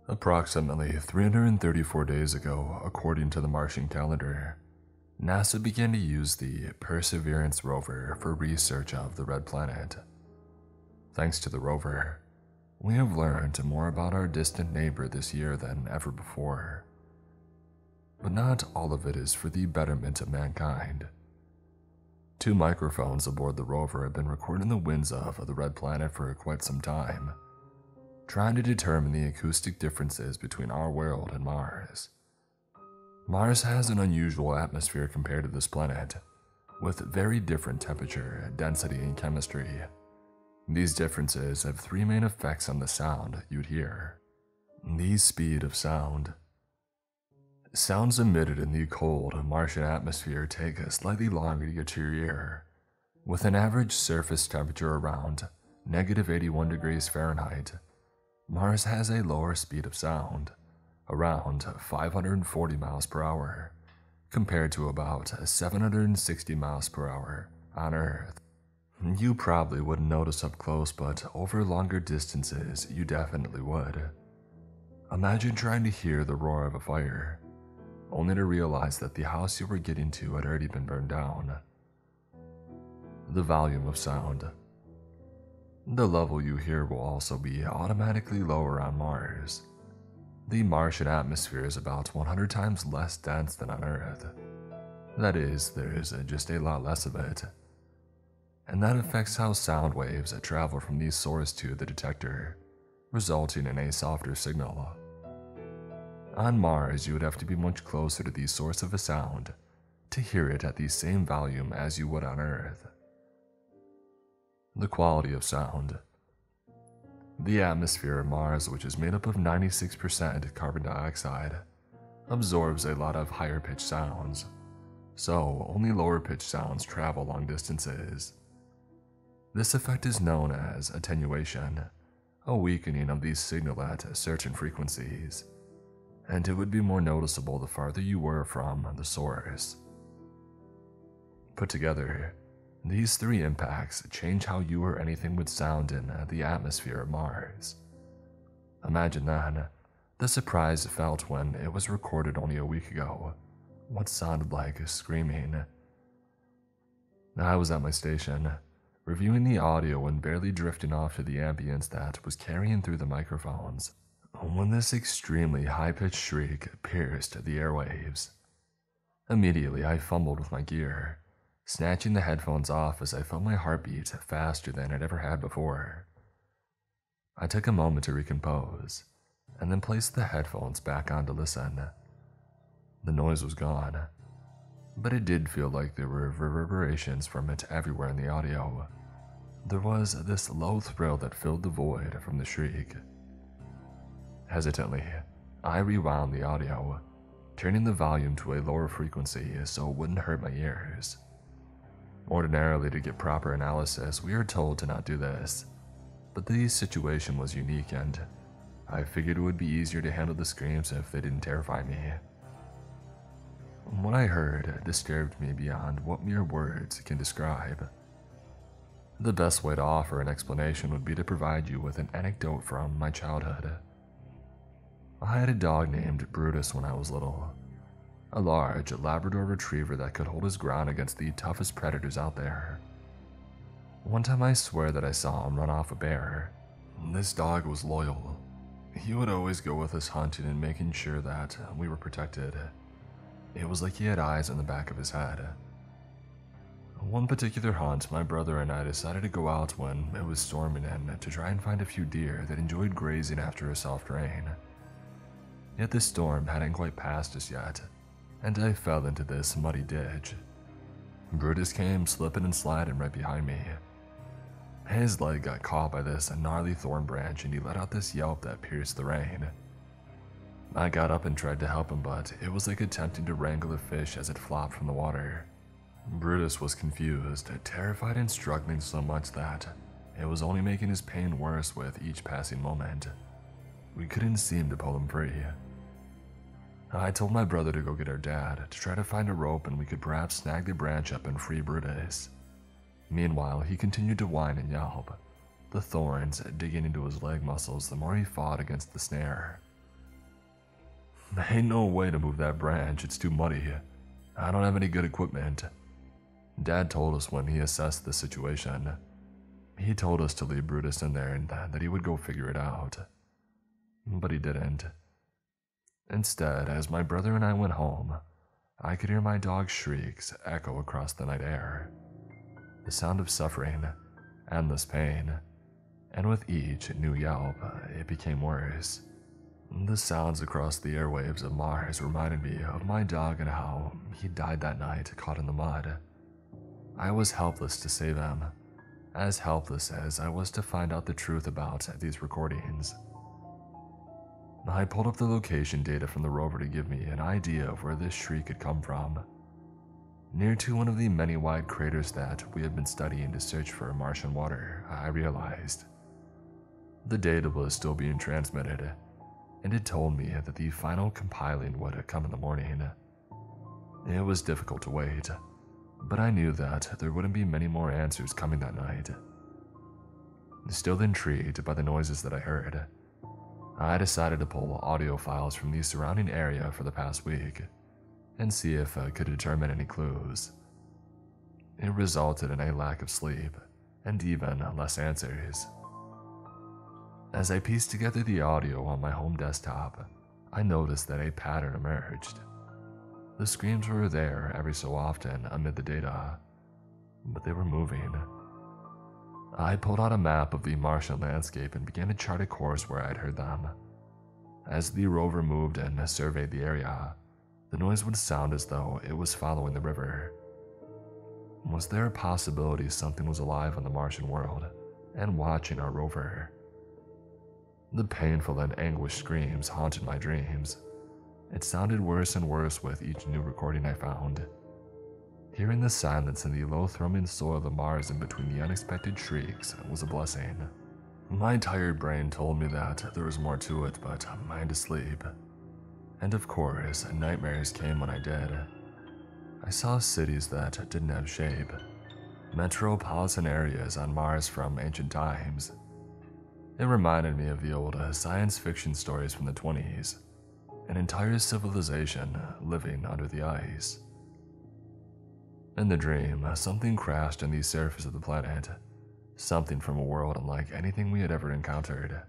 Approximately 334 days ago, according to the Martian calendar, NASA began to use the Perseverance rover for research of the Red Planet. Thanks to the rover, we have learned more about our distant neighbor this year than ever before. But not all of it is for the betterment of mankind. 2 microphones aboard the rover have been recording the winds of the Red Planet for quite some time, trying to determine the acoustic differences between our world and Mars. Mars has an unusual atmosphere compared to this planet, with very different temperature, density, and chemistry. These differences have 3 main effects on the sound you'd hear. The speed of sound. Sounds emitted in the cold Martian atmosphere take slightly longer to get to your ear, with an average surface temperature around -81 degrees Fahrenheit. Mars has a lower speed of sound, around 540 miles per hour, compared to about 760 miles per hour on Earth. You probably wouldn't notice up close, but over longer distances, you definitely would. Imagine trying to hear the roar of a fire, only to realize that the house you were getting to had already been burned down. The volume of sound. The level you hear will also be automatically lower on Mars. The Martian atmosphere is about 100 times less dense than on Earth. That is, there is just a lot less of it. And that affects how sound waves travel from the source to the detector, resulting in a softer signal. On Mars, you would have to be much closer to the source of a sound to hear it at the same volume as you would on Earth. The quality of sound. The atmosphere of Mars, which is made up of 96% carbon dioxide, absorbs a lot of higher-pitched sounds, so only lower-pitched sounds travel long distances. This effect is known as attenuation, a weakening of the signal at certain frequencies, and it would be more noticeable the farther you were from the source. Put together, these 3 impacts change how you or anything would sound in the atmosphere of Mars. Imagine then the surprise felt when it was recorded only a week ago, what sounded like screaming. I was at my station, reviewing the audio and barely drifting off to the ambience that was carrying through the microphones, when this extremely high-pitched shriek pierced the airwaves. Immediately, I fumbled with my gear, snatching the headphones off as I felt my heartbeat faster than I'd ever had before. I took a moment to recompose, and then placed the headphones back on to listen. The noise was gone, but it did feel like there were reverberations from it everywhere in the audio. There was this low thrill that filled the void from the shriek. Hesitantly, I rewound the audio, turning the volume to a lower frequency so it wouldn't hurt my ears. Ordinarily, to get proper analysis, we are told to not do this, but the situation was unique and I figured it would be easier to handle the screams if they didn't terrify me. What I heard disturbed me beyond what mere words can describe. The best way to offer an explanation would be to provide you with an anecdote from my childhood. I had a dog named Brutus when I was little, a large Labrador retriever that could hold his ground against the toughest predators out there. One time I swear that I saw him run off a bear. This dog was loyal. He would always go with us hunting and making sure that we were protected. It was like he had eyes on the back of his head. One particular hunt, my brother and I decided to go out when it was storming in to try and find a few deer that enjoyed grazing after a soft rain. Yet the storm hadn't quite passed us yet, and I fell into this muddy ditch. Brutus came slipping and sliding right behind me. His leg got caught by this gnarly thorn branch and he let out this yelp that pierced the rain. I got up and tried to help him, but it was like attempting to wrangle a fish as it flopped from the water. Brutus was confused, terrified, and struggling so much that it was only making his pain worse with each passing moment. We couldn't seem to pull him free. I told my brother to go get our dad to try to find a rope and we could perhaps snag the branch up and free Brutus. Meanwhile, he continued to whine and yelp, the thorns digging into his leg muscles the more he fought against the snare. Ain't no way to move that branch, it's too muddy. I don't have any good equipment. Dad told us when he assessed the situation. He told us to leave Brutus in there and that he would go figure it out. But he didn't. Instead, as my brother and I went home, I could hear my dog's shrieks echo across the night air. The sound of suffering, endless pain, and with each new yelp, it became worse. The sounds across the airwaves of Mars reminded me of my dog and how he died that night caught in the mud. I was helpless to save him, as helpless as I was to find out the truth about these recordings. I pulled up the location data from the rover to give me an idea of where this shriek had come from. Near to one of the many wide craters that we had been studying to search for Martian water, I realized. The data was still being transmitted, and it told me that the final compiling would come in the morning. It was difficult to wait, but I knew that there wouldn't be many more answers coming that night. Still intrigued by the noises that I heard, I decided to pull audio files from the surrounding area for the past week and see if I could determine any clues. It resulted in a lack of sleep and even less answers. As I pieced together the audio on my home desktop, I noticed that a pattern emerged. The screams were there every so often amid the data, but they were moving. I pulled out a map of the Martian landscape and began to chart a course where I'd heard them. As the rover moved and surveyed the area, the noise would sound as though it was following the river. Was there a possibility something was alive on the Martian world and watching our rover? The painful and anguished screams haunted my dreams. It sounded worse and worse with each new recording I found. Hearing the silence and the low-thrumming soil of Mars in between the unexpected shrieks was a blessing. My tired brain told me that there was more to it, but I had to sleep. And of course, nightmares came when I did. I saw cities that didn't have shape, metropolitan areas on Mars from ancient times. It reminded me of the old science fiction stories from the 20s, an entire civilization living under the ice. In the dream, something crashed on the surface of the planet, something from a world unlike anything we had ever encountered.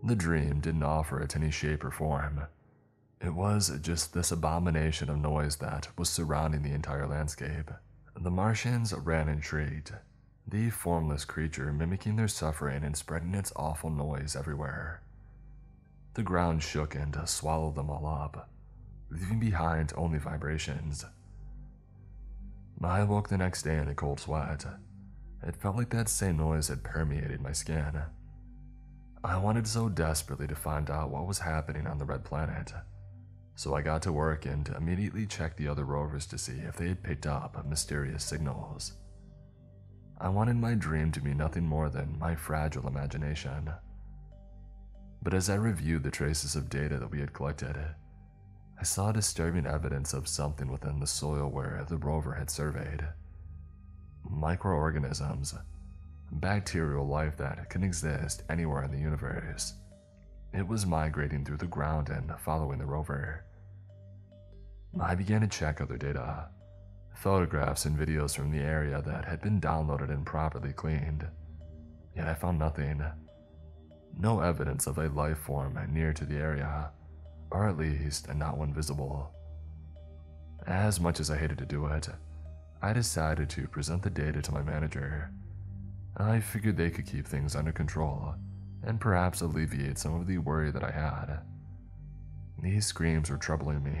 The dream didn't offer it any shape or form. It was just this abomination of noise that was surrounding the entire landscape. The Martians ran and shrieked, the formless creature mimicking their suffering and spreading its awful noise everywhere. The ground shook and swallowed them all up, leaving behind only vibrations. I awoke the next day in a cold sweat. It felt like that same noise had permeated my skin. I wanted so desperately to find out what was happening on the red planet, so I got to work and immediately checked the other rovers to see if they had picked up mysterious signals. I wanted my dream to be nothing more than my fragile imagination. But as I reviewed the traces of data that we had collected, I saw disturbing evidence of something within the soil where the rover had surveyed. Microorganisms, bacterial life that can exist anywhere in the universe. It was migrating through the ground and following the rover. I began to check other data, photographs and videos from the area that had been downloaded and properly cleaned. Yet I found nothing. No evidence of a life form near to the area, or at least not one visible. As much as I hated to do it, I decided to present the data to my manager. I figured they could keep things under control and perhaps alleviate some of the worry that I had. These screams were troubling me,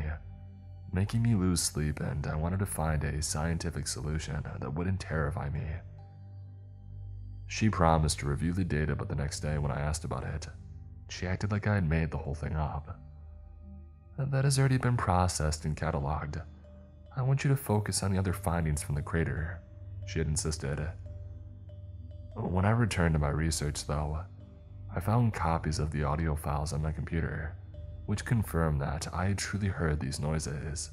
making me lose sleep, and I wanted to find a scientific solution that wouldn't terrify me. She promised to review the data, but the next day when I asked about it, she acted like I had made the whole thing up. That has already been processed and cataloged. I want you to focus on the other findings from the crater, she had insisted. When I returned to my research, though, I found copies of the audio files on my computer, which confirmed that I had truly heard these noises.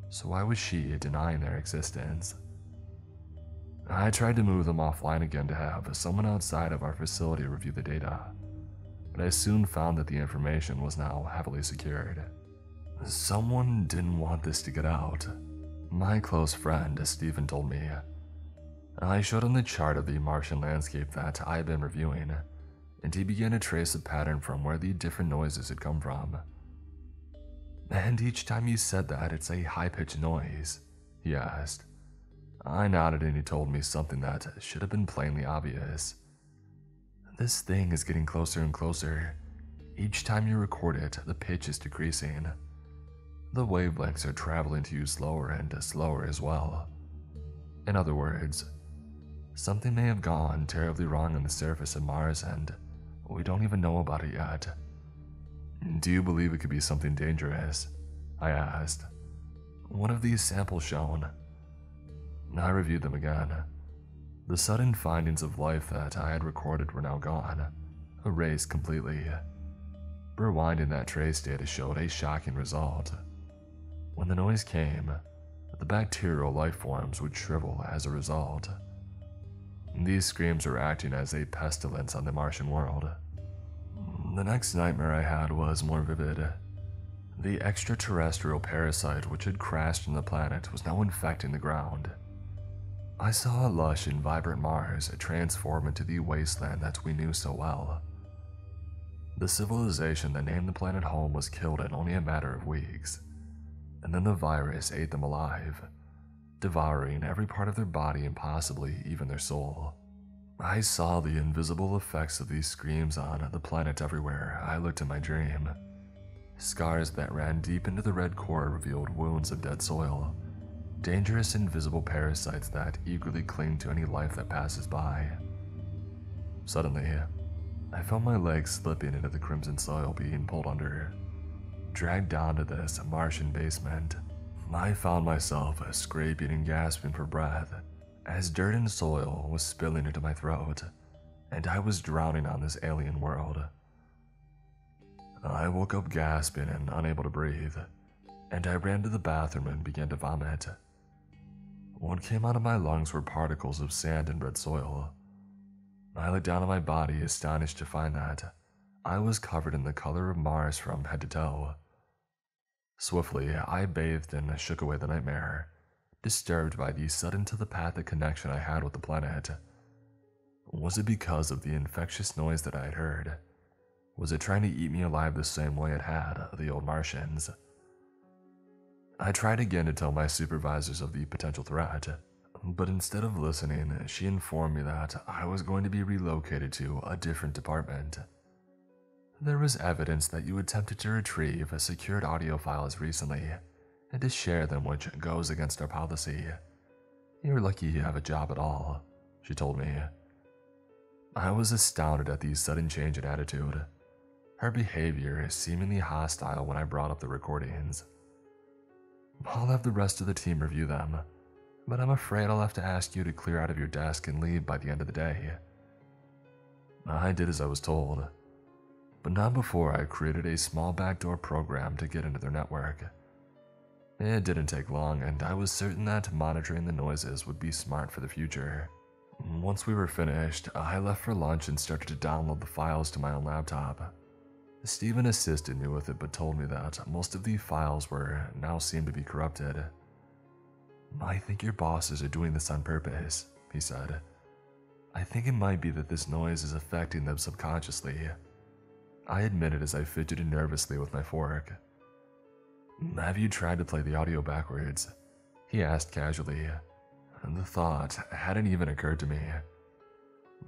So why was she denying their existence? I tried to move them offline again to have someone outside of our facility review the data, but I soon found that the information was now heavily secured. Someone didn't want this to get out. My close friend, Stephen, told me. I showed him the chart of the Martian landscape that I had been reviewing, and he began to trace a pattern from where the different noises had come from. And each time you said that, it's a high-pitched noise, he asked. I nodded and he told me something that should have been plainly obvious. This thing is getting closer and closer. Each time you record it, the pitch is decreasing. The wavelengths are traveling to you slower and slower as well. In other words, something may have gone terribly wrong on the surface of Mars and we don't even know about it yet. Do you believe it could be something dangerous? I asked. What have these samples shown? I reviewed them again. The sudden findings of life that I had recorded were now gone, erased completely. Rewinding that trace data showed a shocking result. When the noise came, the bacterial life forms would shrivel as a result. These screams were acting as a pestilence on the Martian world. The next nightmare I had was more vivid. The extraterrestrial parasite which had crashed on the planet was now infecting the ground. I saw a lush and vibrant Mars transform into the wasteland that we knew so well. The civilization that named the planet home was killed in only a matter of weeks, and then the virus ate them alive, devouring every part of their body and possibly even their soul. I saw the invisible effects of these screams on the planet everywhere I looked in my dream. Scars that ran deep into the red core revealed wounds of dead soil, dangerous invisible parasites that eagerly cling to any life that passes by. Suddenly, I felt my legs slipping into the crimson soil being pulled under. Dragged down to this Martian basement, I found myself scraping and gasping for breath as dirt and soil was spilling into my throat, and I was drowning on this alien world. I woke up gasping and unable to breathe, and I ran to the bathroom and began to vomit. What came out of my lungs were particles of sand and red soil. I looked down at my body, astonished to find that I was covered in the color of Mars from head to toe. Swiftly, I bathed and shook away the nightmare, disturbed by the sudden telepathic connection I had with the planet. Was it because of the infectious noise that I had heard? Was it trying to eat me alive the same way it had the old Martians? I tried again to tell my supervisors of the potential threat, but instead of listening, she informed me that I was going to be relocated to a different department. There was evidence that you attempted to retrieve secured audio files recently and to share them, which goes against our policy. You're lucky you have a job at all, she told me. I was astounded at the sudden change in attitude. Her behavior seemingly hostile when I brought up the recordings. I'll have the rest of the team review them, but I'm afraid I'll have to ask you to clear out of your desk and leave by the end of the day. I did as I was told, but not before I created a small backdoor program to get into their network. It didn't take long, and I was certain that monitoring the noises would be smart for the future. Once we were finished, I left for lunch and started to download the files to my own laptop. Stephen assisted me with it but told me that most of the files now seemed to be corrupted. I think your bosses are doing this on purpose, he said. I think it might be that this noise is affecting them subconsciously. I admitted as I fidgeted nervously with my fork. Have you tried to play the audio backwards? He asked casually. The thought hadn't even occurred to me.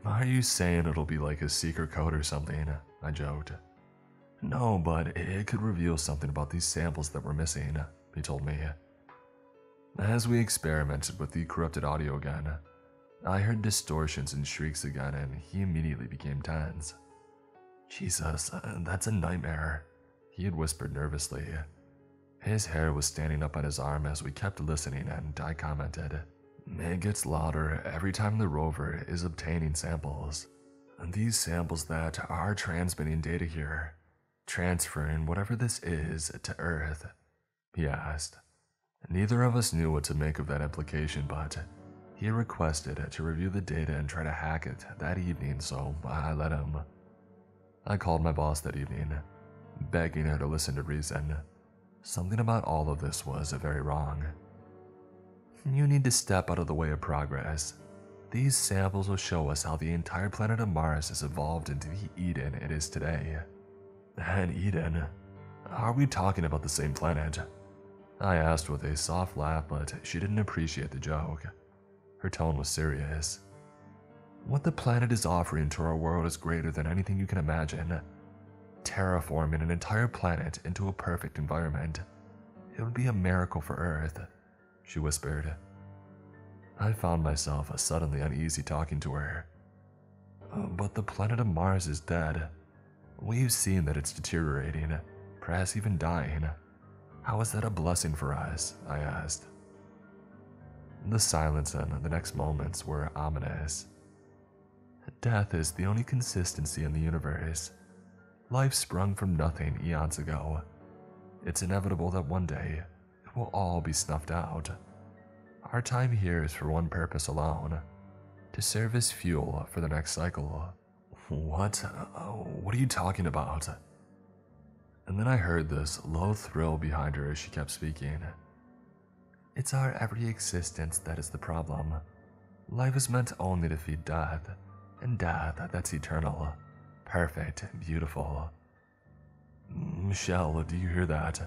Are you saying it'll be like a secret code or something? I joked. No, but it could reveal something about these samples that were missing, he told me. As we experimented with the corrupted audio again, I heard distortions and shrieks again, and he immediately became tense. Jesus, that's a nightmare, he had whispered nervously. His hair was standing up on his arm as we kept listening, and I commented, It gets louder every time the rover is obtaining samples. These samples that are transmitting data here, transferring whatever this is to Earth, he asked. Neither of us knew what to make of that implication, but he requested to review the data and try to hack it that evening, so I let him. I called my boss that evening, begging her to listen to reason. Something about all of this was very wrong. You need to step out of the way of progress. These samples will show us how the entire planet of Mars has evolved into the Eden it is today. And Eden? Are we talking about the same planet? I asked with a soft laugh, but she didn't appreciate the joke. Her tone was serious. What the planet is offering to our world is greater than anything you can imagine. Terraforming an entire planet into a perfect environment. It would be a miracle for Earth, she whispered. I found myself suddenly uneasy talking to her. But the planet of Mars is dead. We've seen that it's deteriorating, perhaps even dying. How is that a blessing for us? I asked. The silence and the next moments were ominous. Death is the only consistency in the universe. Life sprung from nothing eons ago. It's inevitable that one day it will all be snuffed out. Our time here is for one purpose alone, to serve as fuel for the next cycle. What? What are you talking about? And then I heard this low thrill behind her as she kept speaking. It's our every existence that is the problem. Life is meant only to feed death, and death that's eternal, perfect, and beautiful. Michelle, do you hear that?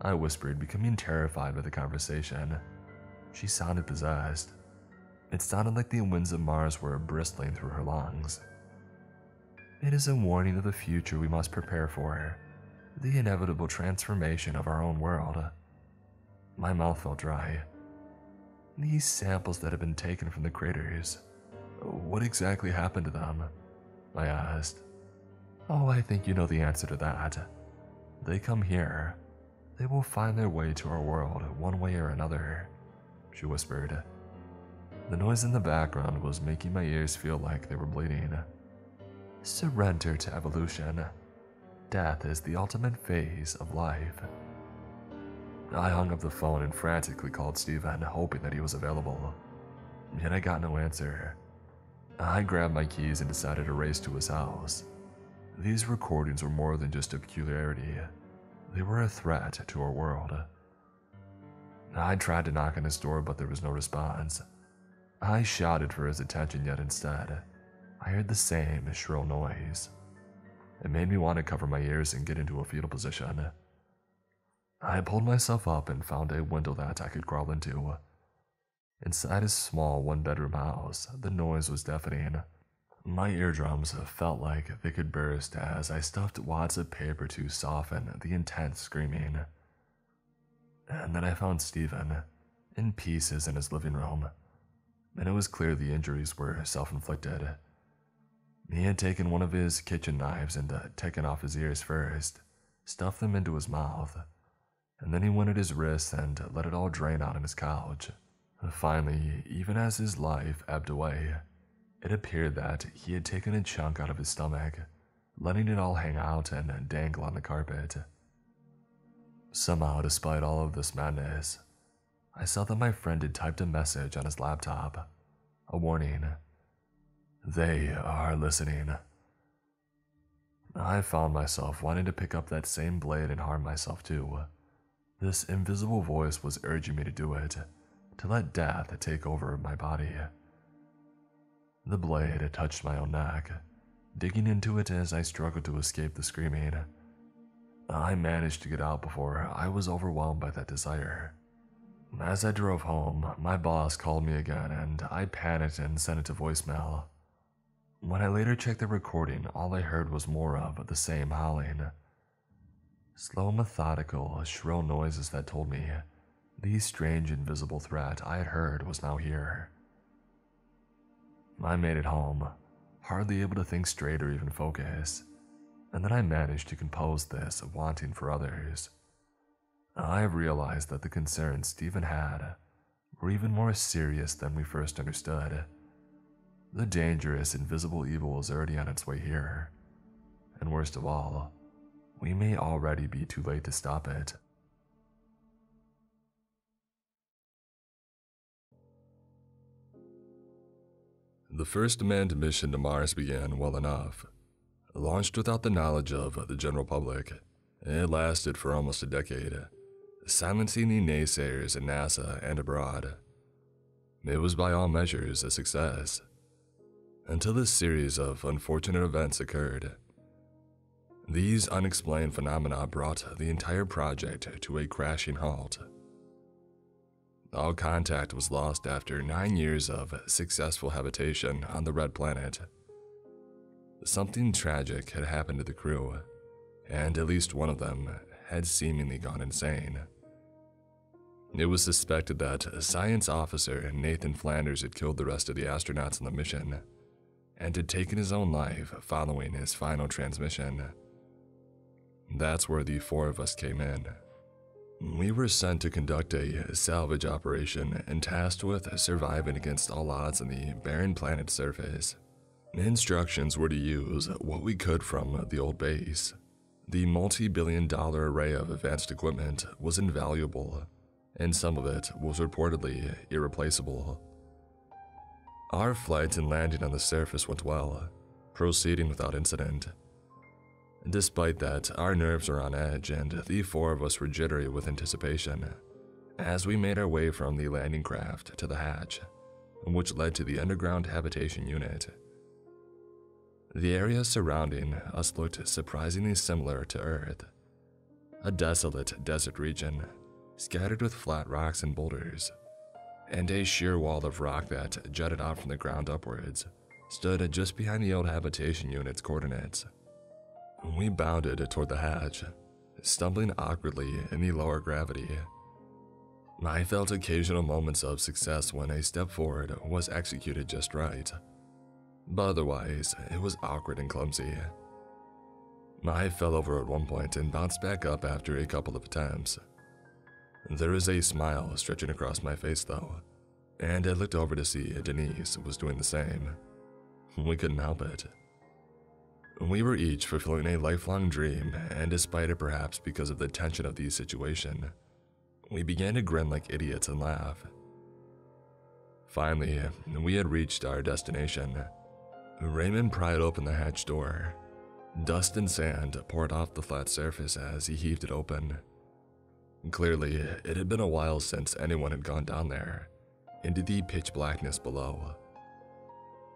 I whispered, becoming terrified by the conversation. She sounded possessed. It sounded like the winds of Mars were bristling through her lungs. It is a warning of the future we must prepare for, the inevitable transformation of our own world. My mouth felt dry. These samples that have been taken from the craters, what exactly happened to them? I asked. Oh, I think you know the answer to that. They come here. They will find their way to our world one way or another, she whispered. The noise in the background was making my ears feel like they were bleeding. Surrender to evolution. Death is the ultimate phase of life. I hung up the phone and frantically called Steven, hoping that he was available. Yet I got no answer. I grabbed my keys and decided to race to his house. These recordings were more than just a peculiarity. They were a threat to our world. I tried to knock on his door, but there was no response. I shouted for his attention, yet instead, I heard the same shrill noise. It made me want to cover my ears and get into a fetal position. I pulled myself up and found a window that I could crawl into. Inside his small one-bedroom house, the noise was deafening. My eardrums felt like they could burst as I stuffed wads of paper to soften the intense screaming. And then I found Steven, in pieces in his living room, and it was clear the injuries were self-inflicted. He had taken one of his kitchen knives and taken off his ears first, stuffed them into his mouth, and then he went at his wrists and let it all drain out on his couch. Finally, even as his life ebbed away, it appeared that he had taken a chunk out of his stomach, letting it all hang out and dangle on the carpet. Somehow, despite all of this madness, I saw that my friend had typed a message on his laptop, a warning. They are listening. I found myself wanting to pick up that same blade and harm myself too. This invisible voice was urging me to do it, to let death take over my body. The blade touched my own neck, digging into it as I struggled to escape the screaming. I managed to get out before I was overwhelmed by that desire. As I drove home, my boss called me again and I panicked and sent it to voicemail. When I later checked the recording, all I heard was more of the same howling. Slow, methodical, shrill noises that told me the strange invisible threat I had heard was now here. I made it home, hardly able to think straight or even focus, and then I managed to compose this wanting for others. I realized that the concerns Stephen had were even more serious than we first understood. The dangerous, invisible evil is already on its way here, and worst of all, we may already be too late to stop it. The first manned mission to Mars began well enough. Launched without the knowledge of the general public, it lasted for almost a decade, silencing the naysayers in NASA and abroad. It was by all measures a success, until this series of unfortunate events occurred. These unexplained phenomena brought the entire project to a crashing halt. All contact was lost after 9 years of successful habitation on the Red Planet. Something tragic had happened to the crew, and at least one of them had seemingly gone insane. It was suspected that Science Officer Nathan Flanders had killed the rest of the astronauts on the mission, and had taken his own life following his final transmission. That's where the 4 of us came in. We were sent to conduct a salvage operation and tasked with surviving against all odds on the barren planet's surface. Instructions were to use what we could from the old base. The multi-billion-dollar array of advanced equipment was invaluable, and some of it was reportedly irreplaceable. Our flight and landing on the surface went well, proceeding without incident. Despite that, our nerves were on edge and the 4 of us were jittery with anticipation as we made our way from the landing craft to the hatch, which led to the underground habitation unit. The area surrounding us looked surprisingly similar to Earth, a desolate desert region scattered with flat rocks and boulders, and a sheer wall of rock that jutted out from the ground upwards stood just behind the old habitation unit's coordinates. We bounded toward the hatch, stumbling awkwardly in the lower gravity. I felt occasional moments of success when a step forward was executed just right, but otherwise it was awkward and clumsy. I fell over at one point and bounced back up after a couple of attempts. There was a smile stretching across my face though, and I looked over to see Denise was doing the same. We couldn't help it. We were each fulfilling a lifelong dream, and despite it perhaps because of the tension of the situation, we began to grin like idiots and laugh. Finally, we had reached our destination. Raymond pried open the hatch door. Dust and sand poured off the flat surface as he heaved it open. Clearly, it had been a while since anyone had gone down there, into the pitch blackness below.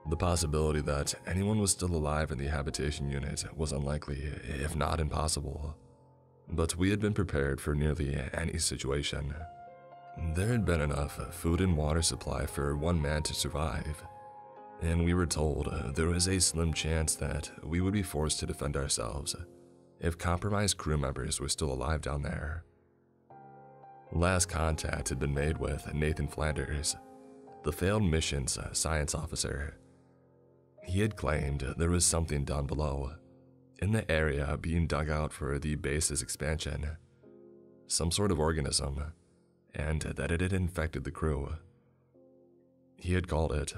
The possibility that anyone was still alive in the habitation unit was unlikely, if not impossible. But we had been prepared for nearly any situation. There had been enough food and water supply for one man to survive, and we were told there was a slim chance that we would be forced to defend ourselves if compromised crew members were still alive down there. Last contact had been made with Nathan Flanders, the failed mission's science officer. He had claimed there was something down below, in the area being dug out for the base's expansion, some sort of organism, and that it had infected the crew. He had called it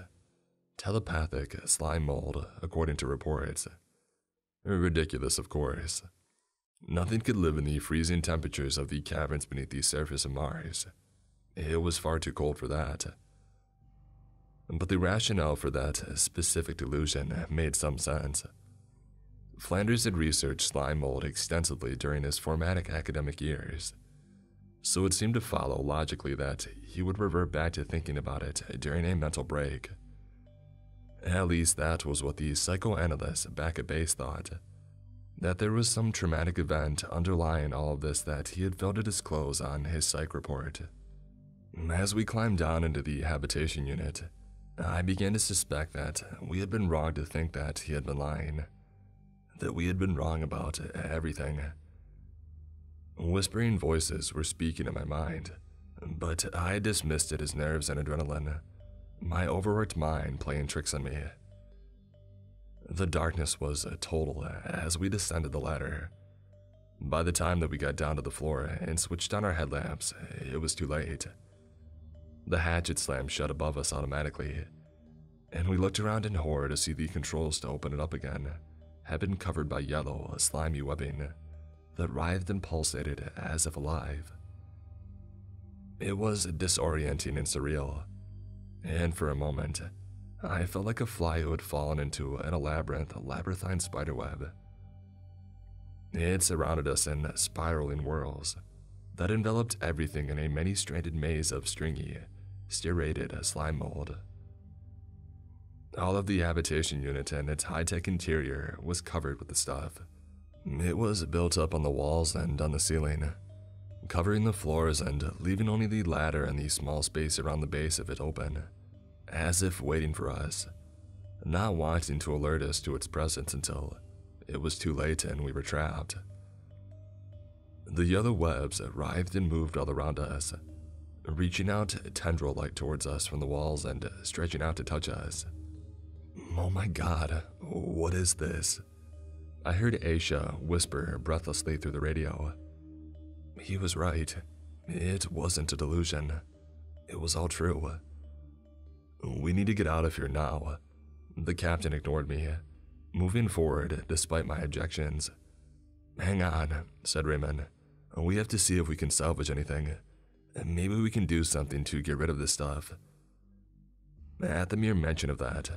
telepathic slime mold, according to reports. Ridiculous, of course. Nothing could live in the freezing temperatures of the caverns beneath the surface of Mars. It was far too cold for that. But the rationale for that specific delusion made some sense. Flanders had researched slime mold extensively during his formatic academic years, so it seemed to follow logically that he would revert back to thinking about it during a mental break. At least that was what the psychoanalysts back at base thought, that there was some traumatic event underlying all of this that he had failed to disclose on his psych report. As we climbed down into the habitation unit, I began to suspect that we had been wrong to think that he had been lying, that we had been wrong about everything. Whispering voices were speaking in my mind, but I had dismissed it as nerves and adrenaline, my overworked mind playing tricks on me. The darkness was total as we descended the ladder. By the time that we got down to the floor and switched on our headlamps, it was too late. The hatch had slammed shut above us automatically, and we looked around in horror to see the controls to open it up again had been covered by yellow, slimy webbing that writhed and pulsated as if alive. It was disorienting and surreal, and for a moment, I felt like a fly who had fallen into an labyrinthine spiderweb. It surrounded us in spiraling whirls that enveloped everything in a many-stranded maze of stringy, serrated slime mold. All of the habitation unit and its high-tech interior was covered with the stuff. It was built up on the walls and on the ceiling, covering the floors and leaving only the ladder and the small space around the base of it open, as if waiting for us, not wanting to alert us to its presence until it was too late and we were trapped. The yellow webs writhed and moved all around us, reaching out tendril-like towards us from the walls and stretching out to touch us. Oh my god, what is this? I heard Aisha whisper breathlessly through the radio. He was right. It wasn't a delusion. It was all true. We need to get out of here now. The captain ignored me, moving forward despite my objections. Hang on, said Raymond. We have to see if we can salvage anything. Maybe we can do something to get rid of this stuff. At the mere mention of that,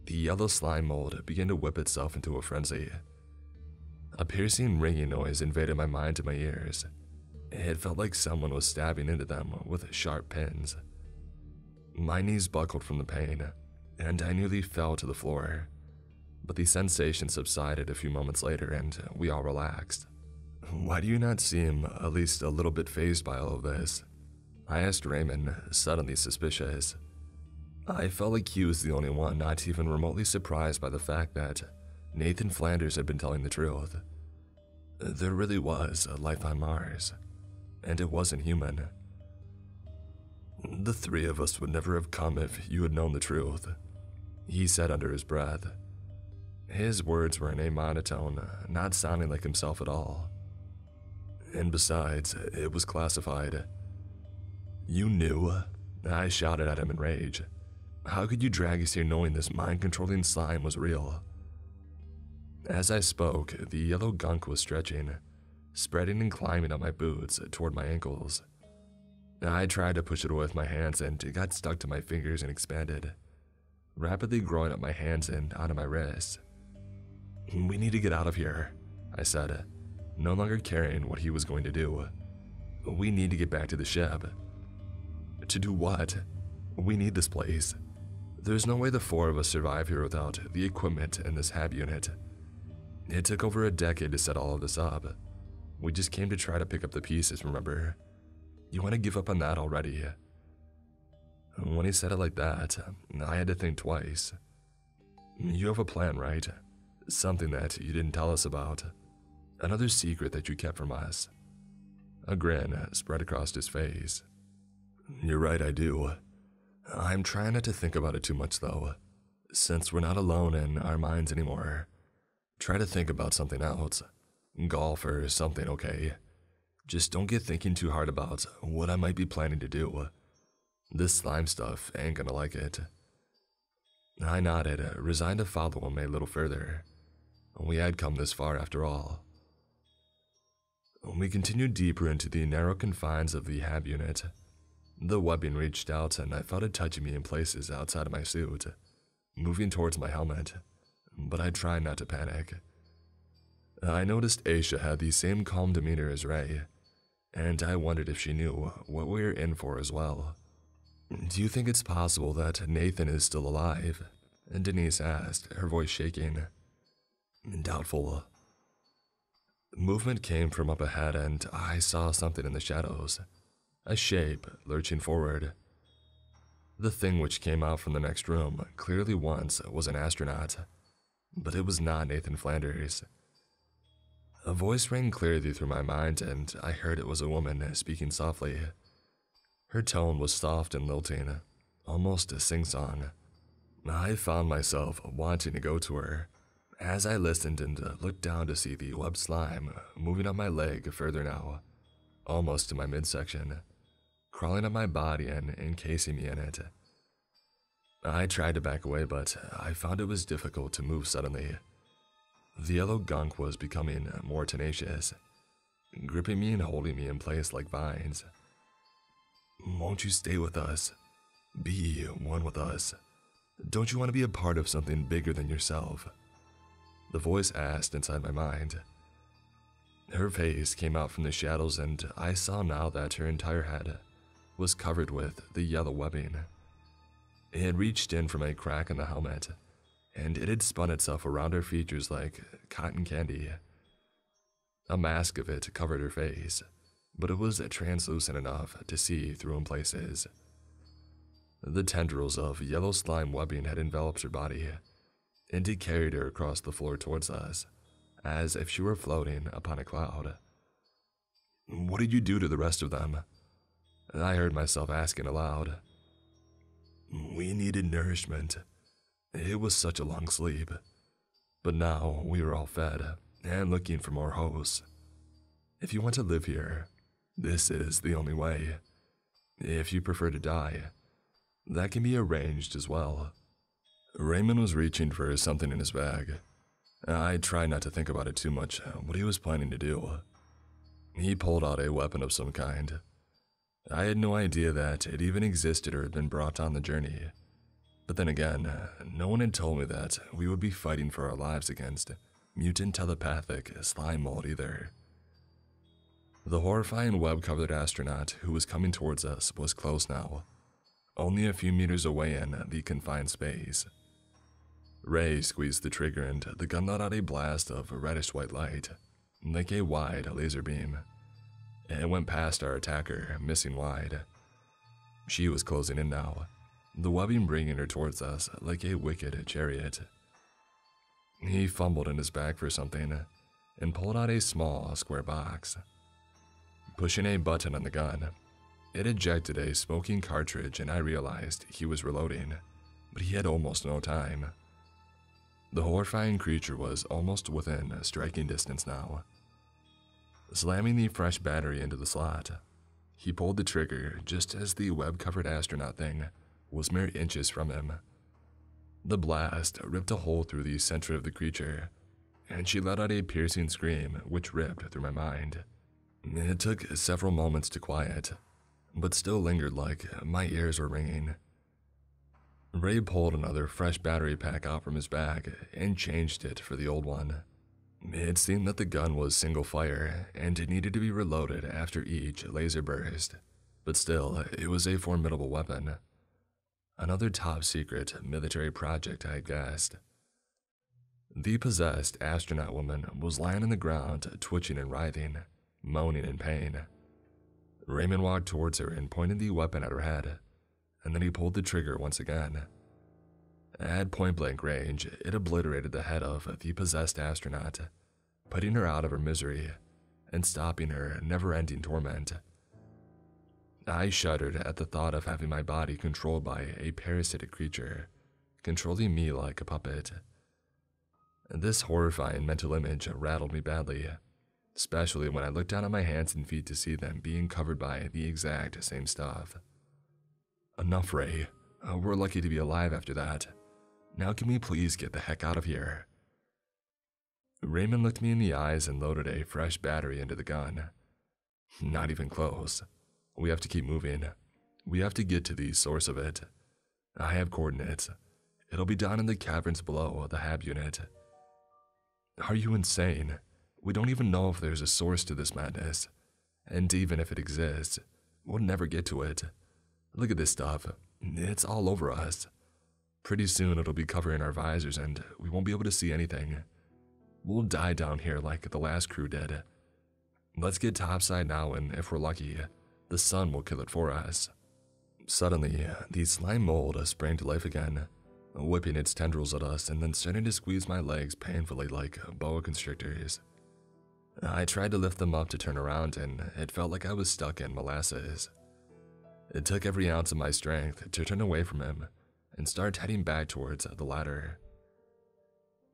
the yellow slime mold began to whip itself into a frenzy. A piercing ringing noise invaded my mind and my ears. It felt like someone was stabbing into them with sharp pins. My knees buckled from the pain, and I nearly fell to the floor. But the sensation subsided a few moments later and we all relaxed. Why do you not seem at least a little bit fazed by all of this? I asked Raymond, suddenly suspicious. I felt like he was the only one not even remotely surprised by the fact that Nathan Flanders had been telling the truth. There really was a life on Mars, and it wasn't human. The three of us would never have come if you had known the truth, he said under his breath. His words were in a monotone, not sounding like himself at all. And besides, it was classified. You knew? I shouted at him in rage. How could you drag us here knowing this mind-controlling slime was real? As I spoke, the yellow gunk was stretching, spreading and climbing up my boots toward my ankles. I tried to push it away with my hands and it got stuck to my fingers and expanded, rapidly growing up my hands and onto my wrists. We need to get out of here, I said, no longer caring what he was going to do. We need to get back to the ship. To do what? We need this place. There's no way the four of us survive here without the equipment in this hab unit. It took over a decade to set all of this up. We just came to try to pick up the pieces, remember? You want to give up on that already? When he said it like that, I had to think twice. You have a plan, right? Something that you didn't tell us about. Another secret that you kept from us. A grin spread across his face. You're right, I do. I'm trying not to think about it too much, though. Since we're not alone in our minds anymore, try to think about something else. Golf or something, okay? Just don't get thinking too hard about what I might be planning to do. This slime stuff ain't gonna like it. I nodded, resigned to follow him a little further. We had come this far after all. We continued deeper into the narrow confines of the hab unit. The webbing reached out and I felt it touching me in places outside of my suit, moving towards my helmet, but I tried not to panic. I noticed Aisha had the same calm demeanor as Ray, and I wondered if she knew what we were in for as well. Do you think it's possible that Nathan is still alive? Denise asked, her voice shaking. Doubtful. Movement came from up ahead and I saw something in the shadows. A shape lurching forward. The thing which came out from the next room clearly once was an astronaut, but it was not Nathan Flanders. A voice rang clearly through my mind and I heard it was a woman speaking softly. Her tone was soft and lilting, almost a sing-song. I found myself wanting to go to her, as I listened and looked down to see the web slime moving up my leg further now, almost to my midsection, crawling up my body and encasing me in it. I tried to back away, but I found it was difficult to move suddenly. The yellow gunk was becoming more tenacious, gripping me and holding me in place like vines. Won't you stay with us? Be one with us. Don't you want to be a part of something bigger than yourself? The voice asked inside my mind. Her face came out from the shadows, and I saw now that her entire head was covered with the yellow webbing. It had reached in from a crack in the helmet, and it had spun itself around her features like cotton candy. A mask of it covered her face, but it was translucent enough to see through in places. The tendrils of yellow slime webbing had enveloped her body, and it carried her across the floor towards us, as if she were floating upon a cloud. What did you do to the rest of them? I heard myself asking aloud. We needed nourishment. It was such a long sleep. But now we were all fed and looking for more hosts. If you want to live here, this is the only way. If you prefer to die, that can be arranged as well. Raymond was reaching for something in his bag. I tried not to think about it too much, what he was planning to do. He pulled out a weapon of some kind. I had no idea that it even existed or had been brought on the journey. But then again, no one had told me that we would be fighting for our lives against mutant telepathic slime mold either. The horrifying web-covered astronaut who was coming towards us was close now, only a few meters away in the confined space. Ray squeezed the trigger and the gun let out a blast of reddish-white light, like a wide laser beam. It went past our attacker, missing wide. She was closing in now, the webbing bringing her towards us like a wicked chariot. He fumbled in his bag for something and pulled out a small, square box. Pushing a button on the gun, it ejected a smoking cartridge, and I realized he was reloading, but he had almost no time. The horrifying creature was almost within striking distance now. Slamming the fresh battery into the slot, he pulled the trigger just as the web-covered astronaut thing was mere inches from him. The blast ripped a hole through the center of the creature, and she let out a piercing scream which ripped through my mind. It took several moments to quiet, but still lingered like my ears were ringing. Ray pulled another fresh battery pack out from his bag and changed it for the old one. It seemed that the gun was single fire and it needed to be reloaded after each laser burst, but still, it was a formidable weapon. Another top-secret military project, I guessed. The possessed astronaut woman was lying on the ground, twitching and writhing, moaning in pain. Raymond walked towards her and pointed the weapon at her head, and then he pulled the trigger once again. At point-blank range, it obliterated the head of the possessed astronaut, putting her out of her misery and stopping her never-ending torment. I shuddered at the thought of having my body controlled by a parasitic creature, controlling me like a puppet. This horrifying mental image rattled me badly, especially when I looked down at my hands and feet to see them being covered by the exact same stuff. Enough, Ray. We're lucky to be alive after that. Now can we please get the heck out of here? Raymond looked me in the eyes and loaded a fresh battery into the gun. Not even close. We have to keep moving. We have to get to the source of it. I have coordinates. It'll be down in the caverns below the HAB unit. Are you insane? We don't even know if there's a source to this madness. And even if it exists, we'll never get to it. Look at this stuff. It's all over us. Pretty soon it'll be covering our visors and we won't be able to see anything. We'll die down here like the last crew did. Let's get topside now, and if we're lucky, the sun will kill it for us. Suddenly, the slime mold sprang to life again, whipping its tendrils at us and then starting to squeeze my legs painfully like boa constrictors. I tried to lift them up to turn around, and it felt like I was stuck in molasses. It took every ounce of my strength to turn away from him and start heading back towards the ladder.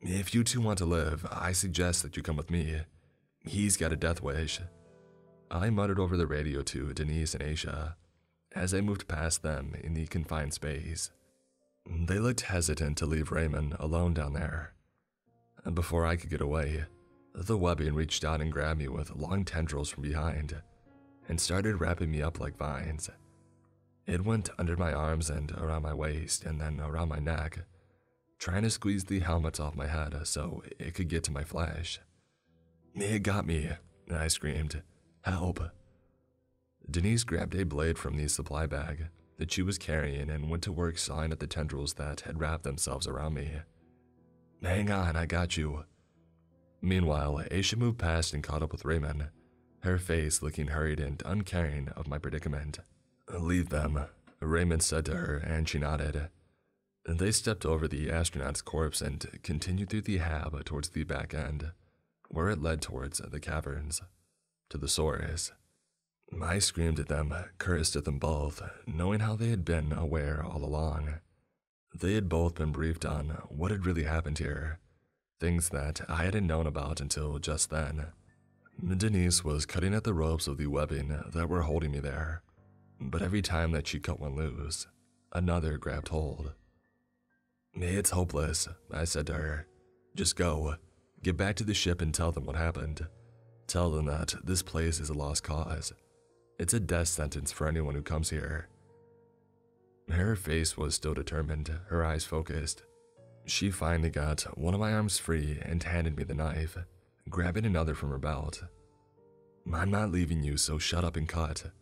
If you two want to live, I suggest that you come with me. He's got a death wish. I muttered over the radio to Denise and Aisha as I moved past them in the confined space. They looked hesitant to leave Raymond alone down there. Before I could get away, the webbing reached out and grabbed me with long tendrils from behind and started wrapping me up like vines. It went under my arms and around my waist and then around my neck, trying to squeeze the helmet off my head so it could get to my flesh. "It got me," I screamed. "Help." Denise grabbed a blade from the supply bag that she was carrying and went to work sawing at the tendrils that had wrapped themselves around me. "Hang on, I got you." Meanwhile, Aisha moved past and caught up with Raymond, her face looking hurried and uncaring of my predicament. "Leave them," Raymond said to her, and she nodded. They stepped over the astronaut's corpse and continued through the hab towards the back end, where it led towards the caverns, to the source. I screamed at them, cursed at them both, knowing how they had been aware all along. They had both been briefed on what had really happened here, things that I hadn't known about until just then. Denise was cutting at the ropes of the webbing that were holding me there, but every time that she cut one loose, another grabbed hold. "It's hopeless," I said to her. "Just go. Get back to the ship and tell them what happened. Tell them that this place is a lost cause. It's a death sentence for anyone who comes here." Her face was still determined, her eyes focused. She finally got one of my arms free and handed me the knife, grabbing another from her belt. "I'm not leaving you, so shut up and cut."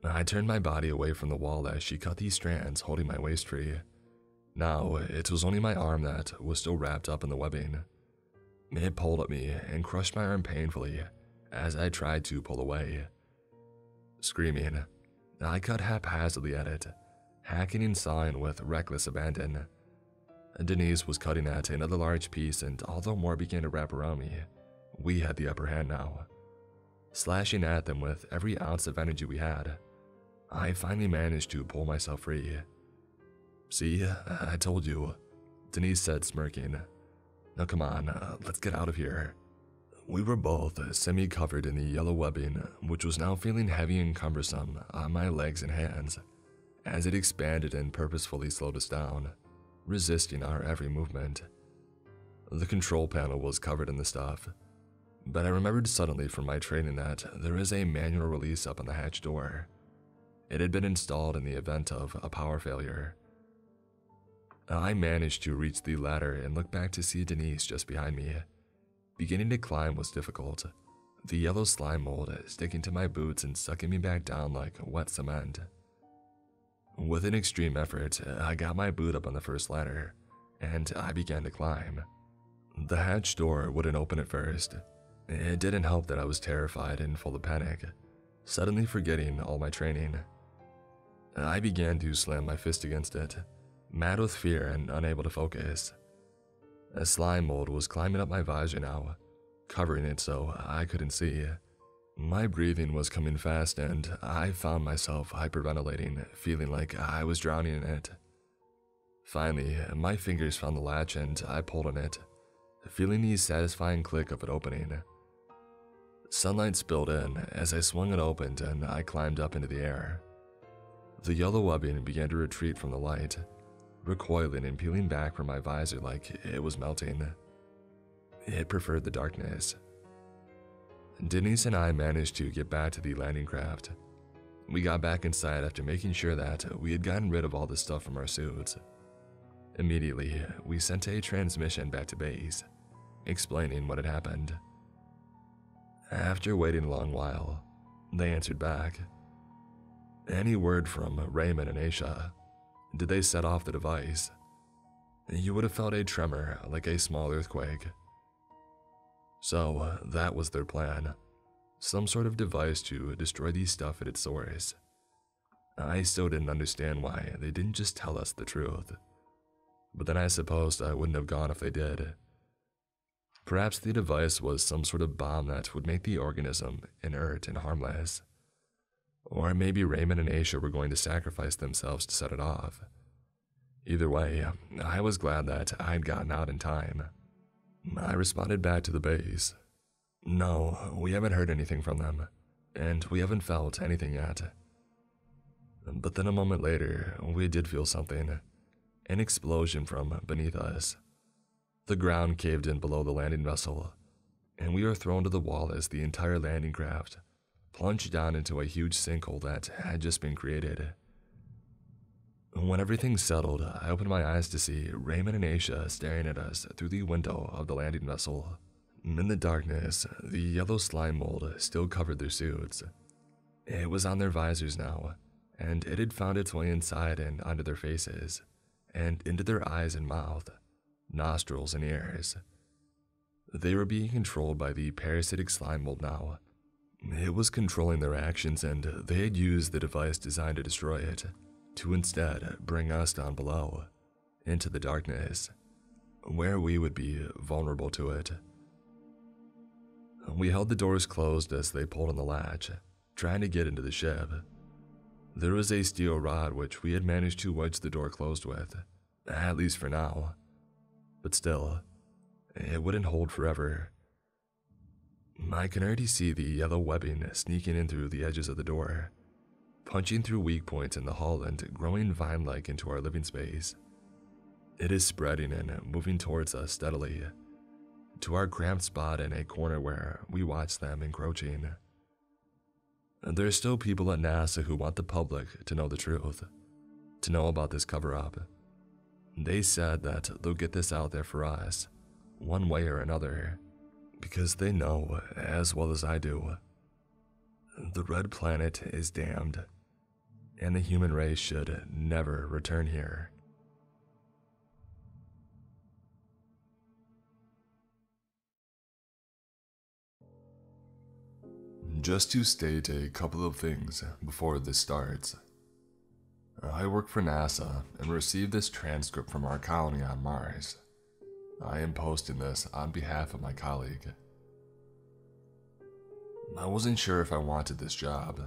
I turned my body away from the wall as she cut these strands holding my waist free. Now, it was only my arm that was still wrapped up in the webbing. It pulled at me and crushed my arm painfully as I tried to pull away. Screaming, I cut haphazardly at it, hacking and sawing with reckless abandon. Denise was cutting at another large piece, and although more began to wrap around me, we had the upper hand now. Slashing at them with every ounce of energy we had, I finally managed to pull myself free. "See, I told you," Denise said, smirking. "Now come on, let's get out of here." We were both semi-covered in the yellow webbing, which was now feeling heavy and cumbersome on my legs and hands, as it expanded and purposefully slowed us down, resisting our every movement. The control panel was covered in the stuff, but I remembered suddenly from my training that there is a manual release up on the hatch door. It had been installed in the event of a power failure. I managed to reach the ladder and look back to see Denise just behind me. Beginning to climb was difficult, the yellow slime mold sticking to my boots and sucking me back down like wet cement. With an extreme effort, I got my boot up on the first ladder, and I began to climb. The hatch door wouldn't open at first. It didn't help that I was terrified and full of panic, suddenly forgetting all my training. I began to slam my fist against it, mad with fear and unable to focus. A slime mold was climbing up my visor now, covering it so I couldn't see. My breathing was coming fast, and I found myself hyperventilating, feeling like I was drowning in it. Finally, my fingers found the latch and I pulled on it, feeling the satisfying click of it opening. Sunlight spilled in as I swung it open and I climbed up into the air. The yellow webbing began to retreat from the light, recoiling and peeling back from my visor like it was melting. It preferred the darkness. Denise and I managed to get back to the landing craft. We got back inside after making sure that we had gotten rid of all the stuff from our suits. Immediately, we sent a transmission back to base, explaining what had happened. After waiting a long while, they answered back. "Any word from Raymond and Aisha? Did they set off the device?" You would have felt a tremor like a small earthquake. So that was their plan. Some sort of device to destroy the stuff at its source. I still didn't understand why they didn't just tell us the truth. But then I supposed I wouldn't have gone if they did. Perhaps the device was some sort of bomb that would make the organism inert and harmless. Or maybe Raymond and Aisha were going to sacrifice themselves to set it off. Either way, I was glad that I'd gotten out in time. I responded back to the base. "No, we haven't heard anything from them, and we haven't felt anything yet." But then a moment later, we did feel something. An explosion from beneath us. The ground caved in below the landing vessel, and we were thrown to the wall as the entire landing craft plunged down into a huge sinkhole that had just been created. When everything settled, I opened my eyes to see Raymond and Aisha staring at us through the window of the landing vessel. In the darkness, the yellow slime mold still covered their suits. It was on their visors now, and it had found its way inside and onto their faces, and into their eyes and mouth, nostrils and ears. They were being controlled by the parasitic slime mold now. It was controlling their actions, and they had used the device designed to destroy it, to instead bring us down below, into the darkness, where we would be vulnerable to it. We held the doors closed as they pulled on the latch, trying to get into the ship. There was a steel rod which we had managed to wedge the door closed with, at least for now. But still, it wouldn't hold forever. I can already see the yellow webbing sneaking in through the edges of the door, punching through weak points in the hull and growing vine-like into our living space. It is spreading and moving towards us steadily, to our cramped spot in a corner where we watch them encroaching. There are still people at NASA who want the public to know the truth, to know about this cover-up. They said that they'll get this out there for us, one way or another, because they know, as well as I do, the red planet is damned, and the human race should never return here. Just to state a couple of things before this starts. I work for NASA and received this transcript from our colony on Mars. I am posting this on behalf of my colleague. I wasn't sure if I wanted this job,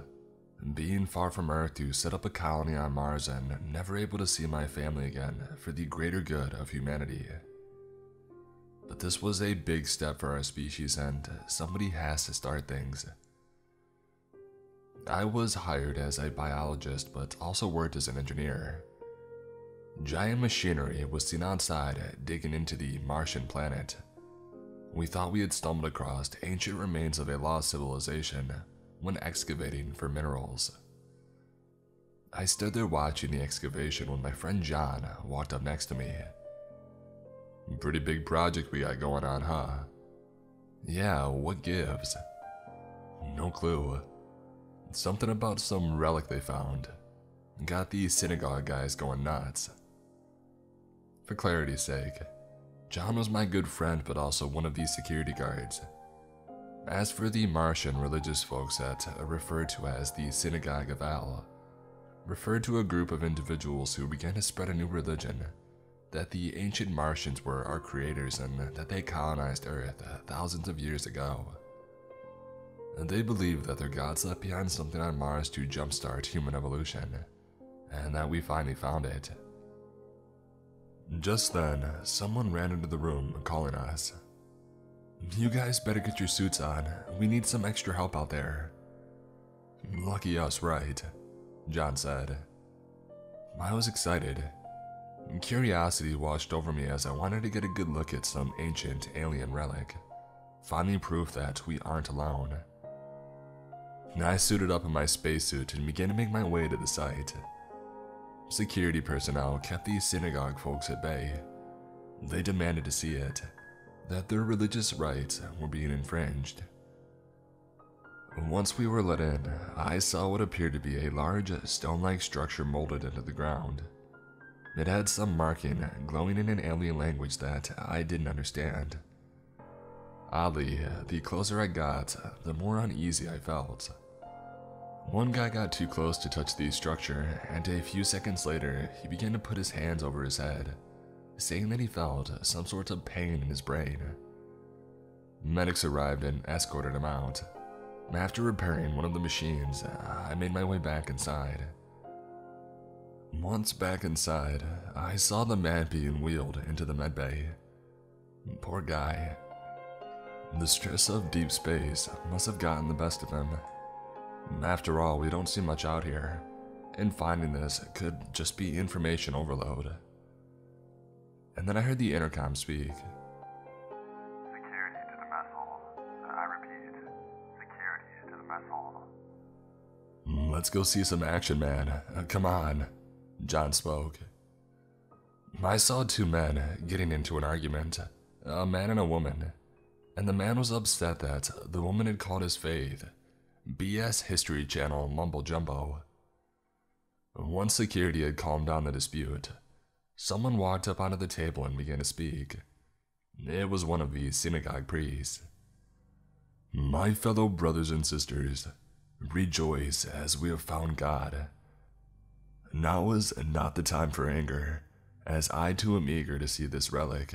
being far from Earth to set up a colony on Mars and never able to see my family again for the greater good of humanity. But this was a big step for our species, and somebody has to start things. I was hired as a biologist, but also worked as an engineer. Giant machinery was seen outside digging into the Martian planet. We thought we had stumbled across ancient remains of a lost civilization when excavating for minerals. I stood there watching the excavation when my friend John walked up next to me. Pretty big project we got going on, huh? Yeah, what gives? No clue. Something about some relic they found. Got the synagogue guys going nuts. For clarity's sake, John was my good friend but also one of the security guards. As for the Martian religious folks that are referred to as the Synagogue of Al, referred to a group of individuals who began to spread a new religion, that the ancient Martians were our creators and that they colonized Earth thousands of years ago. They believed that their gods left behind something on Mars to jumpstart human evolution, and that we finally found it. Just then, someone ran into the room calling us. You guys better get your suits on, we need some extra help out there. Lucky us, right? John said. I was excited. Curiosity washed over me as I wanted to get a good look at some ancient alien relic, finding proof that we aren't alone. I suited up in my spacesuit and began to make my way to the site. Security personnel kept the synagogue folks at bay. They demanded to see it, that their religious rights were being infringed. Once we were let in, I saw what appeared to be a large stone-like structure molded into the ground. It had some marking glowing in an alien language that I didn't understand. Oddly, the closer I got, the more uneasy I felt. One guy got too close to touch the structure, and a few seconds later, he began to put his hands over his head, saying that he felt some sort of pain in his brain. Medics arrived and escorted him out. After repairing one of the machines, I made my way back inside. Once back inside, I saw the man being wheeled into the medbay. Poor guy. The stress of deep space must have gotten the best of him. After all, we don't see much out here, and finding this could just be information overload. And then I heard the intercom speak. Security to the mess hall. I repeat, security to the mess hall. Let's go see some action, man. Come on. John spoke. I saw two men getting into an argument, a man and a woman, and the man was upset that the woman had called his faith BS History Channel mumbo jumbo. Once security had calmed down the dispute, someone walked up onto the table and began to speak. It was one of the synagogue priests. My fellow brothers and sisters, rejoice as we have found God. Now is not the time for anger, as I too am eager to see this relic.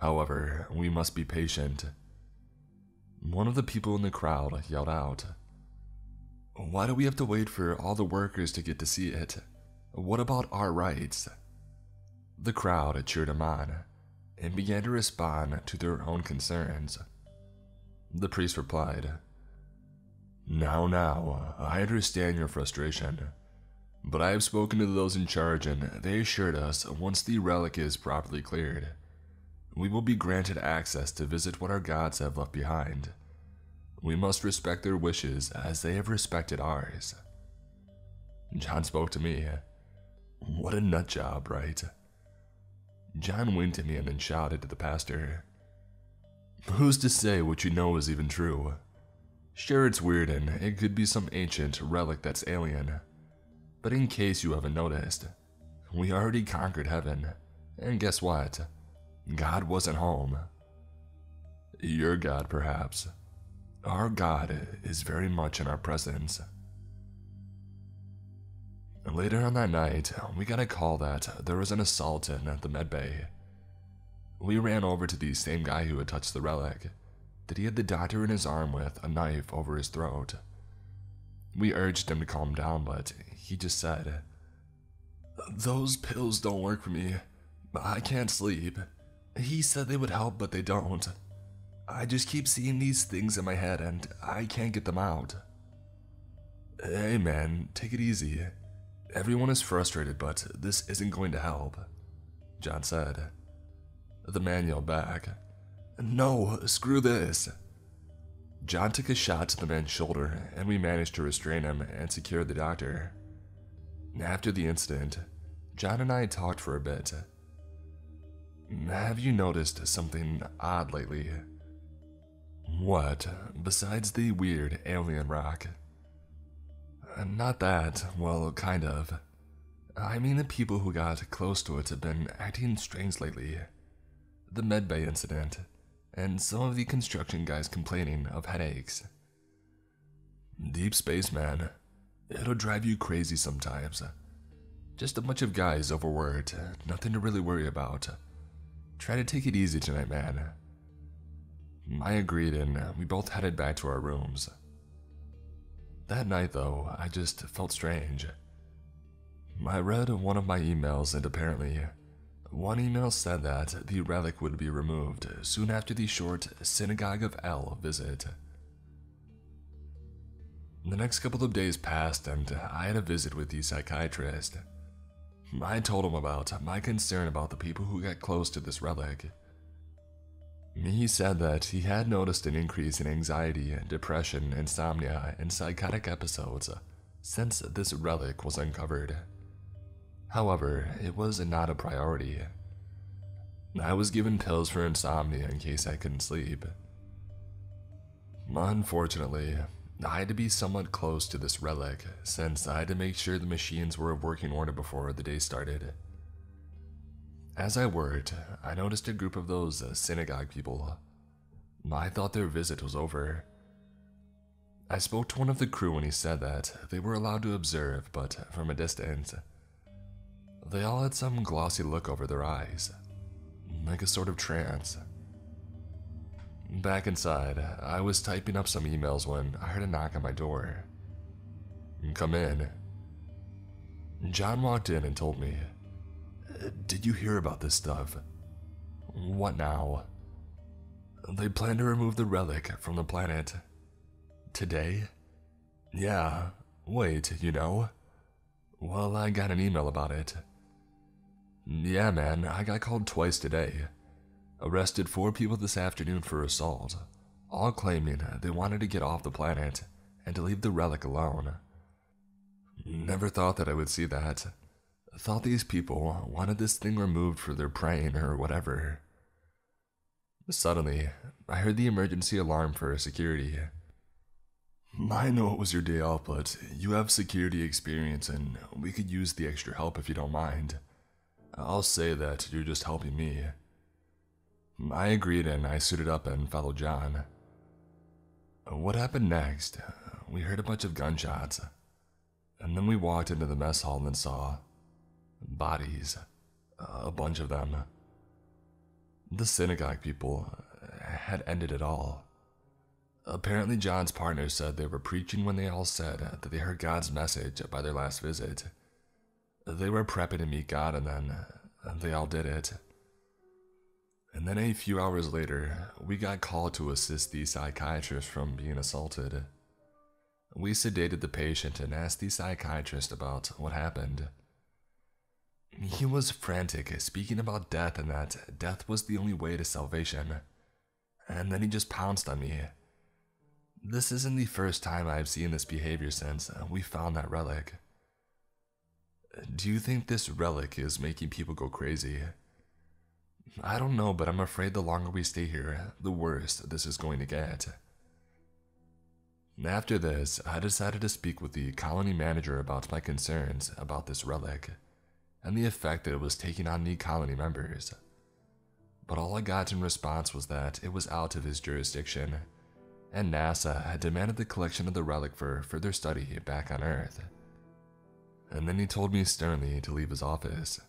However, we must be patient. One of the people in the crowd yelled out, Why do we have to wait for all the workers to get to see it? What about our rights? The crowd cheered him on and began to respond to their own concerns. The priest replied, Now, I understand your frustration, but I have spoken to those in charge and they assured us once the relic is properly cleared, we will be granted access to visit what our gods have left behind. We must respect their wishes as they have respected ours. John spoke to me. What a nut job, right? John winked at me and then shouted to the pastor, Who's to say what you know is even true? Sure, it's weird and it could be some ancient relic that's alien, but in case you haven't noticed, we already conquered heaven, and guess what? God wasn't home. Your God, perhaps. Our God is very much in our presence. Later on that night, we got a call that there was an assault in the medbay. We ran over to the same guy who had touched the relic, that he had the doctor in his arm with a knife over his throat. We urged him to calm down, but he just said, Those pills don't work for me. I can't sleep. He said they would help, but they don't. I just keep seeing these things in my head and I can't get them out. Hey man, take it easy. Everyone is frustrated, but this isn't going to help, John said. The man yelled back, No, screw this. John took a shot to the man's shoulder and we managed to restrain him and secure the doctor. After the incident, John and I talked for a bit. Have you noticed something odd lately? What, besides the weird alien rock? Not that, well, kind of. I mean the people who got close to it have been acting strange lately. The medbay incident, and some of the construction guys complaining of headaches. Deep space, man. It'll drive you crazy sometimes. Just a bunch of guys overworked, nothing to really worry about. Try to take it easy tonight, man. I agreed and we both headed back to our rooms. That night, though, I just felt strange. I read one of my emails and apparently, one email said that the relic would be removed soon after the short Synagogue of El visit. The next couple of days passed and I had a visit with the psychiatrist. I told him about my concern about the people who got close to this relic. He said that he had noticed an increase in anxiety, depression, insomnia, and psychotic episodes since this relic was uncovered. However, it was not a priority. I was given pills for insomnia in case I couldn't sleep. Unfortunately, I had to be somewhat close to this relic since I had to make sure the machines were in working order before the day started. As I worked, I noticed a group of those synagogue people. I thought their visit was over. I spoke to one of the crew and he said that they were allowed to observe, but from a distance. They all had some glossy look over their eyes, like a sort of trance. Back inside, I was typing up some emails when I heard a knock on my door. Come in. John walked in and told me, Did you hear about this stuff? What now? They plan to remove the relic from the planet. Today? Yeah, wait, you know? Well, I got an email about it. Yeah, man, I got called twice today. Arrested 4 people this afternoon for assault, all claiming they wanted to get off the planet and to leave the relic alone. Never thought that I would see that. Thought these people wanted this thing removed for their praying or whatever. Suddenly, I heard the emergency alarm for security. I know it was your day off, but you have security experience and we could use the extra help if you don't mind. I'll say that you're just helping me. I agreed and I suited up and followed John. What happened next? We heard a bunch of gunshots, and then we walked into the mess hall and saw bodies, a bunch of them. The synagogue people had ended it all. Apparently John's partner said they were preaching when they all said that they heard God's message by their last visit. They were prepping to meet God and then they all did it. And then a few hours later, we got called to assist the psychiatrist from being assaulted. We sedated the patient and asked the psychiatrist about what happened. He was frantic, speaking about death and that death was the only way to salvation. And then he just pounced on me. This isn't the first time I've seen this behavior since we found that relic. Do you think this relic is making people go crazy? I don't know, but I'm afraid the longer we stay here, the worse this is going to get. After this, I decided to speak with the colony manager about my concerns about this relic and the effect that it was taking on the colony members. But all I got in response was that it was out of his jurisdiction, and NASA had demanded the collection of the relic for further study back on Earth. And then he told me sternly to leave his office.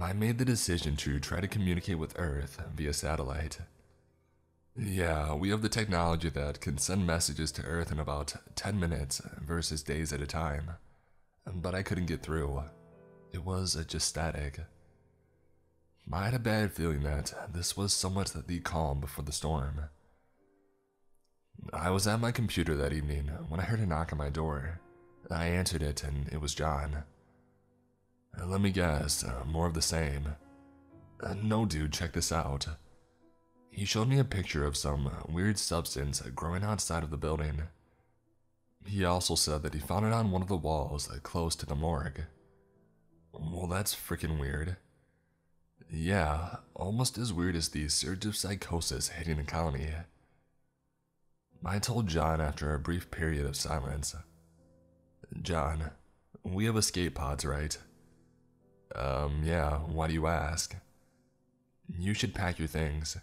I made the decision to try to communicate with Earth via satellite. Yeah, we have the technology that can send messages to Earth in about 10 minutes versus days at a time, but I couldn't get through. It was just static. I had a bad feeling that this was somewhat the calm before the storm. I was at my computer that evening when I heard a knock on my door. I answered it and it was John. Let me guess, more of the same. No dude, check this out. He showed me a picture of some weird substance growing outside of the building. He also said that he found it on one of the walls close to the morgue. Well, that's freaking weird. Yeah, almost as weird as the surge of psychosis hitting the colony. I told John after a brief period of silence. John, we have escape pods, right? Yeah, why do you ask? You should pack your things.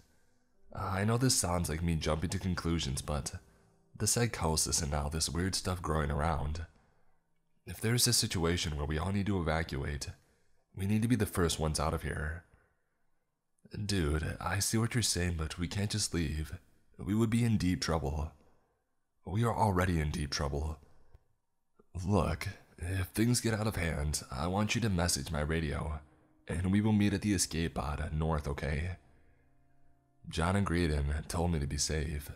I know this sounds like me jumping to conclusions, but the psychosis and all this weird stuff growing around. If there's a situation where we all need to evacuate, we need to be the first ones out of here. Dude, I see what you're saying, but we can't just leave. We would be in deep trouble. We are already in deep trouble. Look, if things get out of hand, I want you to message my radio, and we will meet at the escape pod north, okay? John agreed and told me to be safe.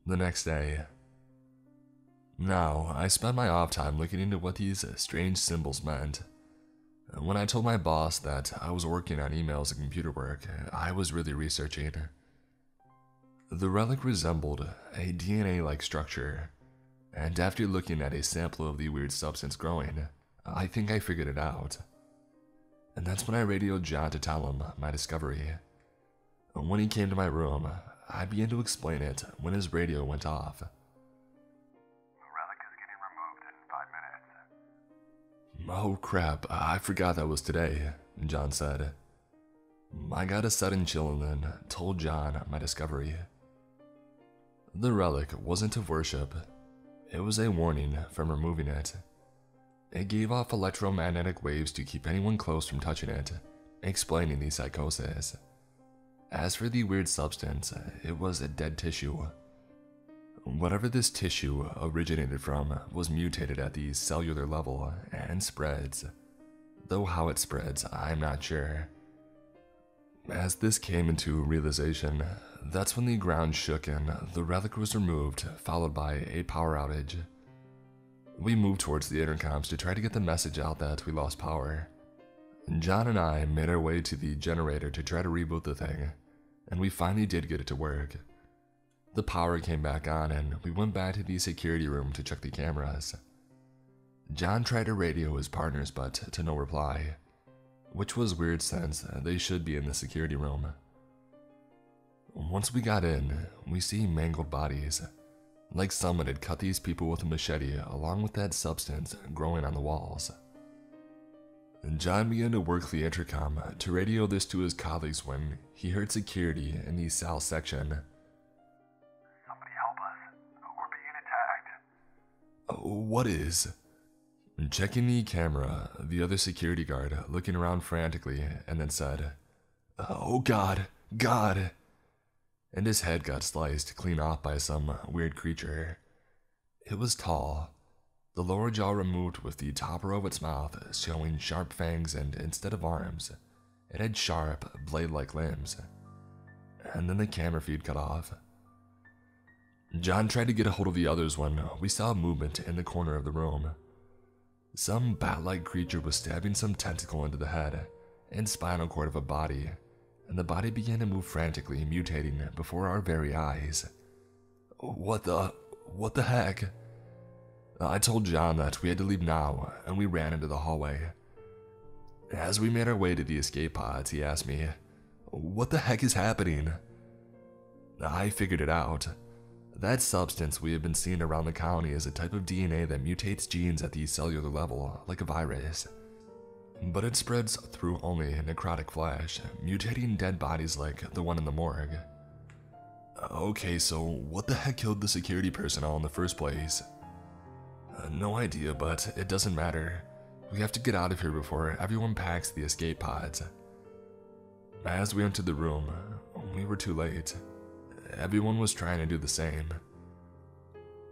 The next day. Now, I spent my off time looking into what these strange symbols meant. When I told my boss that I was working on emails and computer work, I was really researching. The relic resembled a DNA-like structure, and after looking at a sample of the weird substance growing, I think I figured it out. And that's when I radioed John to tell him my discovery. When he came to my room, I began to explain it when his radio went off. The relic is getting removed in 5 minutes. Oh crap, I forgot that was today, John said. I got a sudden chill and then told John my discovery. The relic wasn't of worship. It was a warning from removing it. It gave off electromagnetic waves to keep anyone close from touching it, explaining the psychosis. As for the weird substance, it was a dead tissue. Whatever this tissue originated from was mutated at the cellular level and spreads, though how it spreads, I'm not sure. As this came into realization, that's when the ground shook and the relic was removed, followed by a power outage. We moved towards the intercoms to try to get the message out that we lost power. John and I made our way to the generator to try to reboot the thing, and we finally did get it to work. The power came back on and we went back to the security room to check the cameras. John tried to radio his partners, but to no reply, which was weird since they should be in the security room. Once we got in, we see mangled bodies, like someone had cut these people with a machete along with that substance growing on the walls. John began to work the intercom to radio this to his colleagues when he heard security in the south section. Somebody help us. We're being attacked. What is? Checking the camera, the other security guard looking around frantically and then said, "Oh God, God." And his head got sliced clean off by some weird creature. It was tall, the lower jaw removed with the top row of its mouth showing sharp fangs, and instead of arms, it had sharp, blade-like limbs. And then the camera feed cut off. John tried to get a hold of the others when we saw movement in the corner of the room. Some bat-like creature was stabbing some tentacle into the head and spinal cord of a body, and the body began to move frantically, mutating before our very eyes. What the heck? I told John that we had to leave now, and we ran into the hallway. As we made our way to the escape pods, he asked me, "What the heck is happening?" I figured it out. That substance we have been seeing around the colony is a type of DNA that mutates genes at the cellular level, like a virus. But it spreads through only necrotic flesh, mutating dead bodies like the one in the morgue. Okay, so what the heck killed the security personnel in the first place? No idea, but it doesn't matter. We have to get out of here before everyone packs the escape pods. As we entered the room, we were too late. Everyone was trying to do the same.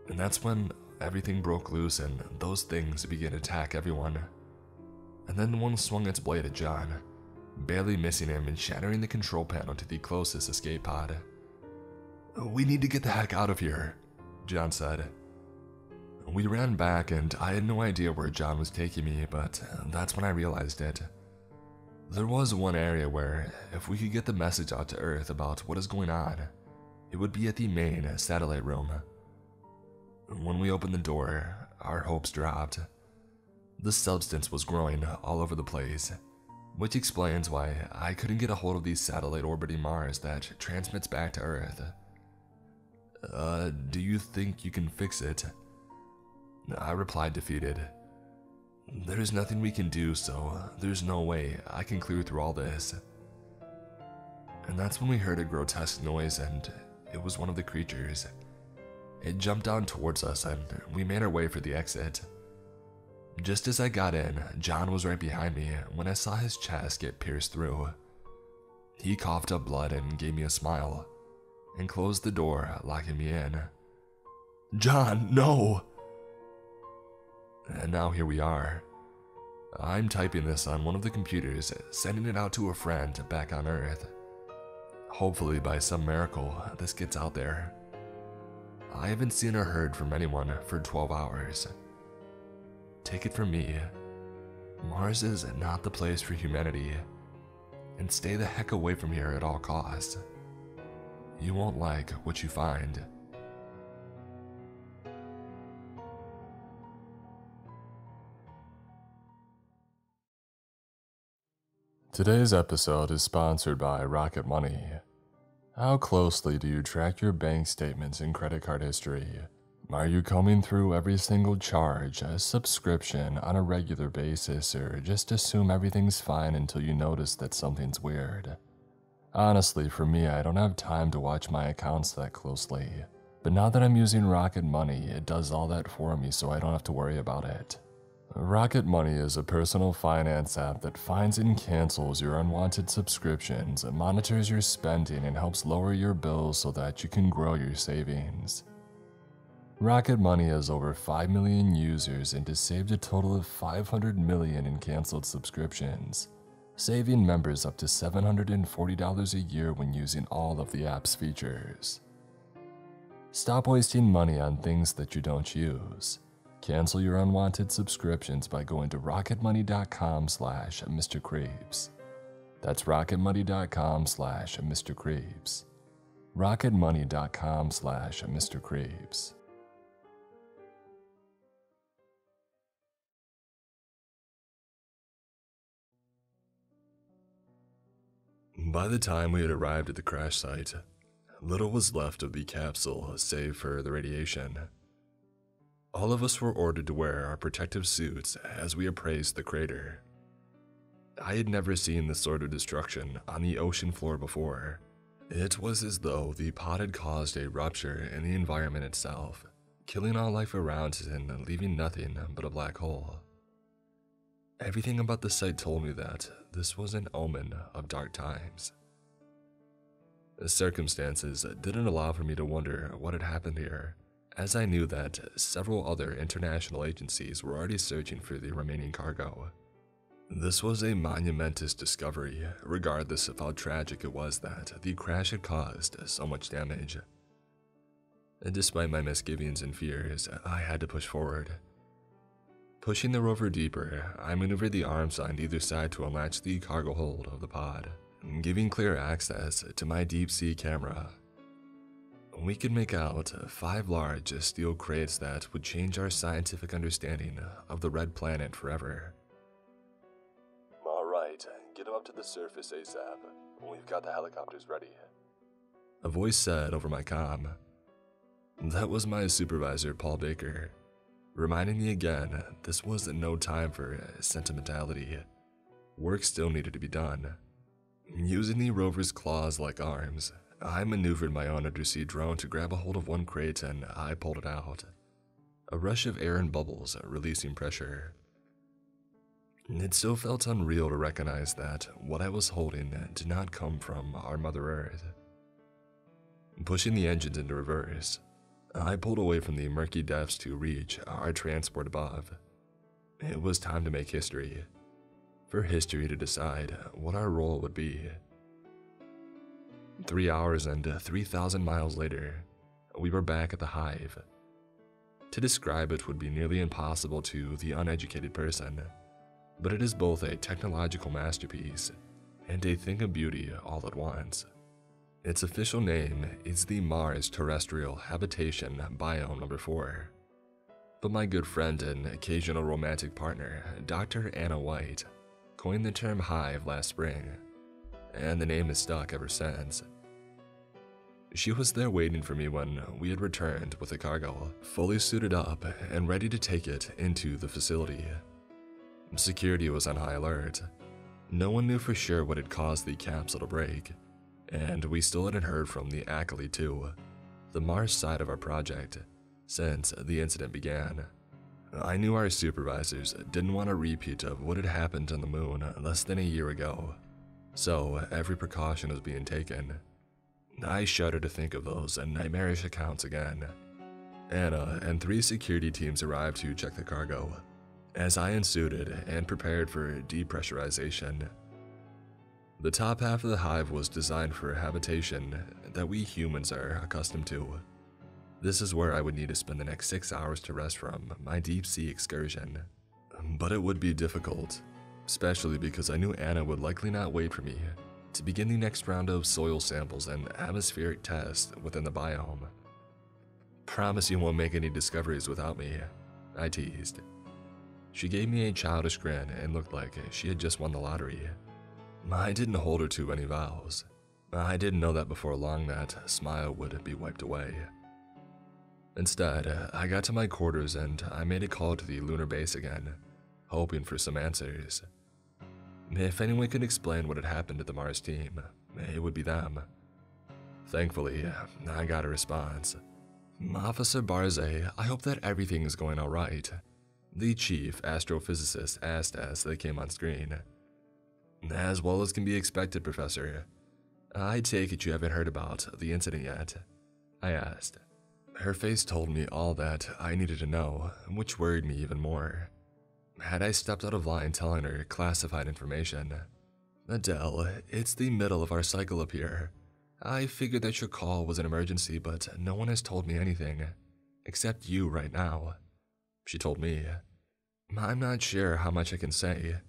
And that's when everything broke loose and those things began to attack everyone. And then one swung its blade at John, barely missing him and shattering the control panel to the closest escape pod. "We need to get the heck out of here," John said. We ran back and I had no idea where John was taking me, but that's when I realized it. There was one area where, if we could get the message out to Earth about what is going on, it would be at the main satellite room. When we opened the door, our hopes dropped. The substance was growing all over the place, which explains why I couldn't get a hold of the satellite orbiting Mars that transmits back to Earth. Do you think you can fix it?" I replied defeated. "There's nothing we can do, so there's no way I can clear through all this." And that's when we heard a grotesque noise, and it was one of the creatures. It jumped down towards us and we made our way for the exit. Just as I got in, John was right behind me when I saw his chest get pierced through. He coughed up blood and gave me a smile, and closed the door, locking me in. "John, no!" And now here we are. I'm typing this on one of the computers, sending it out to a friend back on Earth. Hopefully by some miracle, this gets out there. I haven't seen or heard from anyone for 12 hours. Take it from me, Mars is not the place for humanity, and stay the heck away from here at all costs. You won't like what you find. Today's episode is sponsored by Rocket Money. How closely do you track your bank statements and credit card history? Are you combing through every single charge, a subscription on a regular basis, or just assume everything's fine until you notice that something's weird? Honestly, for me, I don't have time to watch my accounts that closely. But now that I'm using Rocket Money, it does all that for me so I don't have to worry about it. Rocket Money is a personal finance app that finds and cancels your unwanted subscriptions, monitors your spending, and helps lower your bills so that you can grow your savings. Rocket Money has over 5 million users and has saved a total of $500 million in canceled subscriptions, saving members up to $740 a year when using all of the app's features. Stop wasting money on things that you don't use. Cancel your unwanted subscriptions by going to rocketmoney.com/MrCreeps. That's rocketmoney.com/MrCreeps. rocketmoney.com/MrCreeps. By the time we had arrived at the crash site, little was left of the capsule save for the radiation. All of us were ordered to wear our protective suits as we appraised the crater. I had never seen this sort of destruction on the ocean floor before. It was as though the pod had caused a rupture in the environment itself, killing all life around it and leaving nothing but a black hole. Everything about the site told me that this was an omen of dark times. The circumstances didn't allow for me to wonder what had happened here, as I knew that several other international agencies were already searching for the remaining cargo. This was a monumentous discovery, regardless of how tragic it was that the crash had caused so much damage. Despite my misgivings and fears, I had to push forward. Pushing the rover deeper, I maneuvered the arms on either side to unlatch the cargo hold of the pod, giving clear access to my deep-sea camera. We could make out 5 large steel crates that would change our scientific understanding of the Red Planet forever. "Alright, get them up to the surface ASAP. We've got the helicopters ready," a voice said over my comm. That was my supervisor, Paul Baker, reminding me again this was no time for sentimentality. Work still needed to be done. Using the rover's claws-like arms, I maneuvered my own undersea drone to grab a hold of one crate and I pulled it out. A rush of air and bubbles releasing pressure. It still felt unreal to recognize that what I was holding did not come from our Mother Earth. Pushing the engines into reverse, I pulled away from the murky depths to reach our transport above. It was time to make history, for history to decide what our role would be. 3 hours and 3,000 miles later, we were back at the hive. To describe it would be nearly impossible to the uneducated person, but it is both a technological masterpiece and a thing of beauty all at once. Its official name is the Mars Terrestrial Habitation Biome No. 4. But my good friend and occasional romantic partner, Dr. Anna White, coined the term hive last spring, and the name has stuck ever since. She was there waiting for me when we had returned with the cargo, fully suited up and ready to take it into the facility. Security was on high alert. No one knew for sure what had caused the capsule to break, and we still hadn't heard from the Accolade 2, the Mars side of our project, since the incident began. I knew our supervisors didn't want a repeat of what had happened on the moon less than a year ago, so every precaution was being taken. I shudder to think of those nightmarish accounts again. Anna and 3 security teams arrived to check the cargo, as I unsuited and prepared for depressurization. The top half of the hive was designed for habitation that we humans are accustomed to. This is where I would need to spend the next 6 hours to rest from my deep-sea excursion. But it would be difficult, especially because I knew Anna would likely not wait for me to begin the next round of soil samples and atmospheric tests within the biome. "Promise you won't make any discoveries without me," I teased. She gave me a childish grin and looked like she had just won the lottery. I didn't hold her to any vows. I didn't know that before long that smile would be wiped away. Instead, I got to my quarters and I made a call to the lunar base again, hoping for some answers. If anyone could explain what had happened to the Mars team, it would be them. Thankfully, I got a response. "Officer Barze, I hope that everything is going all right," the chief astrophysicist asked as they came on screen. "As well as can be expected, Professor. I take it you haven't heard about the incident yet?" I asked. Her face told me all that I needed to know, which worried me even more. Had I stepped out of line telling her classified information? "Adele, it's the middle of our cycle up here. I figured that your call was an emergency, but no one has told me anything, except you right now," she told me. "I'm not sure how much I can say,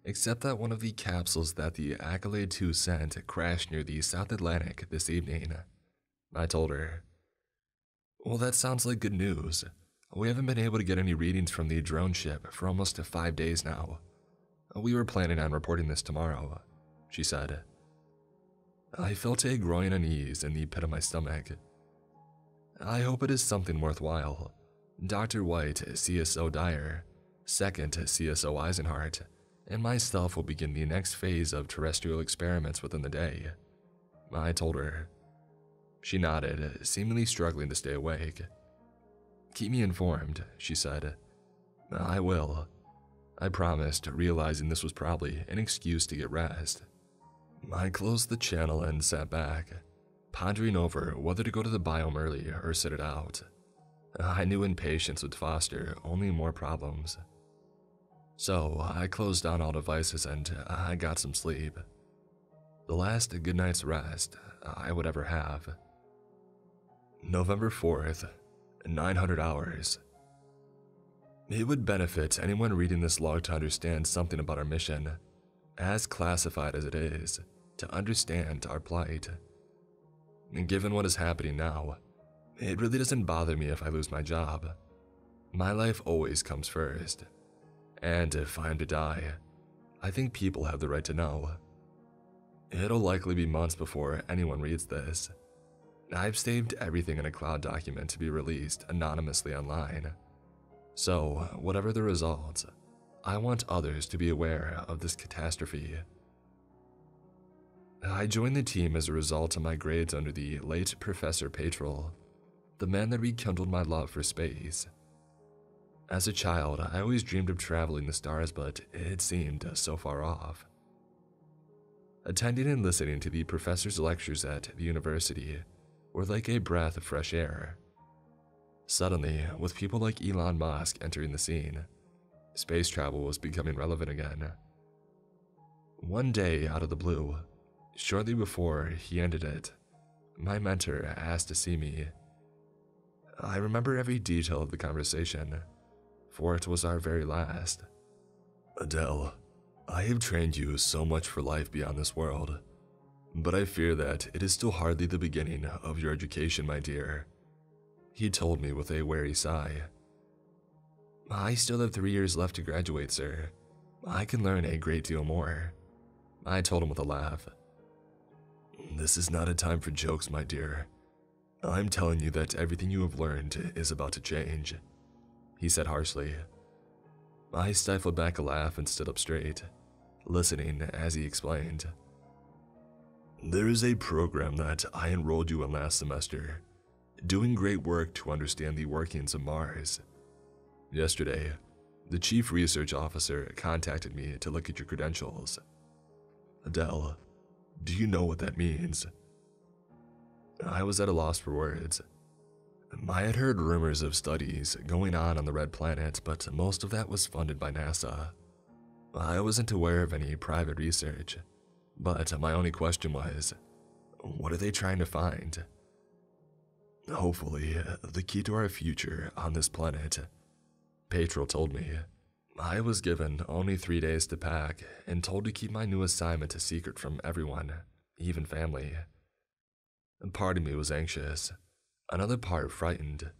except that one of the capsules that the Accolade 2 sent crashed near the South Atlantic this evening," I told her. "Well, that sounds like good news. We haven't been able to get any readings from the drone ship for almost 5 days now. We were planning on reporting this tomorrow," she said. I felt a growing unease in the pit of my stomach. I hope it is something worthwhile. Dr. White, CSO Dyer, second CSO Eisenhart, and myself will begin the next phase of terrestrial experiments within the day, I told her. She nodded, seemingly struggling to stay awake. Keep me informed, she said. I will, I promised, realizing this was probably an excuse to get rest. I closed the channel and sat back, pondering over whether to go to the biome early or sit it out. I knew impatience would foster only more problems. So I closed down all devices and I got some sleep. The last good night's rest I would ever have. November 4th, 900 hours. It would benefit anyone reading this log to understand something about our mission, as classified as it is, to understand our plight. And given what is happening now, it really doesn't bother me if I lose my job. My life always comes first. And if I am to die, I think people have the right to know. It'll likely be months before anyone reads this. I've saved everything in a cloud document to be released anonymously online. So, whatever the result, I want others to be aware of this catastrophe. I joined the team as a result of my grades under the late Professor Petrel, the man that rekindled my love for space. As a child, I always dreamed of traveling the stars, but it seemed so far off. Attending and listening to the professor's lectures at the university were like a breath of fresh air. Suddenly, with people like Elon Musk entering the scene, space travel was becoming relevant again. One day, out of the blue, shortly before he ended it, my mentor asked to see me. I remember every detail of the conversation, for it was our very last. Adele, I have trained you so much for life beyond this world, but I fear that it is still hardly the beginning of your education, my dear, he told me with a wary sigh. I still have 3 years left to graduate, sir. I can learn a great deal more, I told him with a laugh. This is not a time for jokes, my dear. I'm telling you that everything you have learned is about to change, he said harshly. I stifled back a laugh and stood up straight, listening as he explained. There is a program that I enrolled you in last semester, doing great work to understand the workings of Mars. Yesterday, the chief research officer contacted me to look at your credentials. Adele, do you know what that means? I was at a loss for words. I had heard rumors of studies going on the Red Planet, but most of that was funded by NASA. I wasn't aware of any private research, but my only question was, what are they trying to find? Hopefully, the key to our future on this planet, Petrel told me. I was given only 3 days to pack and told to keep my new assignment a secret from everyone, even family. Part of me was anxious, another part frightened.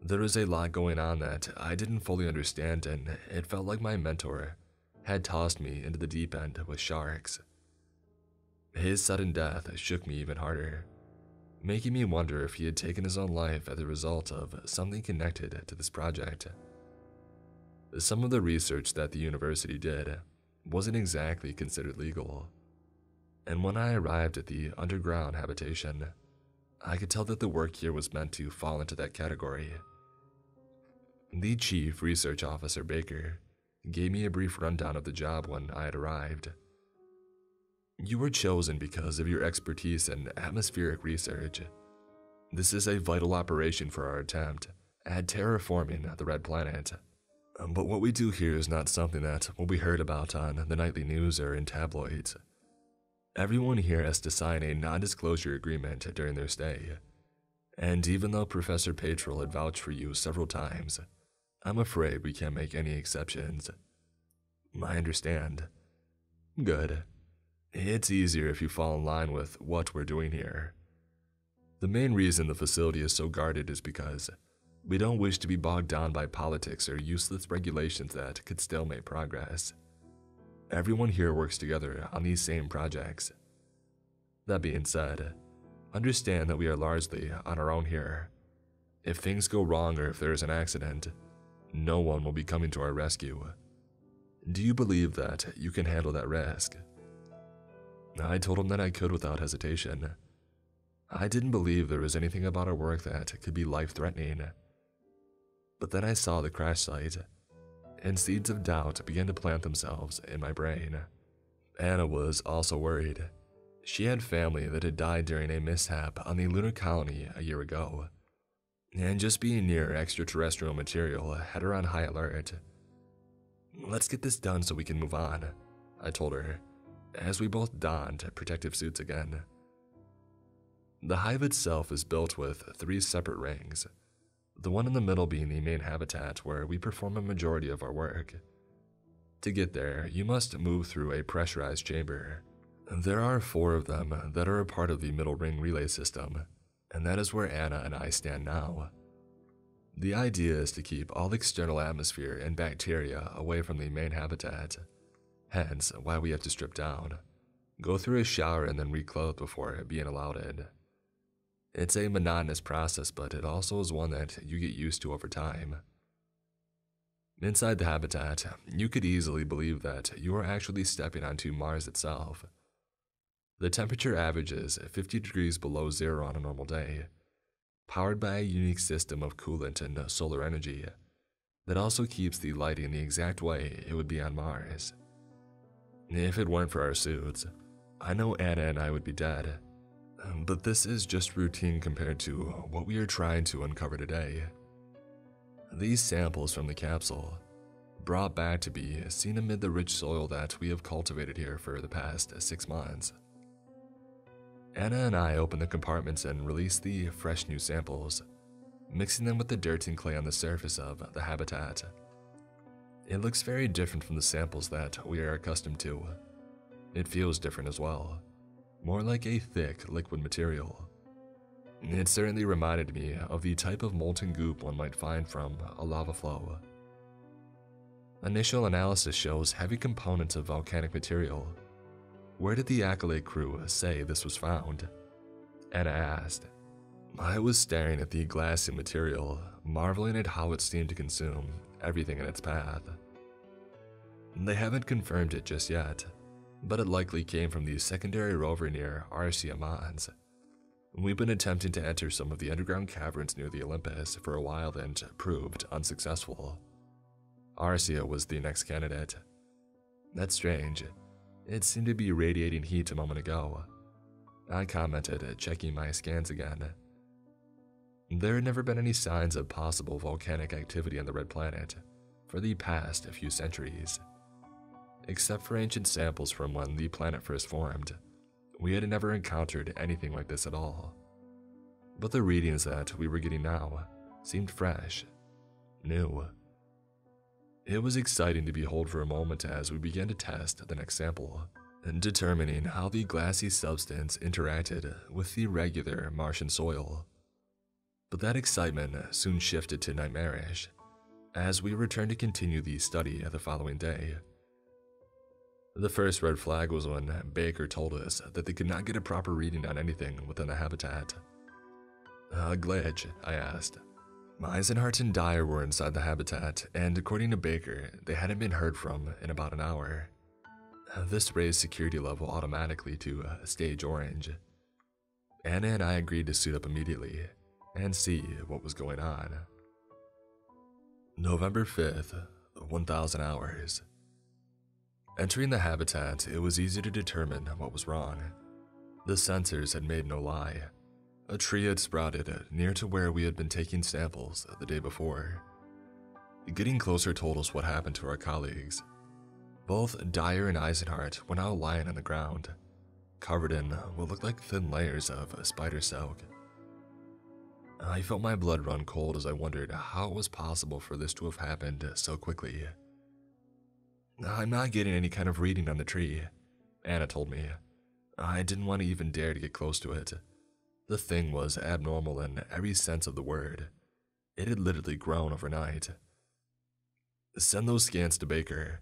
There was a lot going on that I didn't fully understand, and it felt like my mentor had tossed me into the deep end with sharks. His sudden death shook me even harder, making me wonder if he had taken his own life as a result of something connected to this project. Some of the research that the university did wasn't exactly considered legal, and when I arrived at the underground habitation, I could tell that the work here was meant to fall into that category. The chief research officer, Baker, gave me a brief rundown of the job when I had arrived. You were chosen because of your expertise in atmospheric research. This is a vital operation for our attempt at terraforming the Red Planet. But what we do here is not something that will be heard about on the nightly news or in tabloids. Everyone here has to sign a non-disclosure agreement during their stay. And even though Professor Petrel had vouched for you several times, I'm afraid we can't make any exceptions. I understand. Good. It's easier if you fall in line with what we're doing here. The main reason the facility is so guarded is because we don't wish to be bogged down by politics or useless regulations that could stalemate progress. Everyone here works together on these same projects. That being said, understand that we are largely on our own here. If things go wrong or if there is an accident, no one will be coming to our rescue. Do you believe that you can handle that risk?" I told him that I could without hesitation. I didn't believe there was anything about our work that could be life-threatening. But then I saw the crash site, and seeds of doubt began to plant themselves in my brain. Anna was also worried. She had family that had died during a mishap on the lunar colony a year ago, and just being near extraterrestrial material had her on high alert. "Let's get this done so we can move on," I told her, as we both donned protective suits again. The hive itself is built with 3 separate rings, the one in the middle being the main habitat where we perform a majority of our work. To get there, you must move through a pressurized chamber. There are 4 of them that are a part of the middle ring relay system, and that is where Anna and I stand now. The idea is to keep all external atmosphere and bacteria away from the main habitat, hence why we have to strip down, go through a shower and then reclothe before being allowed in. It's a monotonous process, but it also is one that you get used to over time. Inside the habitat, you could easily believe that you are actually stepping onto Mars itself. The temperature averages 50 degrees below zero on a normal day, powered by a unique system of coolant and solar energy that also keeps the lighting the exact way it would be on Mars. If it weren't for our suits, I know Anna and I would be dead, but this is just routine compared to what we are trying to uncover today. These samples from the capsule, brought back to be seen amid the rich soil that we have cultivated here for the past 6 months. Anna and I open the compartments and release the fresh new samples, mixing them with the dirt and clay on the surface of the habitat. It looks very different from the samples that we are accustomed to. It feels different as well, more like a thick liquid material. It certainly reminded me of the type of molten goop one might find from a lava flow. Initial analysis shows heavy components of volcanic material. "Where did the Accolade crew say this was found?" Anna asked. I was staring at the glassy material, marveling at how it seemed to consume everything in its path. They haven't confirmed it just yet, but it likely came from the secondary rover near Arcia Mons. We've been attempting to enter some of the underground caverns near the Olympus for a while and proved unsuccessful. Arcia was the next candidate. That's strange. It seemed to be radiating heat a moment ago. I commented, checking my scans again. There had never been any signs of possible volcanic activity on the Red Planet for the past few centuries. Except for ancient samples from when the planet first formed, we had never encountered anything like this at all. But the readings that we were getting now seemed fresh, new. It was exciting to behold for a moment as we began to test the next sample, determining how the glassy substance interacted with the regular Martian soil. But that excitement soon shifted to nightmarish as we returned to continue the study the following day. The first red flag was when Baker told us that they could not get a proper reading on anything within the habitat. A glitch, I asked. Eisenhart and Dyer were inside the habitat, and according to Baker, they hadn't been heard from in about an hour. This raised security level automatically to stage orange. Anna and I agreed to suit up immediately and see what was going on. November 5th, 1000 hours. Entering the habitat, it was easy to determine what was wrong. The sensors had made no lie. A tree had sprouted near to where we had been taking samples the day before. Getting closer told us what happened to our colleagues. Both Dyer and Eisenhart were now lying on the ground, covered in what looked like thin layers of spider silk. I felt my blood run cold as I wondered how it was possible for this to have happened so quickly. "I'm not getting any kind of reading on the tree," Anna told me. I didn't want to even dare to get close to it. The thing was abnormal in every sense of the word. It had literally grown overnight. "Send those scans to Baker,"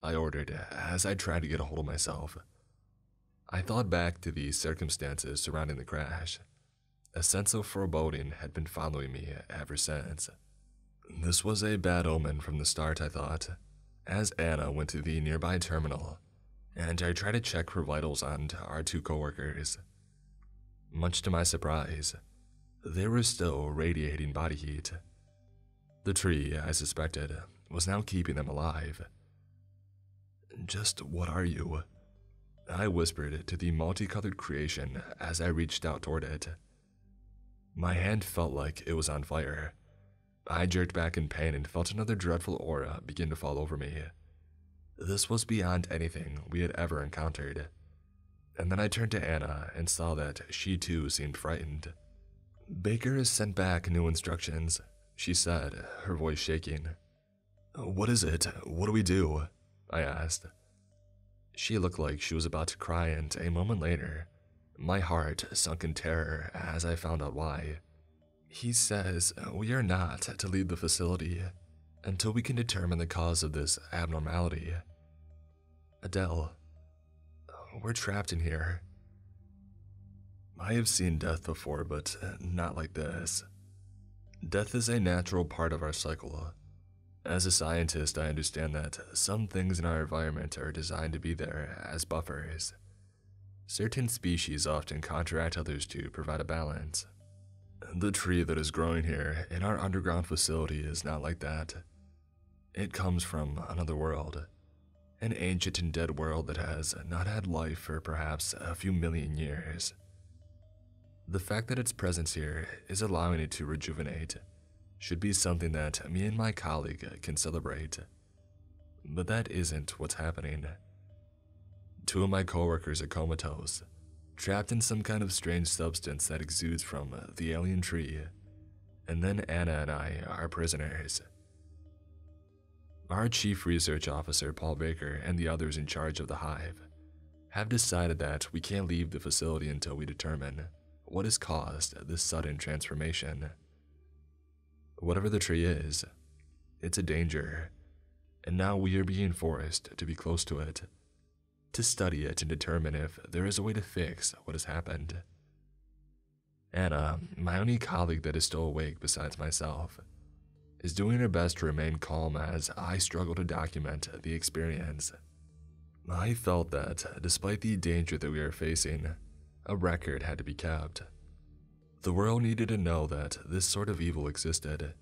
I ordered as I tried to get a hold of myself. I thought back to the circumstances surrounding the crash. A sense of foreboding had been following me ever since. This was a bad omen from the start, I thought, as Anna went to the nearby terminal, and I tried to check for vitals on our two coworkers. Much to my surprise, they were still radiating body heat. The tree, I suspected, was now keeping them alive. "Just what are you?" I whispered to the multicolored creation as I reached out toward it. My hand felt like it was on fire. I jerked back in pain and felt another dreadful aura begin to fall over me. This was beyond anything we had ever encountered. And then I turned to Anna and saw that she too seemed frightened. "Baker has sent back new instructions," she said, her voice shaking. "What is it? What do we do?" I asked. She looked like she was about to cry, and a moment later, my heart sunk in terror as I found out why. "He says we are not to leave the facility until we can determine the cause of this abnormality. Adele, we're trapped in here." I have seen death before, but not like this. Death is a natural part of our cycle. As a scientist, I understand that some things in our environment are designed to be there as buffers. Certain species often counteract others to provide a balance. The tree that is growing here in our underground facility is not like that. It comes from another world, an ancient and dead world that has not had life for perhaps a few million years. The fact that its presence here is allowing it to rejuvenate should be something that me and my colleague can celebrate. But that isn't what's happening. Two of my coworkers are comatose, trapped in some kind of strange substance that exudes from the alien tree, and then Anna and I are prisoners. Our chief research officer, Paul Baker, and the others in charge of the hive have decided that we can't leave the facility until we determine what has caused this sudden transformation. Whatever the tree is, it's a danger, and now we are being forced to be close to it, to study it and determine if there is a way to fix what has happened. Anna, my only colleague that is still awake besides myself, is doing her best to remain calm as I struggle to document the experience. I felt that, despite the danger that we are facing, a record had to be kept. The world needed to know that this sort of evil existed.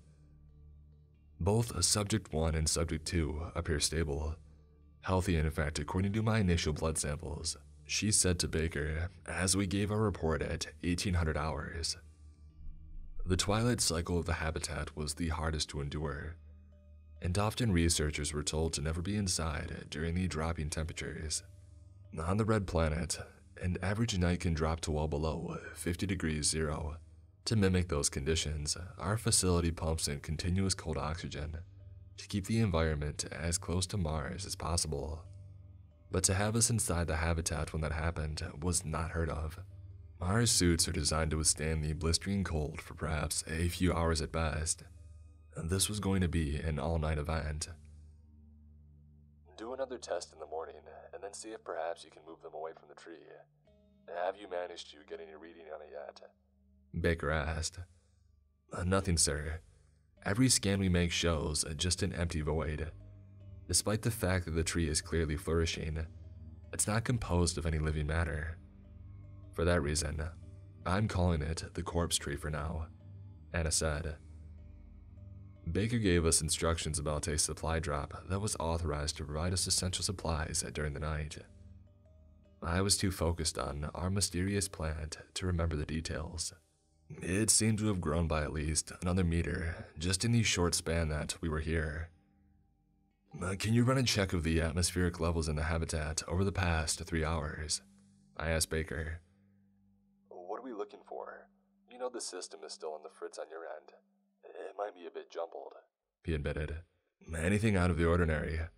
Both Subject 1 and Subject 2 appear stable, healthy in fact according to my initial blood samples, she said to Baker as we gave our report at 1800 hours. The twilight cycle of the habitat was the hardest to endure, and often researchers were told to never be inside during the dropping temperatures. On the Red Planet, an average night can drop to well below 50 degrees 0. To mimic those conditions, our facility pumps in continuous cold oxygen to keep the environment as close to Mars as possible. But to have us inside the habitat when that happened was not heard of. Our suits are designed to withstand the blistering cold for perhaps a few hours at best, and this was going to be an all-night event. "Do another test in the morning, and then see if perhaps you can move them away from the tree. Have you managed to get any reading on it yet?" Baker asked. "Nothing, sir. Every scan we make shows just an empty void. Despite the fact that the tree is clearly flourishing, it's not composed of any living matter. For that reason, I'm calling it the corpse tree for now," Anna said. Baker gave us instructions about a supply drop that was authorized to provide us essential supplies during the night. I was too focused on our mysterious plant to remember the details. It seemed to have grown by at least another meter just in the short span that we were here. "Can you run a check of the atmospheric levels in the habitat over the past 3 hours?" I asked Baker. "What are we looking for? You know the system is still on the fritz on your end. It might be a bit jumbled," he admitted. "Anything out of the ordinary.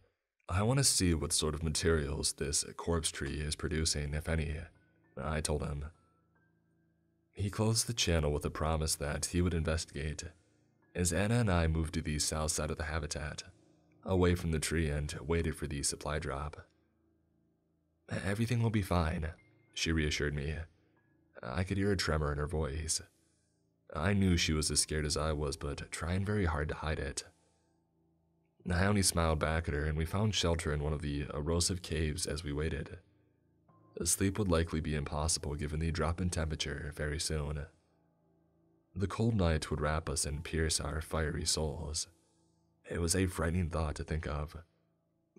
I want to see what sort of materials this corpse tree is producing, if any," I told him. He closed the channel with a promise that he would investigate, as Anna and I moved to the south side of the habitat, away from the tree, and waited for the supply drop. "Everything will be fine," she reassured me. I could hear a tremor in her voice. I knew she was as scared as I was, but trying very hard to hide it. I only smiled back at her, and we found shelter in one of the erosive caves as we waited. Sleep would likely be impossible given the drop in temperature very soon. The cold night would wrap us and pierce our fiery souls. It was a frightening thought to think of.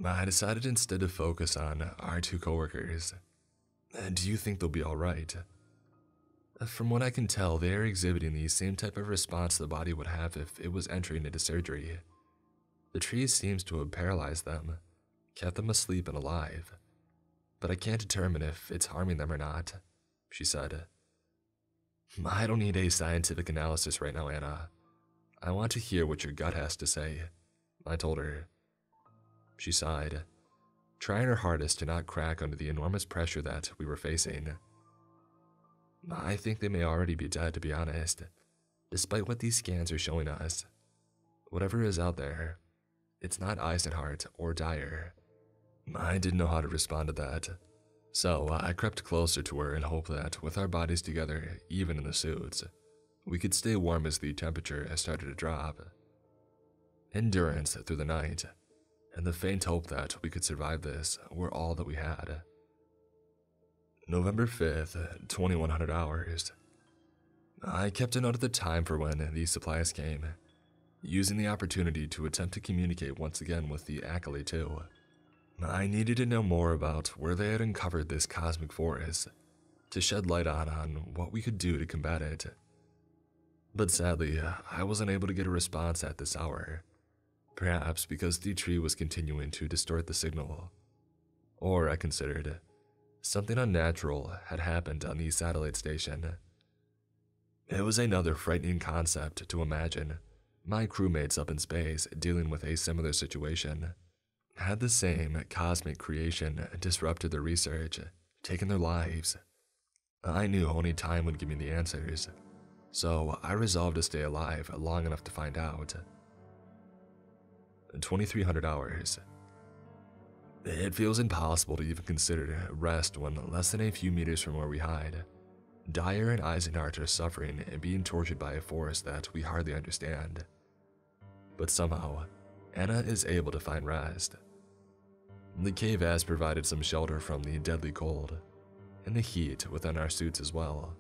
I decided instead to focus on our two coworkers. Do you think they'll be alright? From what I can tell, they are exhibiting the same type of response the body would have if it was entering into surgery. The tree seems to have paralyzed them, kept them asleep and alive. But I can't determine if it's harming them or not, she said. I don't need a scientific analysis right now, Anna. I want to hear what your gut has to say, I told her. She sighed, trying her hardest to not crack under the enormous pressure that we were facing. I think they may already be dead, to be honest, despite what these scans are showing us. Whatever is out there, it's not Eisenhart or Dyer. I didn't know how to respond to that, so I crept closer to her in hope that with our bodies together, even in the suits, we could stay warm as the temperature started to drop. Endurance through the night, and the faint hope that we could survive this were all that we had. November 5th, 2100 hours. I kept a note of the time for when these supplies came, using the opportunity to attempt to communicate once again with the Accolade too. I needed to know more about where they had uncovered this cosmic force, to shed light on what we could do to combat it. But sadly, I wasn't able to get a response at this hour, perhaps because the tree was continuing to distort the signal. Or, I considered, something unnatural had happened on the satellite station. It was another frightening concept to imagine my crewmates up in space dealing with a similar situation. Had the same cosmic creation disrupted their research, taken their lives? I knew only time would give me the answers, so I resolved to stay alive long enough to find out. 2300 hours. It feels impossible to even consider rest when less than a few meters from where we hide, Dyer and Eisenhart are suffering and being tortured by a force that we hardly understand. But somehow, Anna is able to find rest. The cave has provided some shelter from the deadly cold, and the heat within our suits as well.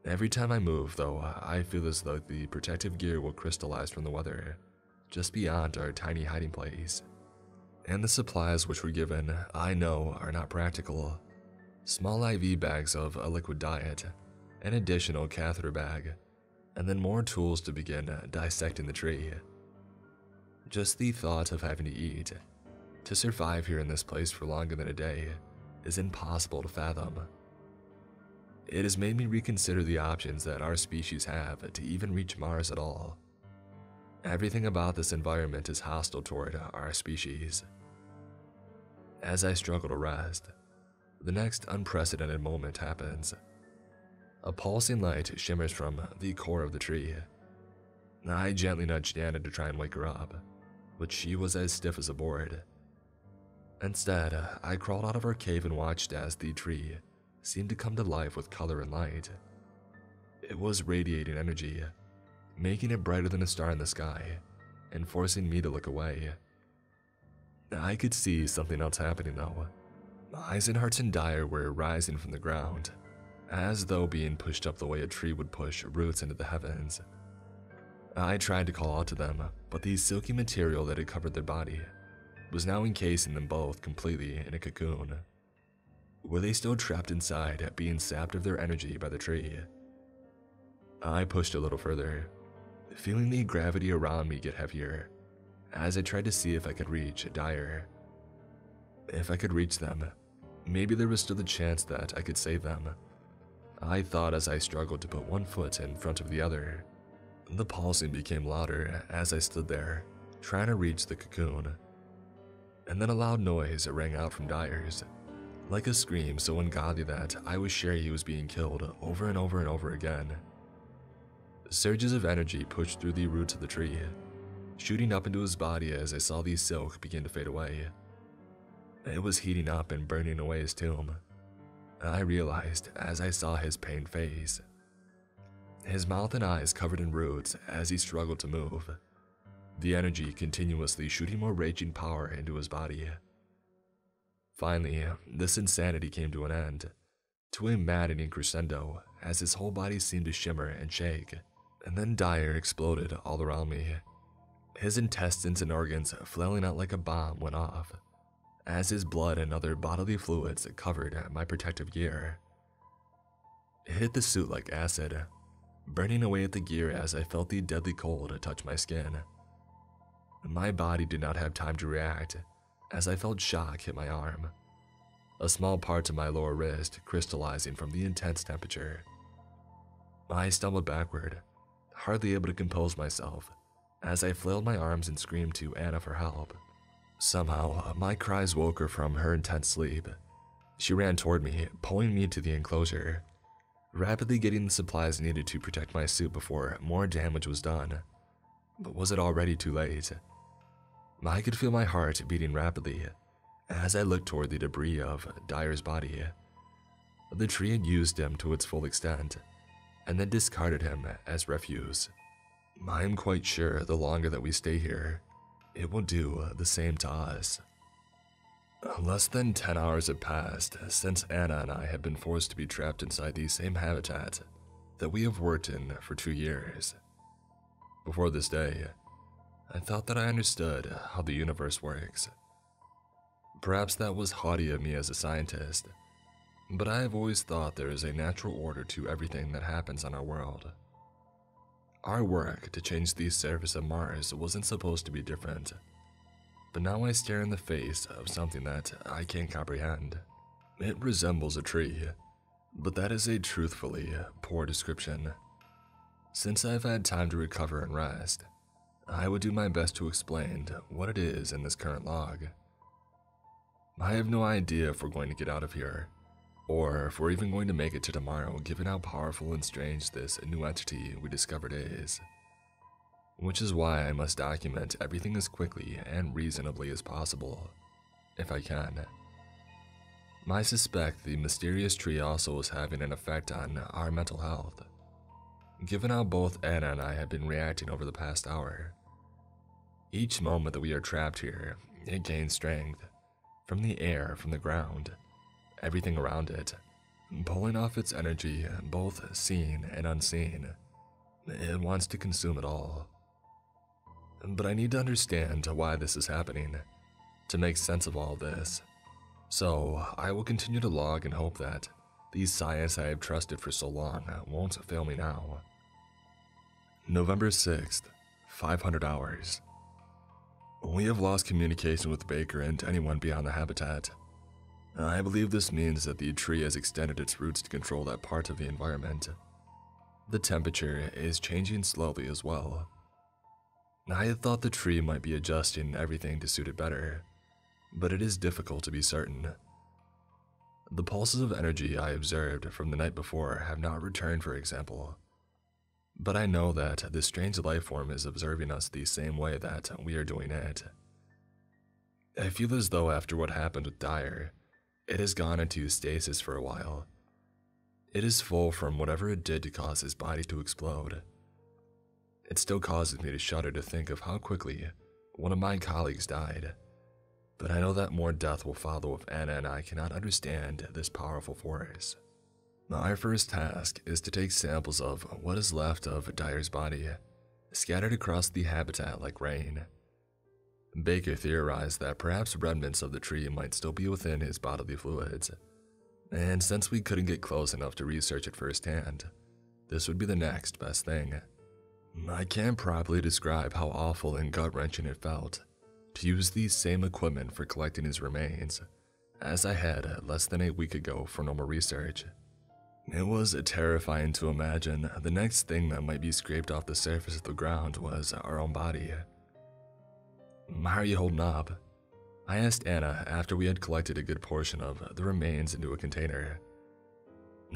Every time I move, though, I feel as though the protective gear will crystallize from the weather, just beyond our tiny hiding place. And the supplies which were given, I know, are not practical. Small IV bags of a liquid diet, an additional catheter bag, and then more tools to begin dissecting the tree. Just the thought of having to eat, to survive here in this place for longer than a day, is impossible to fathom. It has made me reconsider the options that our species have to even reach Mars at all. Everything about this environment is hostile toward our species. As I struggle to rest, the next unprecedented moment happens. A pulsing light shimmers from the core of the tree. I gently nudged Anna to try and wake her up, but she was as stiff as a board. Instead, I crawled out of our cave and watched as the tree seemed to come to life with color and light. It was radiating energy, making it brighter than a star in the sky, and forcing me to look away. I could see something else happening though. Eisenhart and Dyer were rising from the ground, as though being pushed up the way a tree would push roots into the heavens. I tried to call out to them, but the silky material that had covered their body was now encasing them both completely in a cocoon. Were they still trapped inside, being sapped of their energy by the tree? I pushed a little further, feeling the gravity around me get heavier, as I tried to see if I could reach Dyer. If I could reach them, maybe there was still the chance that I could save them. I thought as I struggled to put one foot in front of the other. The pulsing became louder as I stood there, trying to reach the cocoon. And then a loud noise rang out from Dyer's, like a scream so ungodly that I was sure he was being killed over and over and over again. Surges of energy pushed through the roots of the tree, shooting up into his body as I saw the silk begin to fade away. It was heating up and burning away his tomb. I realized as I saw his pained face. His mouth and eyes covered in roots as he struggled to move, the energy continuously shooting more raging power into his body. Finally, this insanity came to an end, to a maddening crescendo as his whole body seemed to shimmer and shake, and then Dyer exploded all around me. His intestines and organs flailing out like a bomb went off, as his blood and other bodily fluids covered my protective gear. It hit the suit like acid, burning away at the gear as I felt the deadly cold touch my skin. My body did not have time to react as I felt shock hit my arm, a small part of my lower wrist crystallizing from the intense temperature. I stumbled backward, hardly able to compose myself as I flailed my arms and screamed to Anna for help. Somehow, my cries woke her from her intense sleep. She ran toward me, pulling me to the enclosure, rapidly getting the supplies needed to protect my suit before more damage was done. But was it already too late? I could feel my heart beating rapidly as I looked toward the debris of Dyer's body. The tree had used him to its full extent, and then discarded him as refuse. I am quite sure the longer that we stay here, it will do the same to us. Less than 10 hours have passed since Anna and I have been forced to be trapped inside the same habitat that we have worked in for 2 years. Before this day, I thought that I understood how the universe works. Perhaps that was haughty of me as a scientist, but I have always thought there is a natural order to everything that happens on our world. Our work to change the surface of Mars wasn't supposed to be different, but now I stare in the face of something that I can't comprehend. It resembles a tree, but that is a truthfully poor description. Since I've had time to recover and rest, I would do my best to explain what it is in this current log. I have no idea if we're going to get out of here, or if we're even going to make it to tomorrow given how powerful and strange this new entity we discovered is. Which is why I must document everything as quickly and reasonably as possible, if I can. I suspect the mysterious tree also is having an effect on our mental health, given how both Anna and I have been reacting over the past hour. Each moment that we are trapped here, it gains strength, from the air, from the ground, everything around it, pulling off its energy, both seen and unseen. It wants to consume it all. But I need to understand why this is happening, to make sense of all this. So I will continue to log and hope that the science I have trusted for so long won't fail me now. November 6th, 500 hours. We have lost communication with Baker and anyone beyond the habitat. I believe this means that the tree has extended its roots to control that part of the environment. The temperature is changing slowly as well. I had thought the tree might be adjusting everything to suit it better, but it is difficult to be certain. The pulses of energy I observed from the night before have not returned, for example. But I know that this strange life form is observing us the same way that we are doing it. I feel as though after what happened with Dyer, it has gone into stasis for a while. It is full from whatever it did to cause his body to explode. It still causes me to shudder to think of how quickly one of my colleagues died, but I know that more death will follow if Anna and I cannot understand this powerful force. Our first task is to take samples of what is left of Dyer's body, scattered across the habitat like rain. Baker theorized that perhaps remnants of the tree might still be within his bodily fluids, and since we couldn't get close enough to research it firsthand, this would be the next best thing. I can't properly describe how awful and gut-wrenching it felt to use the same equipment for collecting his remains as I had less than a week ago for normal research. It was terrifying to imagine the next thing that might be scraped off the surface of the ground was our own body. "How are you holding up?" I asked Anna after we had collected a good portion of the remains into a container.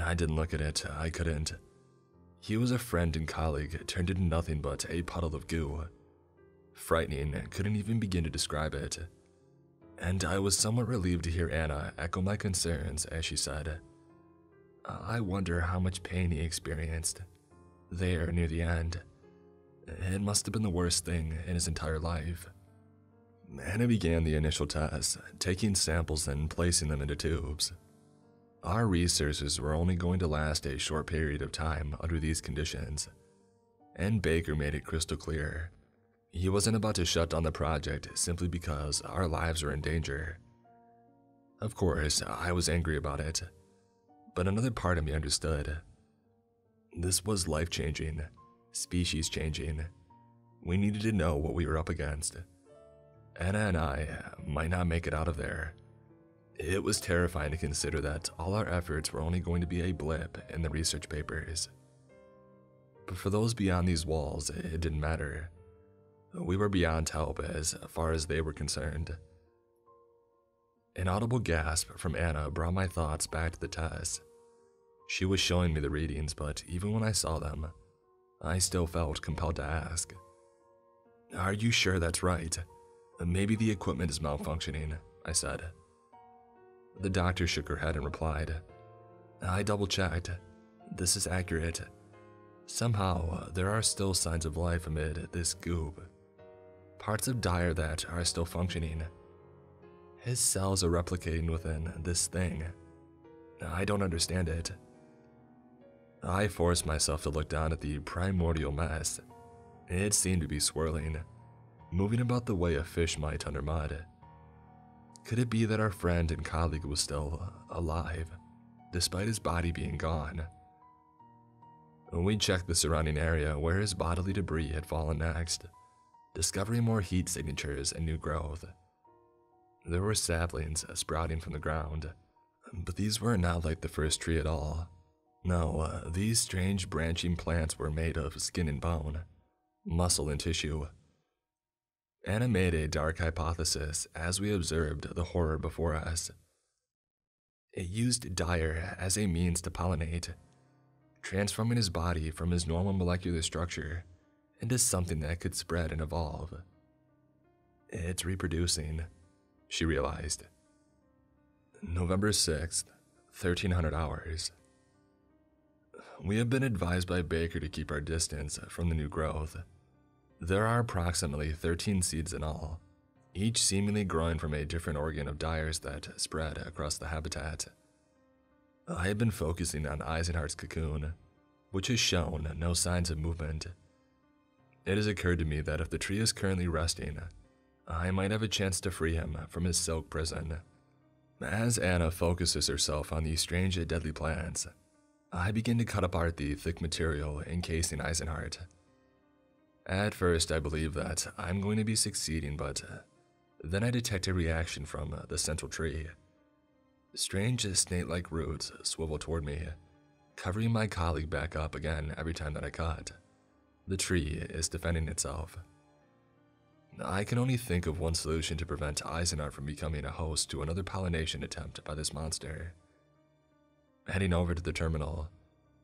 I didn't look at it, I couldn't. He was a friend and colleague turned into nothing but a puddle of goo. Frightening, couldn't even begin to describe it. And I was somewhat relieved to hear Anna echo my concerns as she said, I wonder how much pain he experienced there near the end. It must have been the worst thing in his entire life. Anna began the initial tests, taking samples and placing them into tubes. Our researches were only going to last a short period of time under these conditions, and Baker made it crystal clear. He wasn't about to shut down the project simply because our lives were in danger. Of course, I was angry about it, but another part of me understood. This was life-changing, species-changing. We needed to know what we were up against. Anna and I might not make it out of there. It was terrifying to consider that all our efforts were only going to be a blip in the research papers. But for those beyond these walls, it didn't matter. We were beyond help as far as they were concerned. An audible gasp from Anna brought my thoughts back to the test. She was showing me the readings, but even when I saw them, I still felt compelled to ask, "Are you sure that's right? Maybe the equipment is malfunctioning," I said. The doctor shook her head and replied, "I double-checked. This is accurate. Somehow, there are still signs of life amid this goop. Parts of Dyer that are still functioning. His cells are replicating within this thing. I don't understand it." I forced myself to look down at the primordial mess. It seemed to be swirling, moving about the way a fish might under mud. Could it be that our friend and colleague was still alive, despite his body being gone? We checked the surrounding area where his bodily debris had fallen next, discovering more heat signatures and new growth. There were saplings sprouting from the ground, but these were not like the first tree at all. No, these strange branching plants were made of skin and bone, muscle and tissue. Anna made a dark hypothesis as we observed the horror before us. It used Dyer as a means to pollinate, transforming his body from his normal molecular structure into something that could spread and evolve. It's reproducing, she realized. November 6th, 1300 hours. We have been advised by Baker to keep our distance from the new growth. There are approximately 13 seeds in all, each seemingly growing from a different organ of Dyer's that spread across the habitat. I have been focusing on Eisenhardt's cocoon, which has shown no signs of movement. It has occurred to me that if the tree is currently resting, I might have a chance to free him from his silk prison. As Anna focuses herself on these strange yet deadly plants, I begin to cut apart the thick material encasing Eisenhardt. At first, I believe that I'm going to be succeeding, but then I detect a reaction from the central tree. Strange snake-like roots swivel toward me, covering my colleague back up again every time that I cut. The tree is defending itself. I can only think of one solution to prevent Eisenhardt from becoming a host to another pollination attempt by this monster. Heading over to the terminal,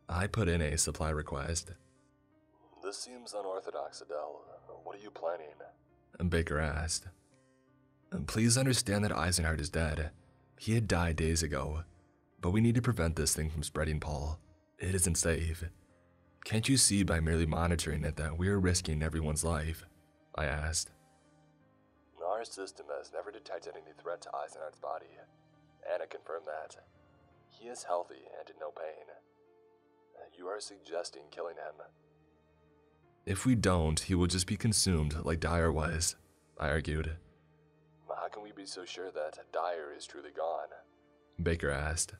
I put in a supply request. "This seems unorthodox, Adele. What are you planning?" Baker asked. "Please understand that Eisenhardt is dead. He had died days ago, but we need to prevent this thing from spreading, Paul. It isn't safe. Can't you see by merely monitoring it that we are risking everyone's life?" I asked. "Our system has never detected any threat to Eisenhardt's body. Anna confirmed that. He is healthy and in no pain. You are suggesting killing him?" "If we don't, he will just be consumed like Dyer was," I argued. "How can we be so sure that Dyer is truly gone?" Baker asked.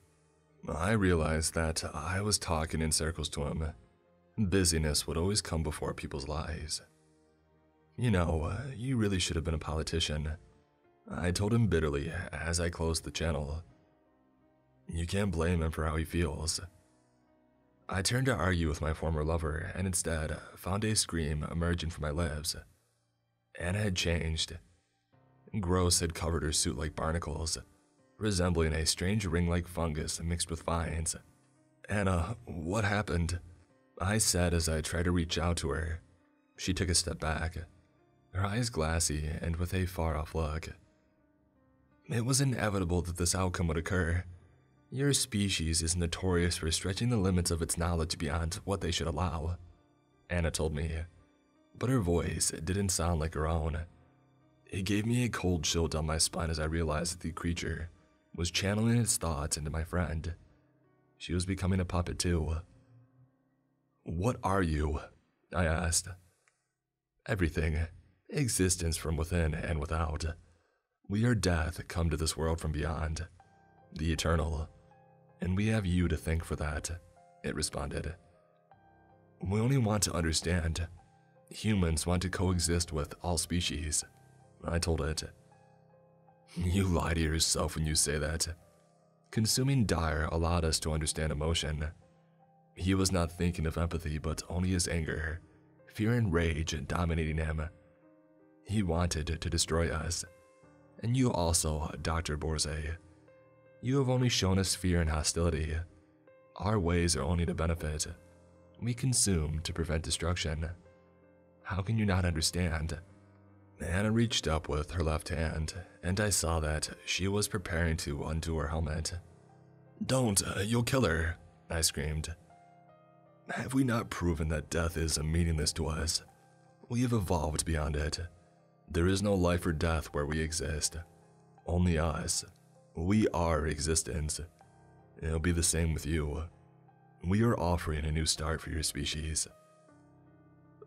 I realized that I was talking in circles to him. Busyness would always come before people's lives. "You know, you really should have been a politician," I told him bitterly as I closed the channel. You can't blame him for how he feels. I turned to argue with my former lover and instead found a scream emerging from my lips. Anna had changed. Growths had covered her suit like barnacles, resembling a strange ring-like fungus mixed with vines. "Anna, what happened?" I said as I tried to reach out to her. She took a step back, her eyes glassy and with a far-off look. "It was inevitable that this outcome would occur. Your species is notorious for stretching the limits of its knowledge beyond what they should allow, Anna told me, but her voice didn't sound like her own. It gave me a cold chill down my spine as I realized that the creature was channeling its thoughts into my friend. She was becoming a puppet too. What are you? I asked. Everything. Existence from within and without. We are death come to this world from beyond. The eternal. And we have you to thank for that, it responded. We only want to understand. Humans want to coexist with all species, I told it. You lie to yourself when you say that. Consuming Dyer allowed us to understand emotion. He was not thinking of empathy, but only his anger, fear and rage dominating him. He wanted to destroy us. And you also, Dr. Borze. You have only shown us fear and hostility. Our ways are only to benefit. We consume to prevent destruction. How can you not understand? Anna reached up with her left hand, and I saw that she was preparing to undo her helmet. Don't, you'll kill her, I screamed. Have we not proven that death is meaningless to us? We have evolved beyond it. There is no life or death where we exist. Only us. We are existence. It'll be the same with you. We are offering a new start for your species.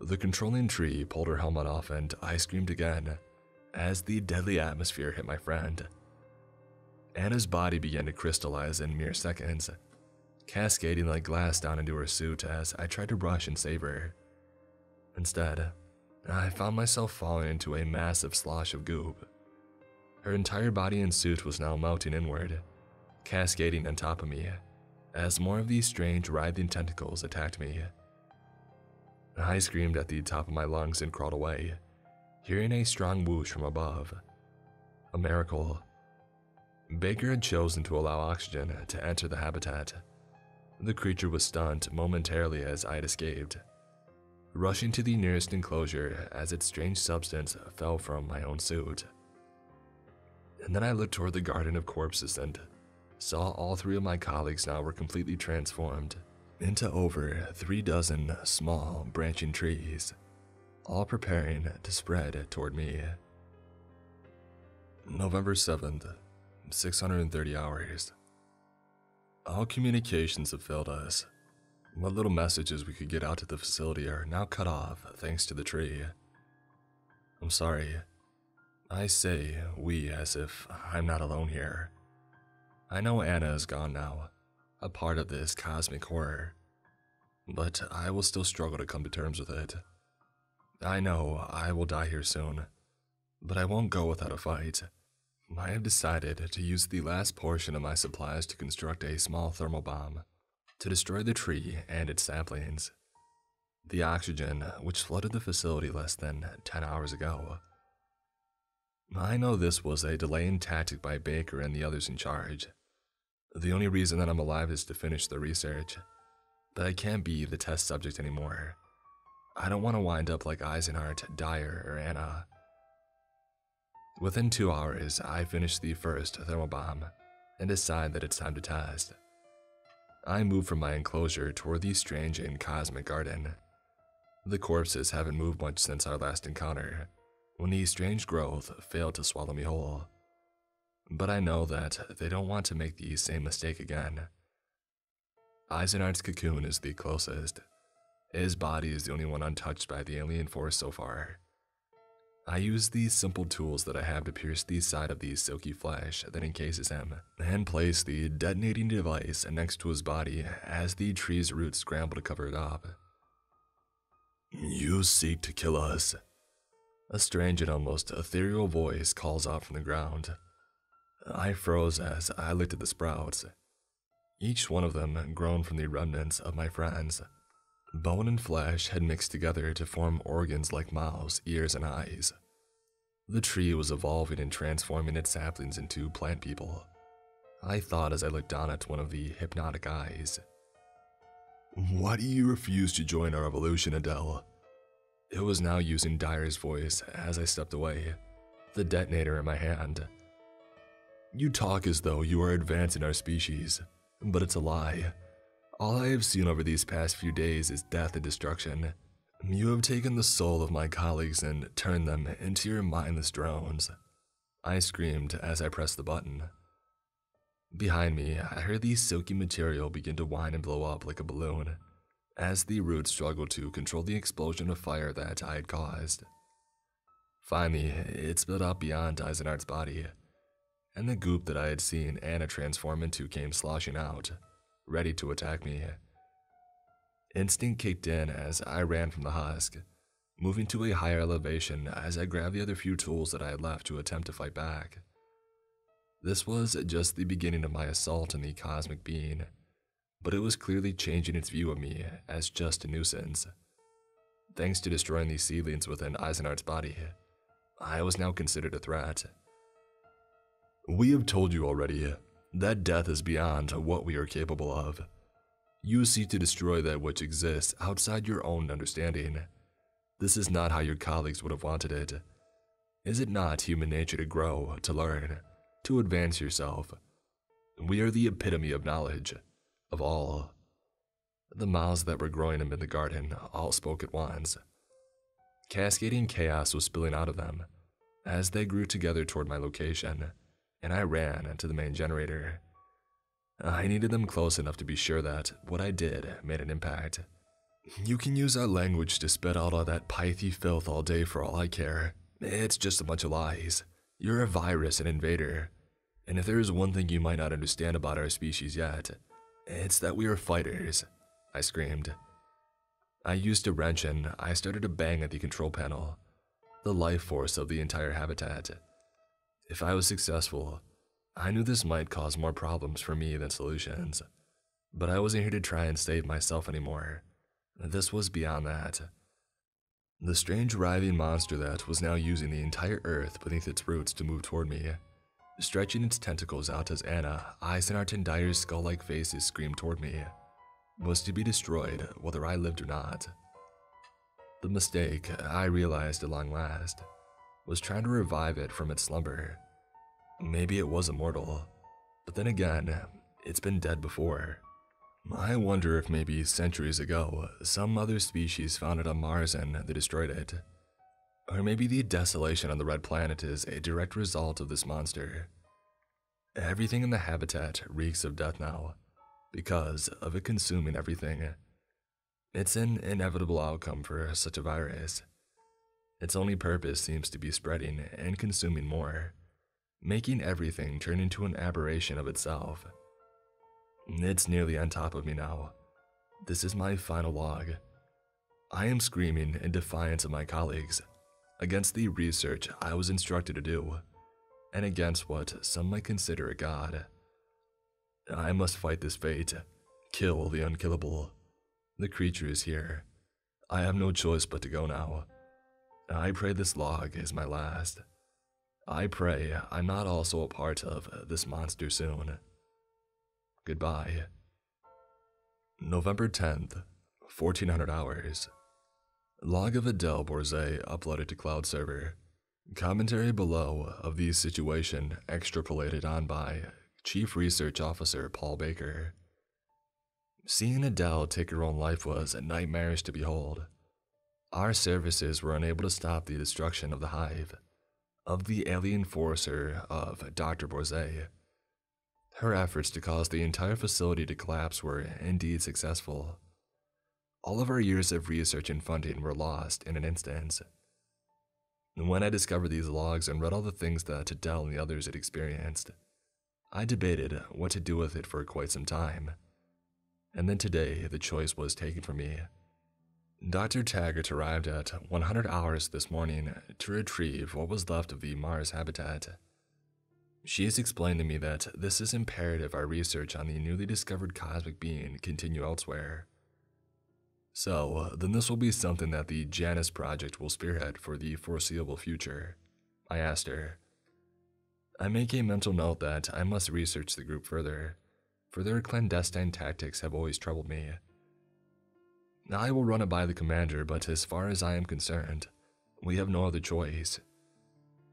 The controlling tree pulled her helmet off and I screamed again as the deadly atmosphere hit my friend. Anna's body began to crystallize in mere seconds, cascading like glass down into her suit as I tried to rush and save her. Instead, I found myself falling into a massive slosh of goop. Her entire body and suit was now melting inward, cascading on top of me, as more of these strange writhing tentacles attacked me. I screamed at the top of my lungs and crawled away, hearing a strong whoosh from above. A miracle. Baker had chosen to allow oxygen to enter the habitat. The creature was stunned momentarily as I had escaped, rushing to the nearest enclosure as its strange substance fell from my own suit. And then I looked toward the garden of corpses and saw all three of my colleagues now were completely transformed into over 36 small branching trees, all preparing to spread toward me. November 7th, 630 hours. All communications have failed us. What little messages we could get out to the facility are now cut off thanks to the tree. I'm sorry. I say we as if I'm not alone here. I know Anna is gone now, a part of this cosmic horror, but I will still struggle to come to terms with it. I know I will die here soon, but I won't go without a fight. I have decided to use the last portion of my supplies to construct a small thermal bomb to destroy the tree and its saplings. The oxygen, which flooded the facility less than 10 hours ago. I know this was a delaying tactic by Baker and the others in charge. The only reason that I'm alive is to finish the research, but I can't be the test subject anymore. I don't want to wind up like Eisenhart, Dyer, or Anna. Within 2 hours, I finish the first thermal bomb and decide that it's time to test. I move from my enclosure toward the strange and cosmic garden. The corpses haven't moved much since our last encounter, when the strange growth failed to swallow me whole. But I know that they don't want to make the same mistake again. Eisenhart's cocoon is the closest. His body is the only one untouched by the alien force so far. I use these simple tools that I have to pierce the side of the silky flesh that encases him, and place the detonating device next to his body as the tree's roots scramble to cover it up. You seek to kill us. A strange and almost ethereal voice calls out from the ground. I froze as I looked at the sprouts, each one of them grown from the remnants of my friends. Bone and flesh had mixed together to form organs like mouths, ears, and eyes. The tree was evolving and transforming its saplings into plant people, I thought as I looked down at one of the hypnotic eyes. Why do you refuse to join our evolution, Adele? It was now using Dyer's voice as I stepped away, the detonator in my hand. You talk as though you are advancing our species, but it's a lie. All I have seen over these past few days is death and destruction. You have taken the soul of my colleagues and turned them into your mindless drones. I screamed as I pressed the button. Behind me, I heard the silky material begin to whine and blow up like a balloon, as the roots struggled to control the explosion of fire that I had caused. Finally, it split out beyond Eisenart's body, and the goop that I had seen Anna transform into came sloshing out, ready to attack me. Instinct kicked in as I ran from the husk, moving to a higher elevation as I grabbed the other few tools that I had left to attempt to fight back. This was just the beginning of my assault on the cosmic being, but it was clearly changing its view of me as just a nuisance. Thanks to destroying the seedlings within Eisenart's body, I was now considered a threat. We have told you already that death is beyond what we are capable of. You seek to destroy that which exists outside your own understanding. This is not how your colleagues would have wanted it. Is it not human nature to grow, to learn, to advance yourself? We are the epitome of knowledge, of all. The mouths that were growing amid the garden all spoke at once. Cascading chaos was spilling out of them as they grew together toward my location, and I ran to the main generator. I needed them close enough to be sure that what I did made an impact. You can use our language to spit out all that pythy filth all day for all I care. It's just a bunch of lies. You're a virus, an invader. And if there is one thing you might not understand about our species yet, it's that we are fighters, I screamed. I used a wrench and I started to bang at the control panel, the life force of the entire habitat. If I was successful, I knew this might cause more problems for me than solutions, but I wasn't here to try and save myself anymore. This was beyond that. The strange writhing monster that was now using the entire earth beneath its roots to move toward me, stretching its tentacles out as Anna, Eisenart and Dyer's skull-like faces screamed toward me, was to be destroyed whether I lived or not. The mistake, I realized at long last, was trying to revive it from its slumber. Maybe it was immortal, but then again, it's been dead before. I wonder if maybe centuries ago, some other species found it on Mars and they destroyed it. Or maybe the desolation on the red planet is a direct result of this monster. Everything in the habitat reeks of death now, because of it consuming everything. It's an inevitable outcome for such a virus. Its only purpose seems to be spreading and consuming more, making everything turn into an aberration of itself. It's nearly on top of me now. This is my final log. I am screaming in defiance of my colleagues, against the research I was instructed to do, and against what some might consider a god. I must fight this fate, kill the unkillable. The creature is here. I have no choice but to go now. I pray this log is my last. I pray I'm not also a part of this monster soon. Goodbye. November 10th, 1400 hours. Log of Adele Borzay uploaded to cloud server. Commentary below of the situation extrapolated on by Chief Research Officer Paul Baker. Seeing Adele take her own life was nightmarish to behold. Our services were unable to stop the destruction of the hive, of the alien forcer of Dr. Borzay. Her efforts to cause the entire facility to collapse were indeed successful. All of our years of research and funding were lost in an instant. When I discovered these logs and read all the things that Adele and the others had experienced, I debated what to do with it for quite some time. And then today, the choice was taken from me. Dr. Taggart arrived at 100 hours this morning to retrieve what was left of the Mars habitat. She has explained to me that this is imperative our research on the newly discovered cosmic being continue elsewhere. So, then this will be something that the Janus Project will spearhead for the foreseeable future, I asked her. I make a mental note that I must research the group further, for their clandestine tactics have always troubled me. I will run it by the commander, but as far as I am concerned, we have no other choice.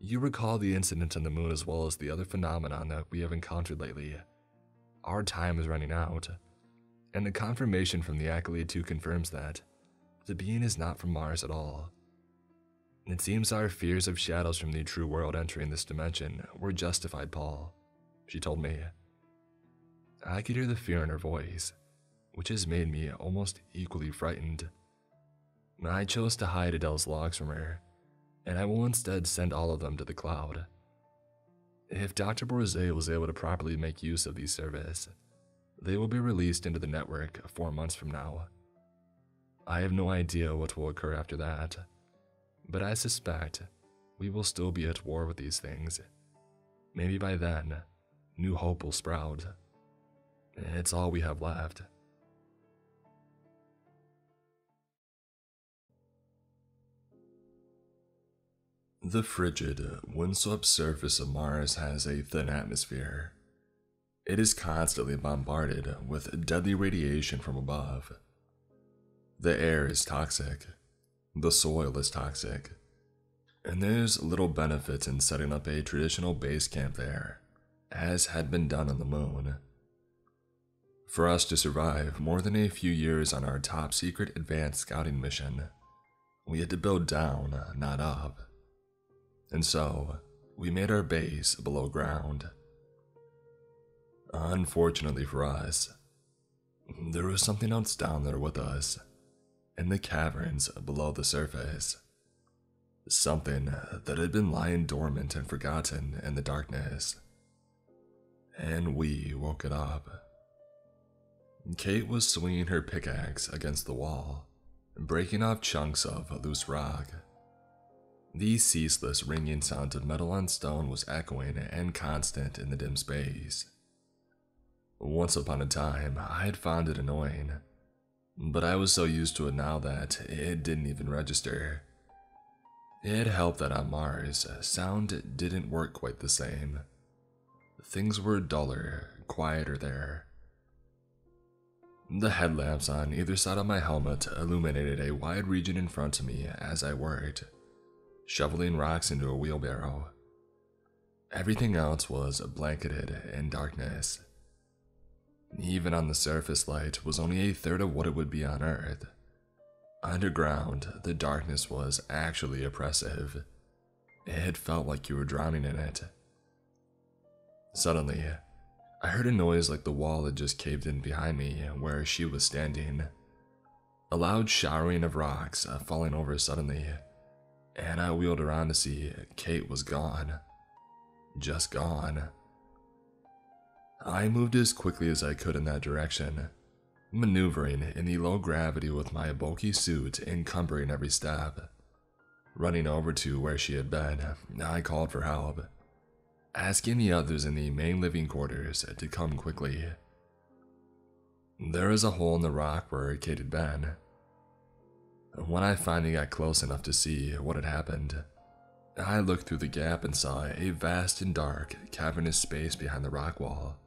You recall the incident on the moon as well as the other phenomenon that we have encountered lately. Our time is running out, and the confirmation from the Accolade 2 confirms that the being is not from Mars at all. It seems our fears of shadows from the true world entering this dimension were justified, Paul, she told me. I could hear the fear in her voice, which has made me almost equally frightened. I chose to hide Adele's logs from her, and I will instead send all of them to the cloud. If Dr. Borzay was able to properly make use of these services, they will be released into the network 4 months from now. I have no idea what will occur after that, but I suspect we will still be at war with these things. Maybe by then, new hope will sprout. It's all we have left. The frigid, windswept surface of Mars has a thin atmosphere. It is constantly bombarded with deadly radiation from above. The air is toxic, the soil is toxic, and there's little benefit in setting up a traditional base camp there, as had been done on the moon. For us to survive more than a few years on our top-secret advanced scouting mission, we had to build down, not up. And so, we made our base below ground. Unfortunately for us, there was something else down there with us, in the caverns below the surface. Something that had been lying dormant and forgotten in the darkness. And we woke it up. Kate was swinging her pickaxe against the wall, breaking off chunks of loose rock. The ceaseless ringing sound of metal on stone was echoing and constant in the dim space. Once upon a time, I had found it annoying, but I was so used to it now that it didn't even register. It helped that on Mars, sound didn't work quite the same. Things were duller, quieter there. The headlamps on either side of my helmet illuminated a wide region in front of me as I worked, shoveling rocks into a wheelbarrow. Everything else was blanketed in darkness. Even on the surface, light was only a third of what it would be on Earth. Underground, the darkness was actually oppressive. It felt like you were drowning in it. Suddenly, I heard a noise like the wall had just caved in behind me where she was standing. A loud showering of rocks falling over suddenly, and I wheeled around to see Kate was gone. Just gone. I moved as quickly as I could in that direction, maneuvering in the low gravity with my bulky suit encumbering every step. Running over to where she had been, I called for help, asking the others in the main living quarters to come quickly. There was a hole in the rock where Kate had been. When I finally got close enough to see what had happened, I looked through the gap and saw a vast and dark, cavernous space behind the rock wall.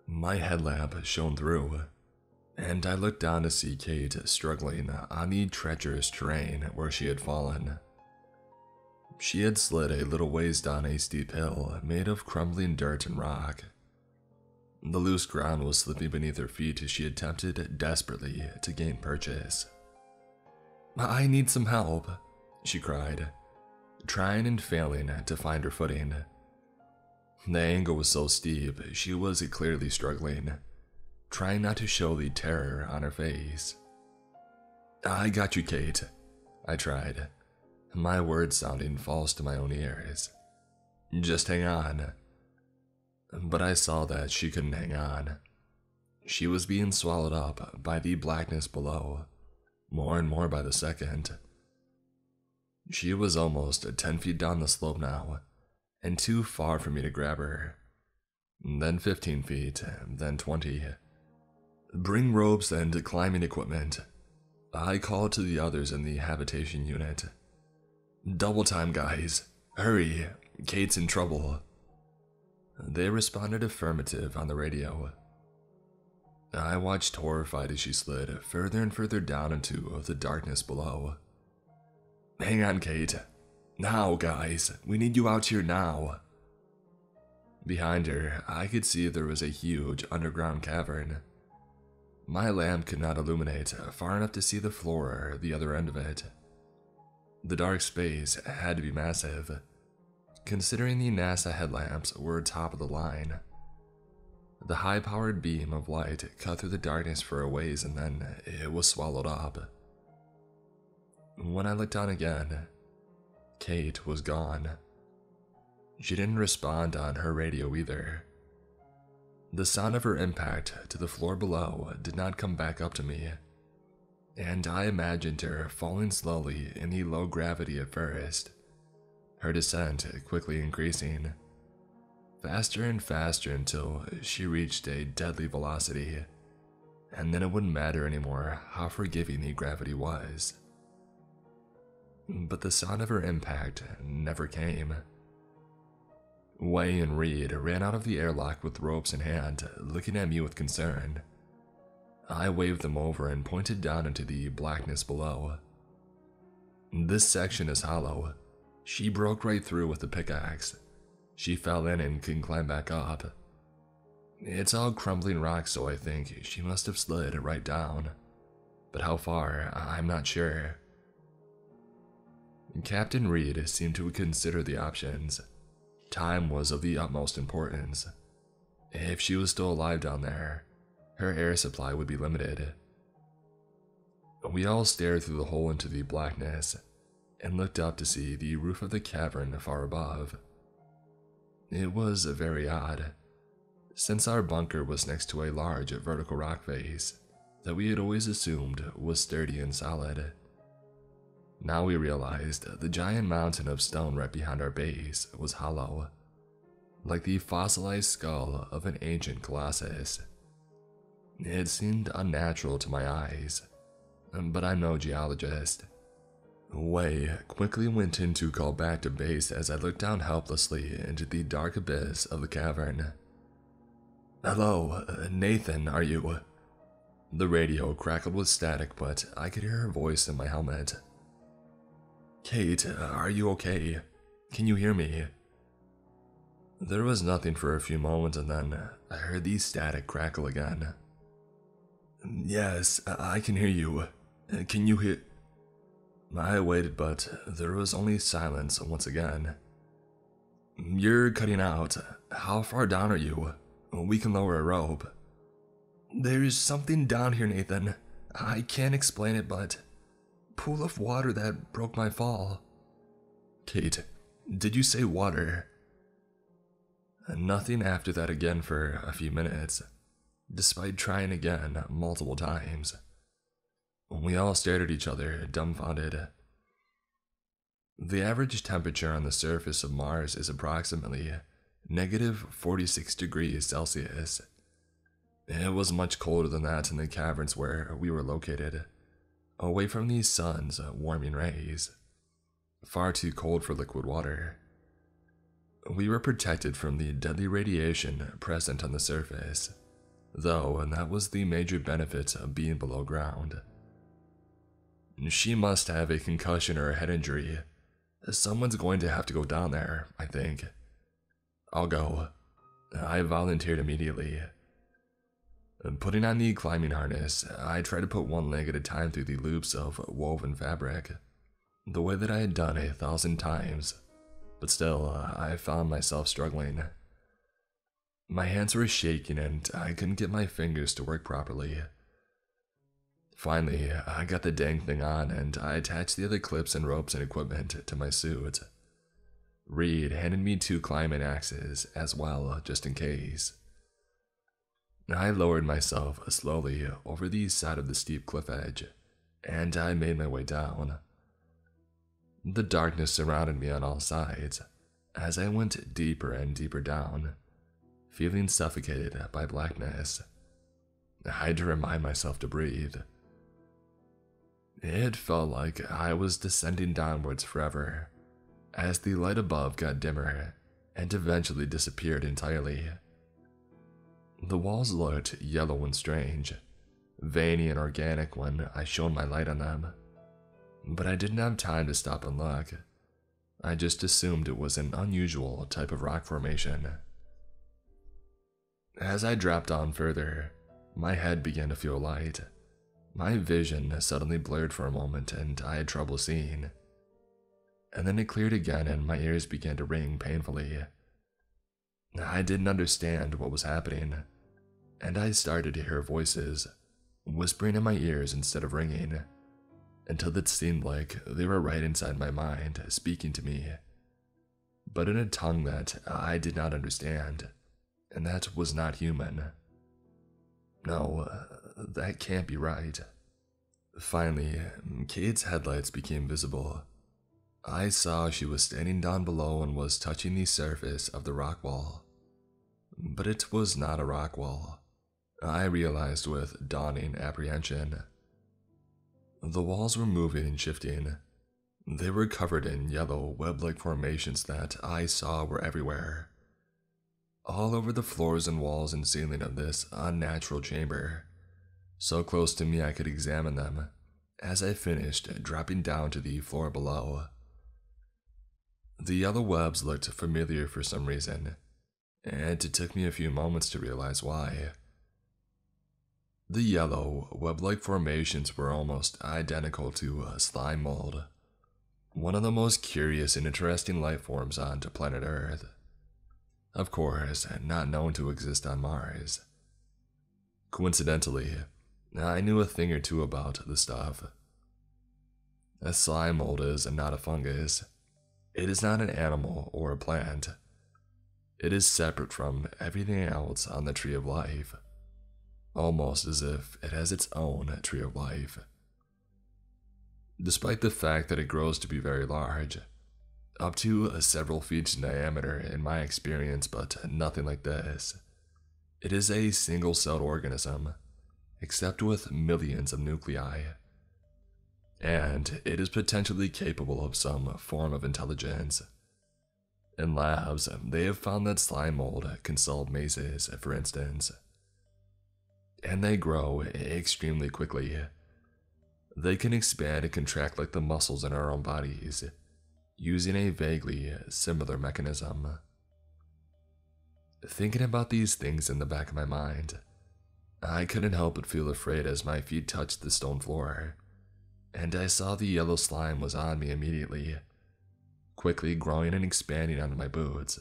My headlamp shone through, and I looked down to see Kate struggling on the treacherous terrain where she had fallen. She had slid a little ways down a steep hill made of crumbling dirt and rock. The loose ground was slipping beneath her feet as she attempted desperately to gain purchase. "I need some help," she cried, trying and failing to find her footing. The angle was so steep, she was clearly struggling, trying not to show the terror on her face. "I got you, Kate," I tried, my words sounding false to my own ears. "Just hang on." But I saw that she couldn't hang on. She was being swallowed up by the blackness below, more and more by the second. She was almost 10 feet down the slope now, and too far for me to grab her. Then 15 feet, then 20. "Bring ropes and climbing equipment," I called to the others in the habitation unit. "Double time, guys. Hurry, Kate's in trouble." They responded affirmative on the radio. I watched horrified as she slid further and further down into the darkness below. "Hang on, Kate," Now, guys, we need you out here now. Behind her, I could see there was a huge underground cavern. My lamp could not illuminate far enough to see the floor or the other end of it. The dark space had to be massive, considering the NASA headlamps were top of the line. The high-powered beam of light cut through the darkness for a ways and then it was swallowed up. When I looked down again, Kate was gone. She didn't respond on her radio either. The sound of her impact to the floor below did not come back up to me, and I imagined her falling slowly in the low gravity at first, her descent quickly increasing, faster and faster until she reached a deadly velocity, and then it wouldn't matter anymore how forgiving the gravity was. But the sound of her impact never came. Wei and Reed ran out of the airlock with ropes in hand, looking at me with concern. I waved them over and pointed down into the blackness below. This section is hollow. She broke right through with the pickaxe. She fell in and couldn't climb back up. It's all crumbling rock, so I think she must have slid right down. But how far, I'm not sure. Captain Reed seemed to consider the options. Time was of the utmost importance. If she was still alive down there, her air supply would be limited. We all stared through the hole into the blackness and looked up to see the roof of the cavern far above. It was very odd, since our bunker was next to a large vertical rock face that we had always assumed was sturdy and solid. Now we realized the giant mountain of stone right behind our base was hollow, like the fossilized skull of an ancient colossus. It seemed unnatural to my eyes, but I'm no geologist. Wei quickly went in to call back to base as I looked down helplessly into the dark abyss of the cavern. "Hello, Nathan, are you?" The radio crackled with static, but I could hear her voice in my helmet. "Kate, are you okay? Can you hear me?" There was nothing for a few moments and then I heard the static crackle again. "Yes, I can hear you. Can you hear?" I waited, but there was only silence once again. "You're cutting out. How far down are you? We can lower a rope." "There's something down here, Nathan. I can't explain it, but pool of water that broke my fall." "Kate, did you say water?" Nothing after that again for a few minutes, despite trying again multiple times. We all stared at each other, dumbfounded. The average temperature on the surface of Mars is approximately negative 46 degrees Celsius. It was much colder than that in the caverns where we were located, away from the sun's warming rays. Far too cold for liquid water. We were protected from the deadly radiation present on the surface, though that was the major benefit of being below ground. She must have a concussion or a head injury. Someone's going to have to go down there, I think. "I'll go." I volunteered immediately. Putting on the climbing harness, I tried to put one leg at a time through the loops of woven fabric, the way that I had done 1,000 times, but still, I found myself struggling. My hands were shaking and I couldn't get my fingers to work properly. Finally, I got the dang thing on and I attached the other clips and ropes and equipment to my suit. Reed handed me 2 climbing axes as well, just in case. I lowered myself slowly over the side of the steep cliff edge, and I made my way down. The darkness surrounded me on all sides as I went deeper and deeper down, feeling suffocated by blackness. I had to remind myself to breathe. It felt like I was descending downwards forever, as the light above got dimmer and eventually disappeared entirely. The walls looked yellow and strange, veiny and organic when I shone my light on them, but I didn't have time to stop and look. I just assumed it was an unusual type of rock formation. As I dropped on further, my head began to feel light. My vision suddenly blurred for a moment and I had trouble seeing. And then it cleared again and my ears began to ring painfully. I didn't understand what was happening, and I started to hear voices whispering in my ears instead of ringing, until it seemed like they were right inside my mind speaking to me, but in a tongue that I did not understand, and that was not human. No, that can't be right. Finally, Kate's headlights became visible. I saw she was standing down below and was touching the surface of the rock wall. But it was not a rock wall, I realized with dawning apprehension. The walls were moving and shifting. They were covered in yellow web-like formations that I saw were everywhere, all over the floors and walls and ceiling of this unnatural chamber, so close to me I could examine them as I finished dropping down to the floor below. The yellow webs looked familiar for some reason, and it took me a few moments to realize why. The yellow, web-like formations were almost identical to a slime mold, one of the most curious and interesting life forms on planet Earth. Of course, not known to exist on Mars. Coincidentally, I knew a thing or two about the stuff. A slime mold is not a fungus. It is not an animal or a plant. It is separate from everything else on the tree of life, almost as if it has its own tree of life. Despite the fact that it grows to be very large, up to several feet in diameter in my experience, but nothing like this. It is a single-celled organism, except with millions of nuclei. And it is potentially capable of some form of intelligence. In labs, they have found that slime mold can solve mazes, for instance. And they grow extremely quickly. They can expand and contract like the muscles in our own bodies, using a vaguely similar mechanism. Thinking about these things in the back of my mind, I couldn't help but feel afraid as my feet touched the stone floor, and I saw the yellow slime was on me immediately, quickly growing and expanding onto my boots,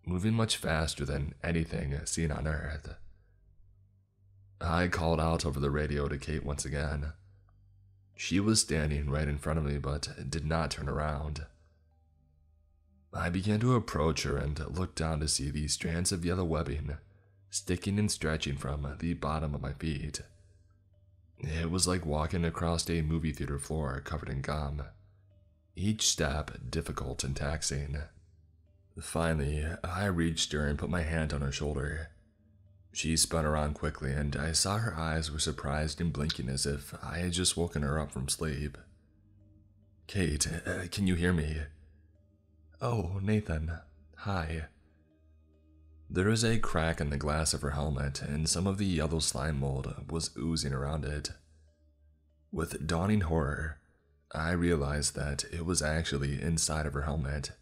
moving much faster than anything seen on Earth. I called out over the radio to Kate once again. She was standing right in front of me but did not turn around. I began to approach her and looked down to see the strands of yellow webbing sticking and stretching from the bottom of my feet. It was like walking across a movie theater floor covered in gum, each step difficult and taxing. Finally, I reached her and put my hand on her shoulder. She spun around quickly and I saw her eyes were surprised and blinking as if I had just woken her up from sleep. "Kate, can you hear me?" "Oh, Nathan. Hi." There was a crack in the glass of her helmet and some of the yellow slime mold was oozing around it. With dawning horror, I realized that it was actually inside of her helmet,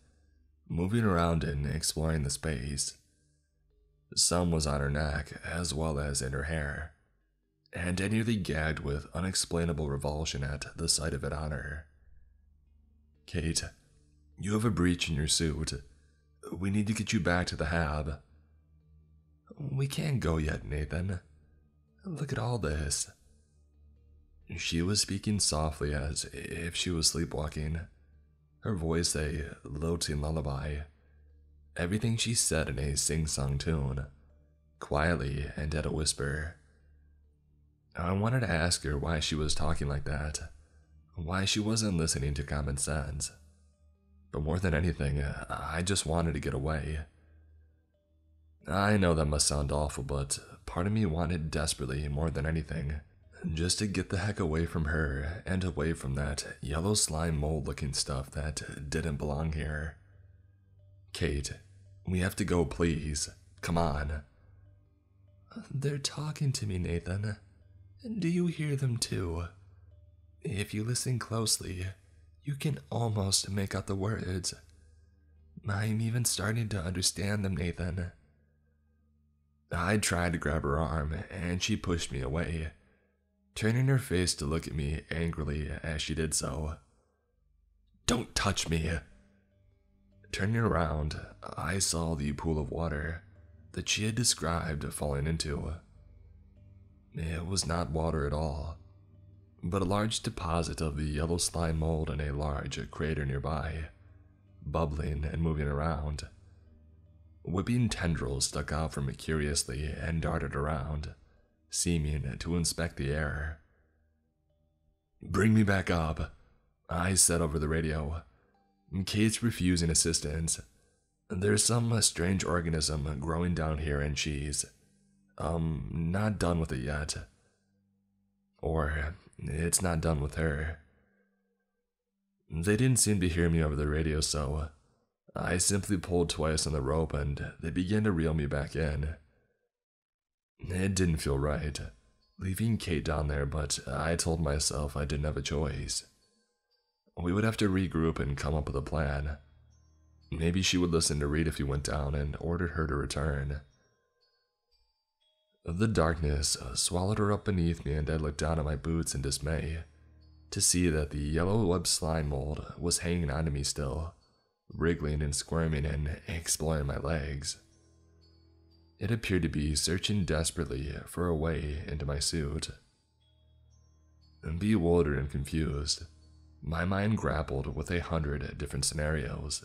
moving around and exploring the space. Some was on her neck as well as in her hair, and I nearly gagged with unexplainable revulsion at the sight of it on her. "Kate, you have a breach in your suit. We need to get you back to the hab." "We can't go yet, Nathan. Look at all this." She was speaking softly as if she was sleepwalking, her voice a lilting lullaby. Everything she said in a sing-song tune, quietly and at a whisper. I wanted to ask her why she was talking like that, why she wasn't listening to common sense. But more than anything, I just wanted to get away. I know that must sound awful, but part of me wanted desperately more than anything, just to get the heck away from her and away from that yellow slime mold looking stuff that didn't belong here. "Kate, we have to go, please. Come on." "They're talking to me, Nathan. Do you hear them too? If you listen closely, You can almost make out the words. I'm even starting to understand them, Nathan. I tried to grab her arm, and she pushed me away, turning her face to look at me angrily as she did so. Don't touch me! Turning around, I saw the pool of water that she had described falling into. It was not water at all, but a large deposit of the yellow slime mold in a large crater nearby, bubbling and moving around. Whipping tendrils stuck out from it curiously and darted around, seeming to inspect the air. Bring me back up, I said over the radio. Kate's refusing assistance. There's some strange organism growing down here and she's, not done with it yet. Or, it's not done with her. They didn't seem to hear me over the radio, so I simply pulled twice on the rope and they began to reel me back in. It didn't feel right, leaving Kate down there, but I told myself I didn't have a choice. We would have to regroup and come up with a plan. Maybe she would listen to Reed if he went down and ordered her to return. The darkness swallowed her up beneath me, and I looked down at my boots in dismay to see that the yellow web slime mold was hanging onto me still, wriggling and squirming and exploring my legs. It appeared to be searching desperately for a way into my suit. Bewildered and confused, my mind grappled with 100 different scenarios,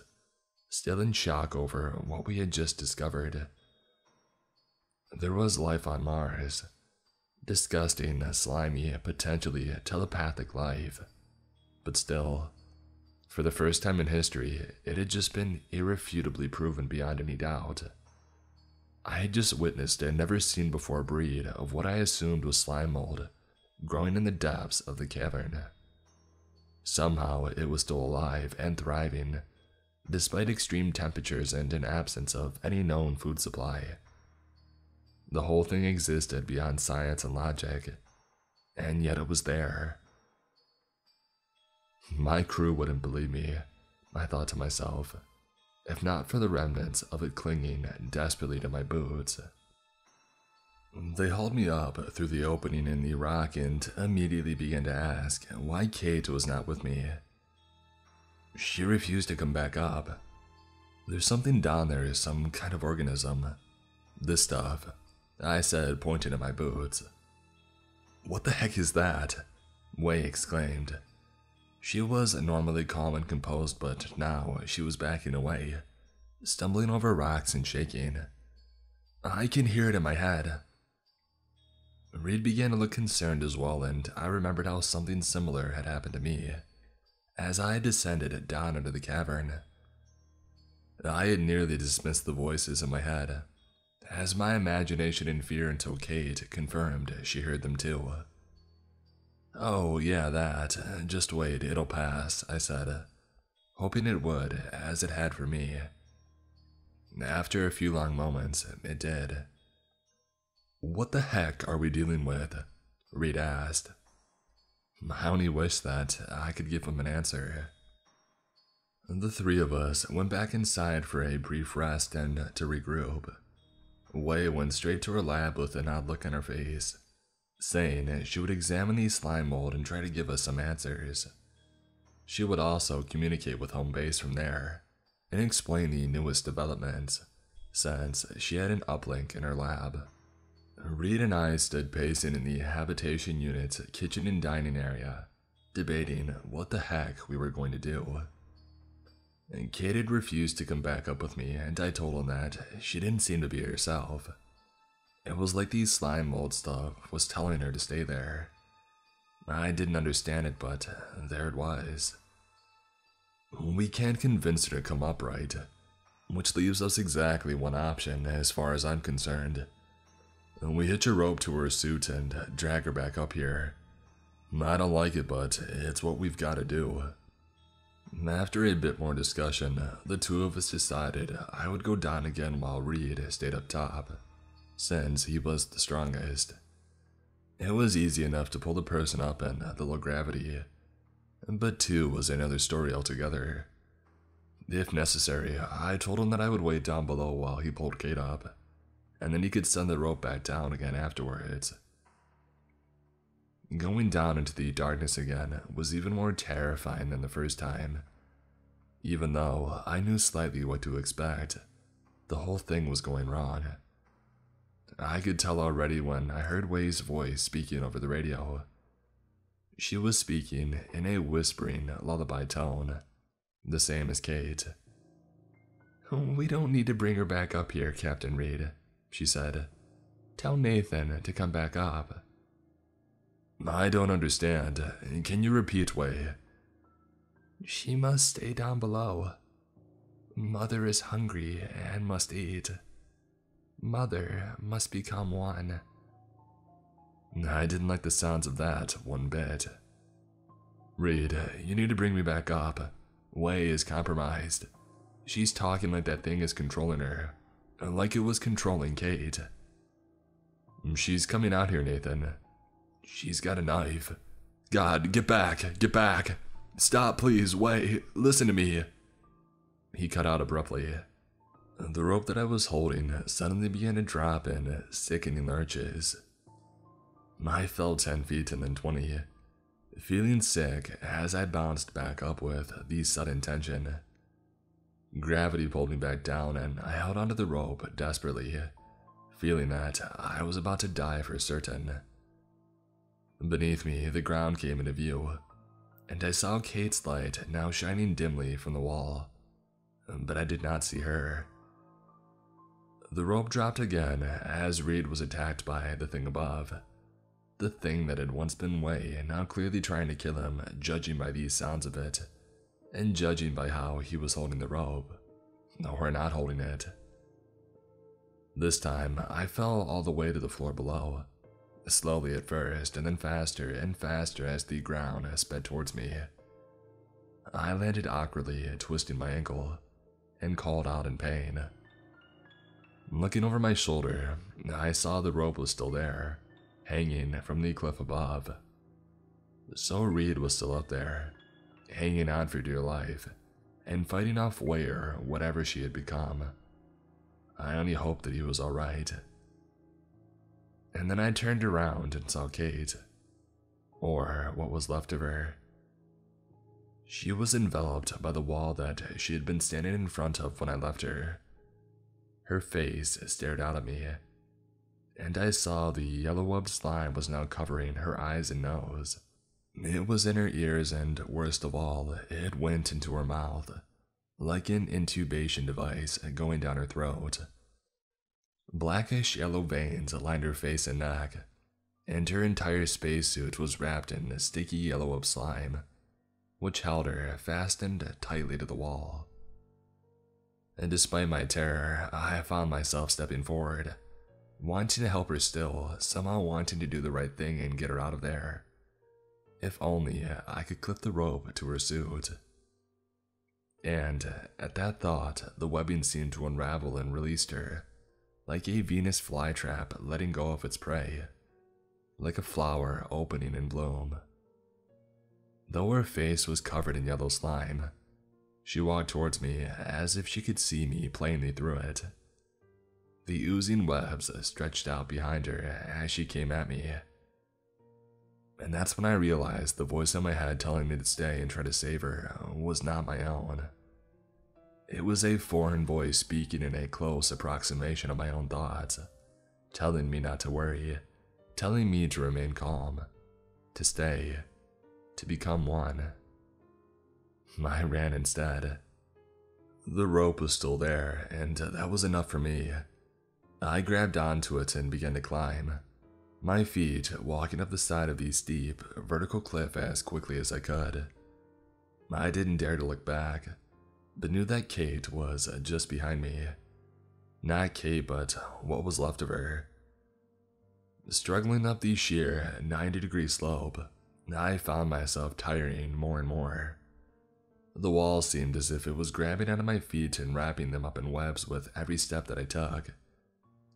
still in shock over what we had just discovered. There was life on Mars. Disgusting, slimy, potentially telepathic life. But still, for the first time in history, it had just been irrefutably proven beyond any doubt. I had just witnessed a never-seen before breed of what I assumed was slime mold, growing in the depths of the cavern. Somehow it was still alive and thriving, despite extreme temperatures and an absence of any known food supply. The whole thing existed beyond science and logic, and yet it was there. My crew wouldn't believe me, I thought to myself, if not for the remnants of it clinging desperately to my boots. They hauled me up through the opening in the rock and immediately began to ask why Kate was not with me. She refused to come back up. There's something down there, some kind of organism. This stuff, I said, pointing at my boots. What the heck is that? Wei exclaimed. She was normally calm and composed, but now she was backing away, stumbling over rocks and shaking. I can hear it in my head. Reed began to look concerned as well, and I remembered how something similar had happened to me as I descended down into the cavern. I had nearly dismissed the voices in my head, as my imagination in fear until Kate confirmed she heard them too. Oh, yeah, that. Just wait, it'll pass, I said, hoping it would, as it had for me. After a few long moments, it did. What the heck are we dealing with? Reed asked. I only wish that I could give him an answer. The three of us went back inside for a brief rest and to regroup. Wei went straight to her lab with an odd look on her face, saying she would examine the slime mold and try to give us some answers. She would also communicate with home base from there and explain the newest developments, since she had an uplink in her lab. Reed and I stood pacing in the habitation unit's kitchen and dining area, debating what the heck we were going to do. And Kate had refused to come back up with me, and I told him that she didn't seem to be herself. It was like the slime mold stuff was telling her to stay there. I didn't understand it, but there it was. We can't convince her to come up, right? Which leaves us exactly one option as far as I'm concerned. We hitch a rope to her suit and drag her back up here. I don't like it, but it's what we've got to do. After a bit more discussion, the two of us decided I would go down again while Reed stayed up top, since he was the strongest. It was easy enough to pull the person up in the low gravity, But 2 was another story altogether. If necessary, I told him that I would wait down below while he pulled Kate up, and then he could send the rope back down again afterwards. Going down into the darkness again was even more terrifying than the first time. Even though I knew slightly what to expect, the whole thing was going wrong. I could tell already when I heard Wei's voice speaking over the radio. She was speaking in a whispering lullaby tone, the same as Kate. "We don't need to bring her back up here, Captain Reed," she said. "Tell Nathan to come back up." "I don't understand. Can you repeat, Wei?" "She must stay down below. Mother is hungry and must eat. Mother must become one." I didn't like the sounds of that one bit. "Reed, you need to bring me back up. Wei is compromised. She's talking like that thing is controlling her, like it was controlling Kate." "She's coming out here, Nathan. She's got a knife. God, get back, get back. Stop, please, Wei, listen to me." He cut out abruptly. The rope that I was holding suddenly began to drop in sickening lurches. I fell 10 feet and then 20, feeling sick as I bounced back up with the sudden tension. Gravity pulled me back down and I held onto the rope desperately, feeling that I was about to die for certain. Beneath me, the ground came into view, and I saw Kate's light now shining dimly from the wall, but I did not see her. The rope dropped again as Reed was attacked by the thing above. The thing that had once been Wei, now clearly trying to kill him, judging by these sounds of it, and judging by how he was holding the rope, or not holding it. This time, I fell all the way to the floor below, slowly at first, and then faster and faster as the ground sped towards me. I landed awkwardly, twisting my ankle, and called out in pain. Looking over my shoulder, I saw the rope was still there, hanging from the cliff above. So Reed was still up there, hanging on for dear life, and fighting off Wei or whatever she had become. I only hoped that he was alright. And then I turned around and saw Kate, or what was left of her. She was enveloped by the wall that she had been standing in front of when I left her. Her face stared out at me, and I saw the yellow-webbed slime was now covering her eyes and nose. It was in her ears, and worst of all, it went into her mouth, like an intubation device going down her throat. Blackish yellow veins lined her face and neck, and her entire spacesuit was wrapped in sticky yellow-web slime, which held her fastened tightly to the wall. And despite my terror, I found myself stepping forward, wanting to help her still, somehow wanting to do the right thing and get her out of there. If only I could clip the rope to her suit. And at that thought, the webbing seemed to unravel and released her, like a Venus flytrap letting go of its prey, like a flower opening in bloom. Though her face was covered in yellow slime, she walked towards me as if she could see me plainly through it. The oozing webs stretched out behind her as she came at me. And that's when I realized the voice in my head telling me to stay and try to save her was not my own. It was a foreign voice speaking in a close approximation of my own thoughts, telling me not to worry, telling me to remain calm, to stay, to become one. I ran instead. The rope was still there, and that was enough for me. I grabbed onto it and began to climb, my feet walking up the side of the steep, vertical cliff as quickly as I could. I didn't dare to look back, but knew that Kate was just behind me. Not Kate, but what was left of her. Struggling up the sheer 90-degree slope, I found myself tiring more and more. The wall seemed as if it was grabbing onto my feet and wrapping them up in webs with every step that I took,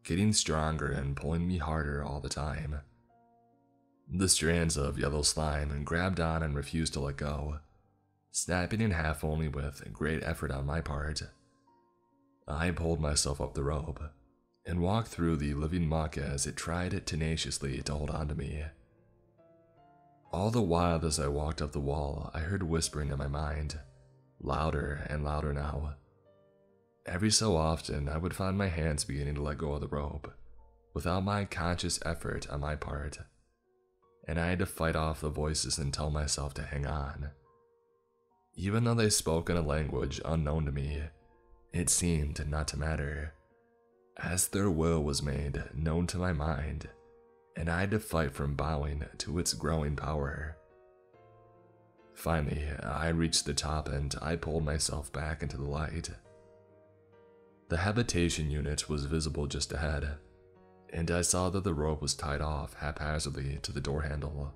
getting stronger and pulling me harder all the time. The strands of yellow slime grabbed on and refused to let go, snapping in half only with great effort on my part. I pulled myself up the rope and walked through the living muck as it tried tenaciously to hold on to me. All the while as I walked up the wall, I heard whispering in my mind, louder and louder now. Every so often, I would find my hands beginning to let go of the rope, without my conscious effort on my part, and I had to fight off the voices and tell myself to hang on. Even though they spoke in a language unknown to me, it seemed not to matter, as their will was made known to my mind, and I had to fight from bowing to its growing power. Finally, I reached the top and I pulled myself back into the light. The habitation unit was visible just ahead, and I saw that the rope was tied off haphazardly to the door handle.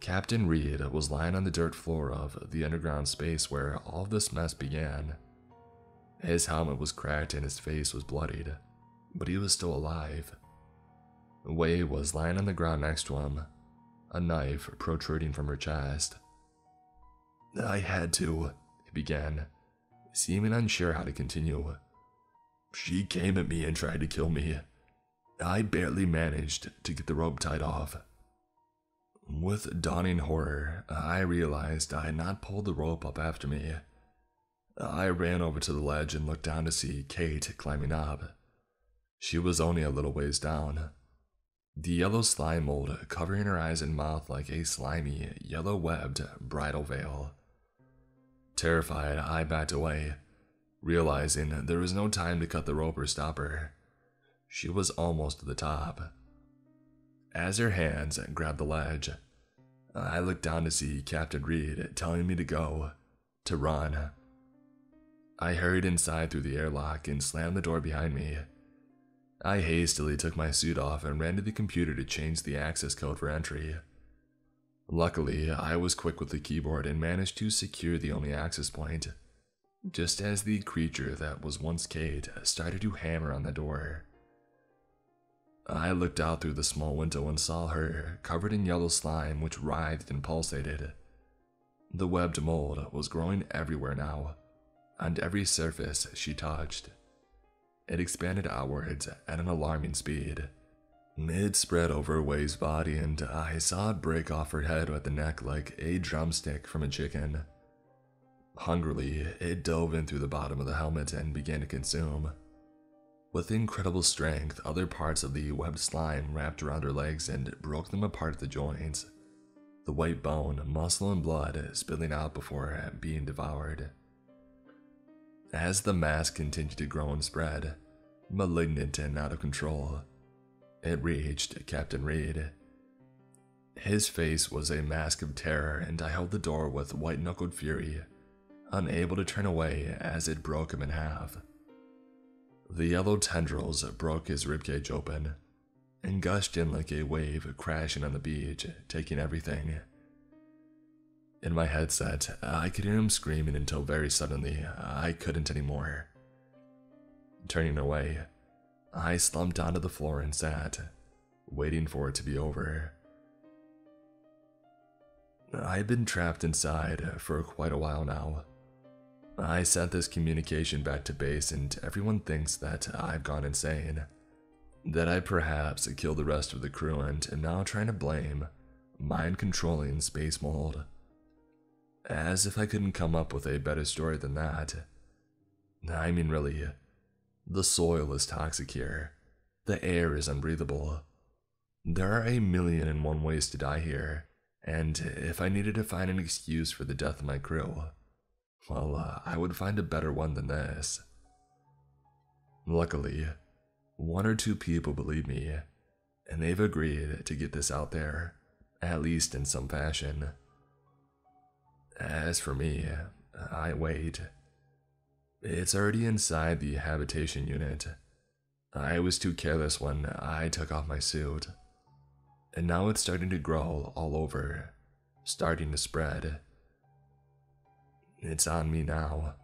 Captain Reed was lying on the dirt floor of the underground space where all this mess began. His helmet was cracked and his face was bloodied, but he was still alive. Wei was lying on the ground next to him, a knife protruding from her chest. "I had to," he began, seeming unsure how to continue. "She came at me and tried to kill me. I barely managed to get the rope tied off." With dawning horror, I realized I had not pulled the rope up after me. I ran over to the ledge and looked down to see Kate climbing up. She was only a little ways down, the yellow slime mold covering her eyes and mouth like a slimy, yellow-webbed bridal veil. Terrified, I backed away, realizing there was no time to cut the rope or stop her. She was almost to the top. As her hands grabbed the ledge, I looked down to see Captain Reed telling me to go, to run. I hurried inside through the airlock and slammed the door behind me. I hastily took my suit off and ran to the computer to change the access code for entry. Luckily, I was quick with the keyboard and managed to secure the only access point, just as the creature that was once Kate started to hammer on the door. I looked out through the small window and saw her, covered in yellow slime which writhed and pulsated. The webbed mold was growing everywhere now, on every surface she touched. It expanded outwards at an alarming speed. It spread over Wei's body and I saw it break off her head at the neck like a drumstick from a chicken. Hungrily, it dove in through the bottom of the helmet and began to consume. With incredible strength, other parts of the webbed slime wrapped around her legs and broke them apart at the joints, the white bone, muscle, and blood spilling out before being devoured. As the mass continued to grow and spread, malignant and out of control, it reached Captain Reed. His face was a mask of terror, and I held the door with white-knuckled fury, unable to turn away as it broke him in half. The yellow tendrils broke his ribcage open and gushed in like a wave crashing on the beach, taking everything. In my headset, I could hear him screaming until very suddenly I couldn't anymore. Turning away, I slumped onto the floor and sat, waiting for it to be over. I had been trapped inside for quite a while now. I sent this communication back to base and everyone thinks that I've gone insane, that I perhaps killed the rest of the crew and am now trying to blame mind-controlling space mold. As if I couldn't come up with a better story than that. I mean really, the soil is toxic here, the air is unbreathable. There are 1,000,001 ways to die here, and if I needed to find an excuse for the death of my crew, well, I would find a better one than this. Luckily, 1 or 2 people believe me, and they've agreed to get this out there, at least in some fashion. As for me, I wait. It's already inside the habitation unit. I was too careless when I took off my suit, and now it's starting to grow all over, starting to spread. It's on me now,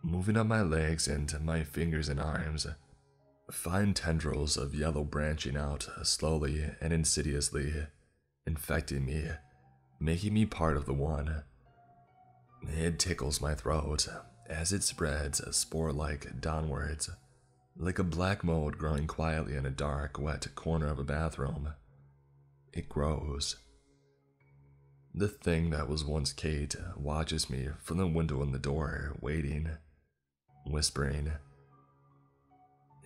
moving up my legs and my fingers and arms, fine tendrils of yellow branching out slowly and insidiously, infecting me, making me part of the one. It tickles my throat as it spreads spore-like downwards, like a black mold growing quietly in a dark, wet corner of a bathroom. It grows. The thing that was once Kate watches me from the window in the door, waiting, whispering.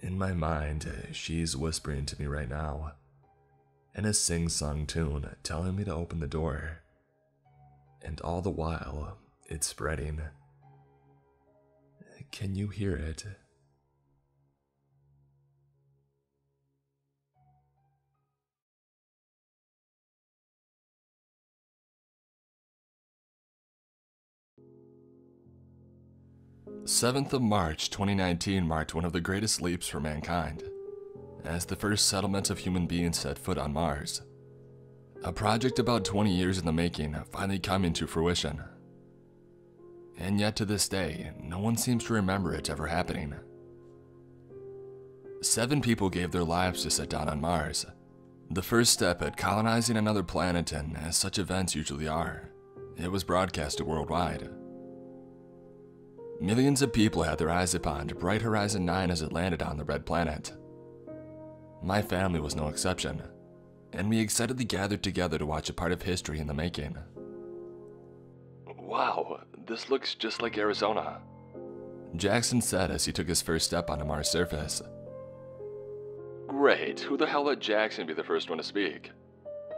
In my mind, she's whispering to me right now, in a sing-song tune telling me to open the door. And all the while, it's spreading. Can you hear it? Seventh of March 2019 marked one of the greatest leaps for mankind, as the first settlement of human beings set foot on Mars. A project about 20 years in the making finally coming to fruition. And yet to this day, no one seems to remember it ever happening. 7 people gave their lives to set down on Mars, the first step at colonizing another planet, and as such events usually are, it was broadcasted worldwide. Millions of people had their eyes upon Bright Horizon 9 as it landed on the red planet. My family was no exception, and we excitedly gathered together to watch a part of history in the making. "Wow, this looks just like Arizona," Jackson said as he took his first step on the Mars surface. "Great, who the hell let Jackson be the first one to speak?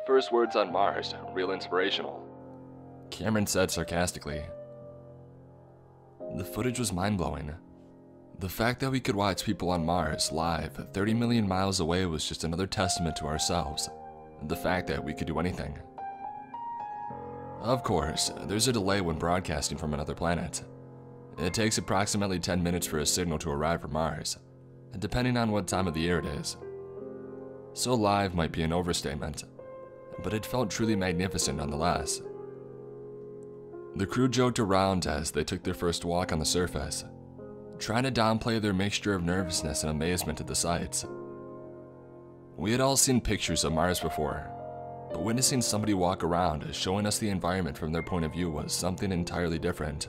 First words on Mars, real inspirational," Cameron said sarcastically. The footage was mind-blowing. The fact that we could watch people on Mars live 30 million miles away was just another testament to ourselves, the fact that we could do anything. Of course, there's a delay when broadcasting from another planet. It takes approximately 10 minutes for a signal to arrive from Mars, depending on what time of the year it is. So live might be an overstatement, but it felt truly magnificent nonetheless. The crew joked around as they took their first walk on the surface, trying to downplay their mixture of nervousness and amazement at the sights. We had all seen pictures of Mars before, but witnessing somebody walk around showing us the environment from their point of view was something entirely different.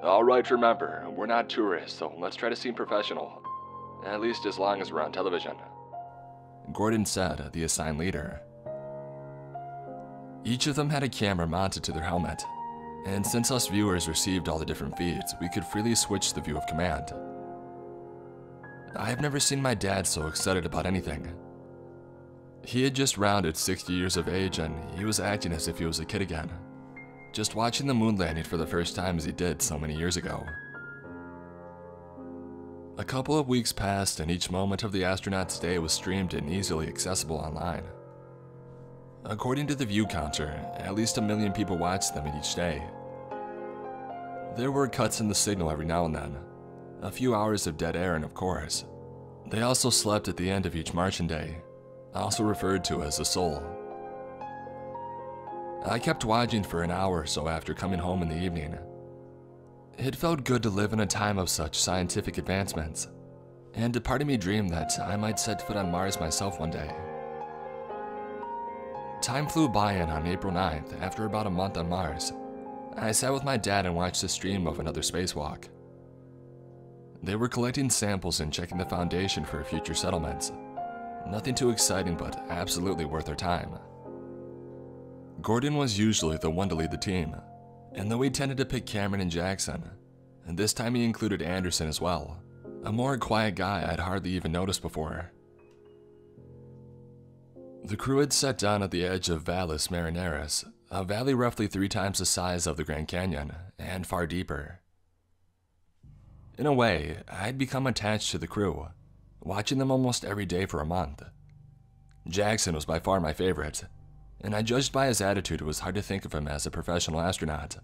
"Alright, remember, we're not tourists, so let's try to seem professional, at least as long as we're on television," Gordon said, the assigned leader. Each of them had a camera mounted to their helmet, and since us viewers received all the different feeds, we could freely switch the view of command. I have never seen my dad so excited about anything. He had just rounded 60 years of age and he was acting as if he was a kid again, just watching the moon landing for the first time as he did so many years ago. A couple of weeks passed and each moment of the astronaut's day was streamed and easily accessible online. According to the view counter, at least 1 million people watched them each day. There were cuts in the signal every now and then, a few hours of dead air, and of course, they also slept at the end of each Martian day, also referred to as a soul. I kept watching for an hour or so after coming home in the evening. It felt good to live in a time of such scientific advancements, and a part of me dreamed that I might set foot on Mars myself one day. Time flew by, and on April 9th, after about a month on Mars, I sat with my dad and watched the stream of another spacewalk. They were collecting samples and checking the foundation for future settlements. Nothing too exciting, but absolutely worth our time. Gordon was usually the one to lead the team, and though he tended to pick Cameron and Jackson, and this time he included Anderson as well, a more quiet guy I'd hardly even noticed before. The crew had sat down at the edge of Valles Marineris, a valley roughly 3 times the size of the Grand Canyon, and far deeper. In a way, I'd become attached to the crew, watching them almost every day for a month. Jackson was by far my favorite, and I judged by his attitude it was hard to think of him as a professional astronaut,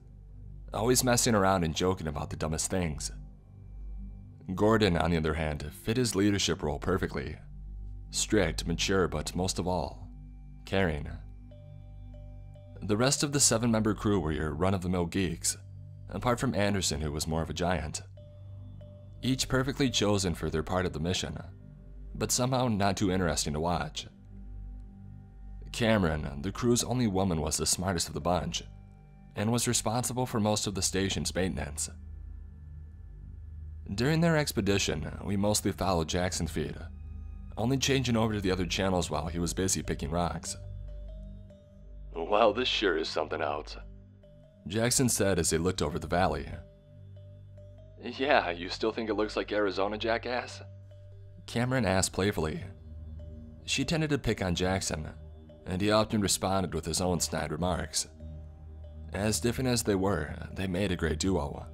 always messing around and joking about the dumbest things. Gordon, on the other hand, fit his leadership role perfectly. Strict, mature, but most of all, caring. The rest of the 7-member crew were your run-of-the-mill geeks, apart from Anderson, who was more of a giant. each perfectly chosen for their part of the mission, but somehow not too interesting to watch. Cameron, the crew's only woman, was the smartest of the bunch, and was responsible for most of the station's maintenance. During their expedition, we mostly followed Jackson's feed, only changing over to the other channels while he was busy picking rocks. Well, this sure is something else, Jackson said as they looked over the valley. Yeah, you still think it looks like Arizona, jackass? Cameron asked playfully. She tended to pick on Jackson, and he often responded with his own snide remarks. As different as they were, they made a great duo.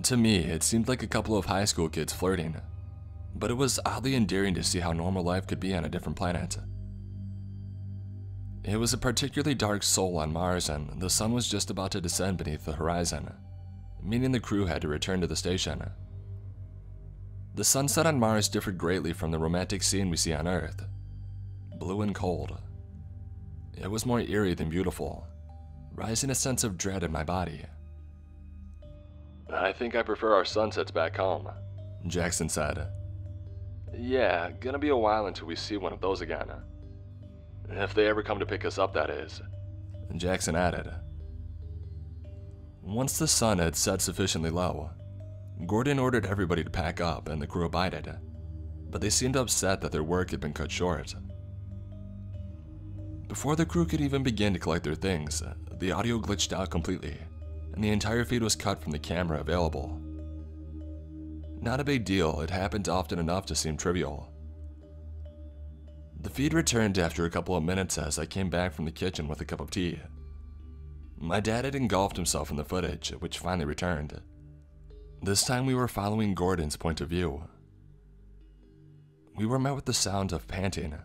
To me, it seemed like a couple of high school kids flirting, but it was oddly endearing to see how normal life could be on a different planet. It was a particularly dark sol on Mars, and the sun was just about to descend beneath the horizon, meaning the crew had to return to the station. The sunset on Mars differed greatly from the romantic scene we see on Earth. Blue and cold. It was more eerie than beautiful, rising a sense of dread in my body. I think I prefer our sunsets back home, Jackson said. Yeah, gonna be a while until we see one of those again. If they ever come to pick us up, that is. Jackson added. Once the sun had set sufficiently low, Gordon ordered everybody to pack up and the crew abided, but they seemed upset that their work had been cut short. Before the crew could even begin to collect their things, the audio glitched out completely, and the entire feed was cut from the camera available. Not a big deal, it happened often enough to seem trivial. The feed returned after a couple of minutes as I came back from the kitchen with a cup of tea. My dad had engulfed himself in the footage, which finally returned. This time we were following Gordon's point of view. We were met with the sound of panting.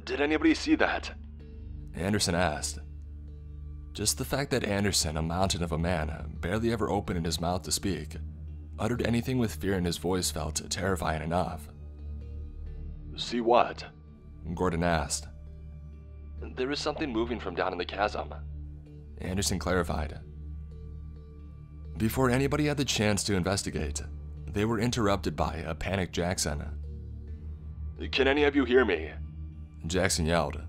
Did anybody see that? Anderson asked. Just the fact that Anderson, a mountain of a man, barely ever opened his mouth to speak, uttered anything with fear in his voice felt terrifying enough. See what? Gordon asked. There is something moving from down in the chasm, Anderson clarified. Before anybody had the chance to investigate, they were interrupted by a panicked Jackson. Can any of you hear me? Jackson yelled.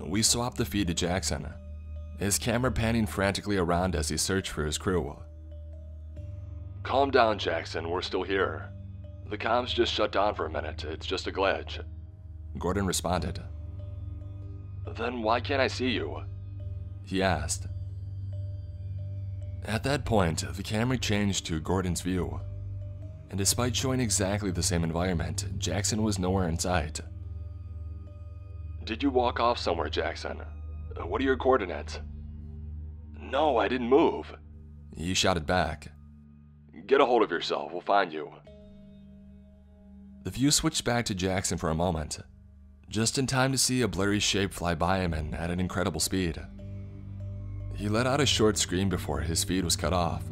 We swapped the feed to Jackson, his camera panning frantically around as he searched for his crew. Calm down, Jackson, we're still here. The comms just shut down for a minute, it's just a glitch. Gordon responded. Then why can't I see you? He asked. At that point, the camera changed to Gordon's view, and despite showing exactly the same environment, Jackson was nowhere in sight. Did you walk off somewhere, Jackson? What are your coordinates? No, I didn't move. He shouted back. Get a hold of yourself, we'll find you. The view switched back to Jackson for a moment, just in time to see a blurry shape fly by him and at an incredible speed. He let out a short scream before his feed was cut off,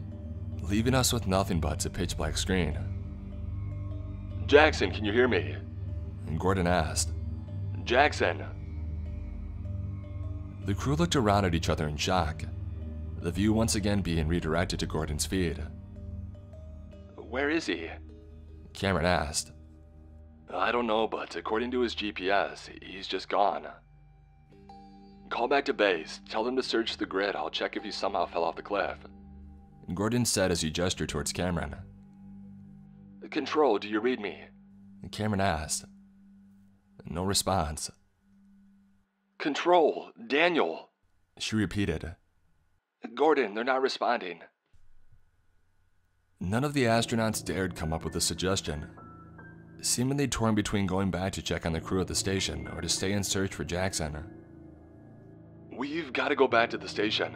leaving us with nothing but a pitch-black screen. Jackson, can you hear me? Gordon asked. Jackson! The crew looked around at each other in shock, the view once again being redirected to Gordon's feed. Where is he? Cameron asked. I don't know, but according to his GPS, he's just gone. Call back to base, tell them to search the grid, I'll check if he somehow fell off the cliff. Gordon said as he gestured towards Cameron. Control, do you read me? Cameron asked. No response. Control, Daniel! She repeated. Gordon, they're not responding. None of the astronauts dared come up with a suggestion, seemingly torn between going back to check on the crew at the station or to stay and search for Jackson. We've got to go back to the station.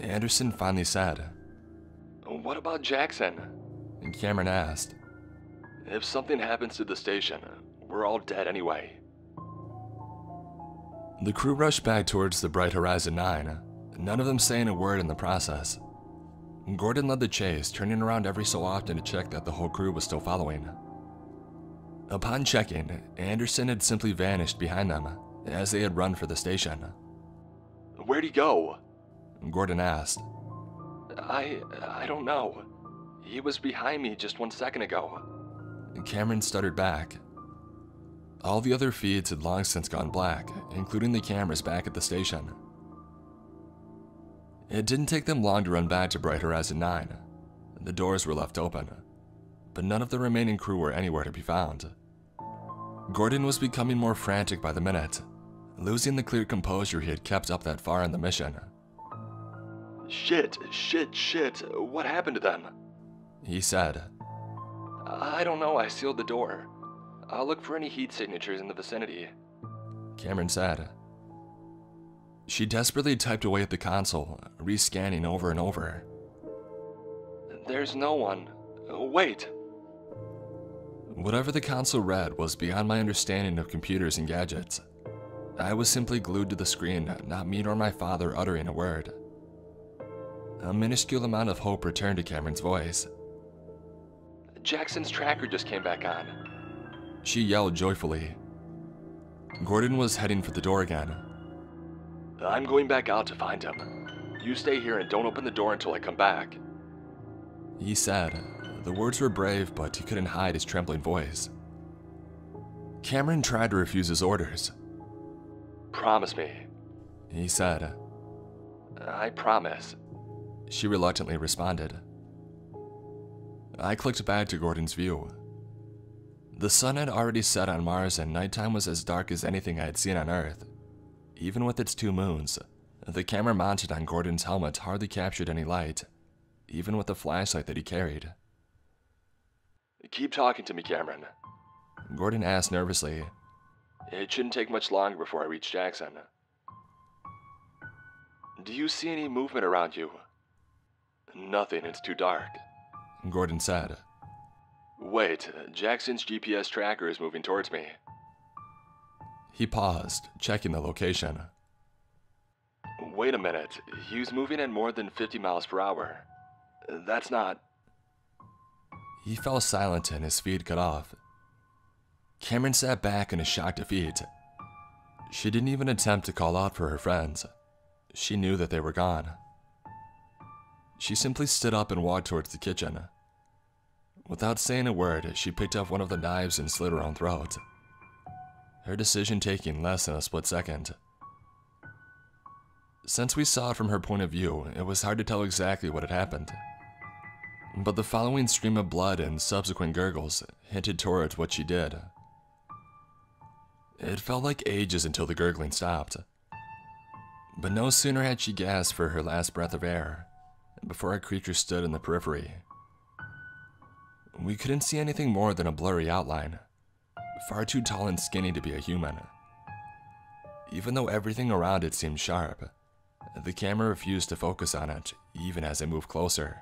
Anderson finally said. What about Jackson? Cameron asked. If something happens to the station, we're all dead anyway. The crew rushed back towards the bright Horizon 9, none of them saying a word in the process. Gordon led the chase, turning around every so often to check that the whole crew was still following. Upon checking, Anderson had simply vanished behind them, as they had run for the station. Where'd he go? Gordon asked. I don't know. He was behind me just 1 second ago. Cameron stuttered back. All the other feeds had long since gone black, including the cameras back at the station. It didn't take them long to run back to Bright Horizon 9. The doors were left open, but none of the remaining crew were anywhere to be found. Gordon was becoming more frantic by the minute, losing the clear composure he had kept up that far in the mission. Shit, what happened to them? He said. I don't know, I sealed the door. I'll look for any heat signatures in the vicinity. Cameron said. She desperately typed away at the console, rescanning over and over. There's no one. Wait. Whatever the console read was beyond my understanding of computers and gadgets. I was simply glued to the screen, not me nor my father uttering a word. A minuscule amount of hope returned to Cameron's voice. Jackson's tracker just came back on. She yelled joyfully. Gordon was heading for the door again. I'm going back out to find him. You stay here and don't open the door until I come back. He said. The words were brave, but he couldn't hide his trembling voice. Cameron tried to refuse his orders. Promise me, he said. I promise. She reluctantly responded. I clicked back to Gordon's view. The sun had already set on Mars and nighttime was as dark as anything I had seen on Earth. Even with its 2 moons, the camera mounted on Gordon's helmet hardly captured any light, even with the flashlight that he carried. Keep talking to me, Cameron. Gordon asked nervously. It shouldn't take much longer before I reach Jackson. Do you see any movement around you? Nothing, it's too dark. Gordon said. Wait, Jackson's GPS tracker is moving towards me. He paused, checking the location. Wait a minute, he was moving at more than 50 miles per hour. That's not... He fell silent and his feed cut off. Cameron sat back in a shocked defeat. She didn't even attempt to call out for her friends. She knew that they were gone. She simply stood up and walked towards the kitchen. Without saying a word, she picked up one of the knives and slit her own throat. Her decision taking less than a split second. Since we saw it from her point of view, it was hard to tell exactly what had happened. But the following stream of blood and subsequent gurgles hinted towards what she did. It felt like ages until the gurgling stopped. But no sooner had she gasped for her last breath of air, before a creature stood in the periphery. We couldn't see anything more than a blurry outline, far too tall and skinny to be a human. Even though everything around it seemed sharp, the camera refused to focus on it, even as it moved closer.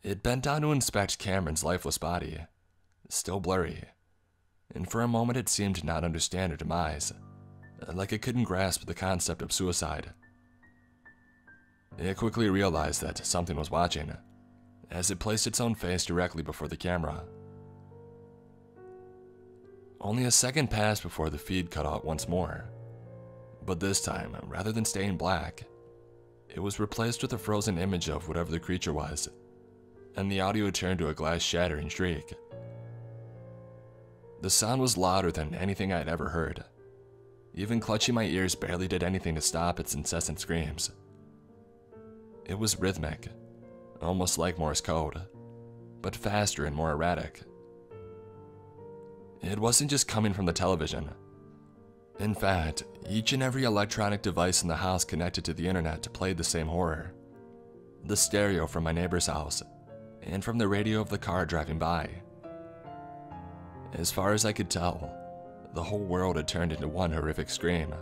It bent down to inspect Cameron's lifeless body, still blurry, and for a moment it seemed to not understand her demise, like it couldn't grasp the concept of suicide. It quickly realized that something was watching, as it placed its own face directly before the camera. Only a second passed before the feed cut out once more, but this time, rather than staying black, it was replaced with a frozen image of whatever the creature was, and the audio turned to a glass-shattering shriek. The sound was louder than anything I had ever heard. Even clutching my ears barely did anything to stop its incessant screams. It was rhythmic, almost like Morse code, but faster and more erratic. It wasn't just coming from the television. In fact, each and every electronic device in the house connected to the internet played the same horror. The stereo from my neighbor's house, and from the radio of the car driving by. As far as I could tell, the whole world had turned into one horrific scream.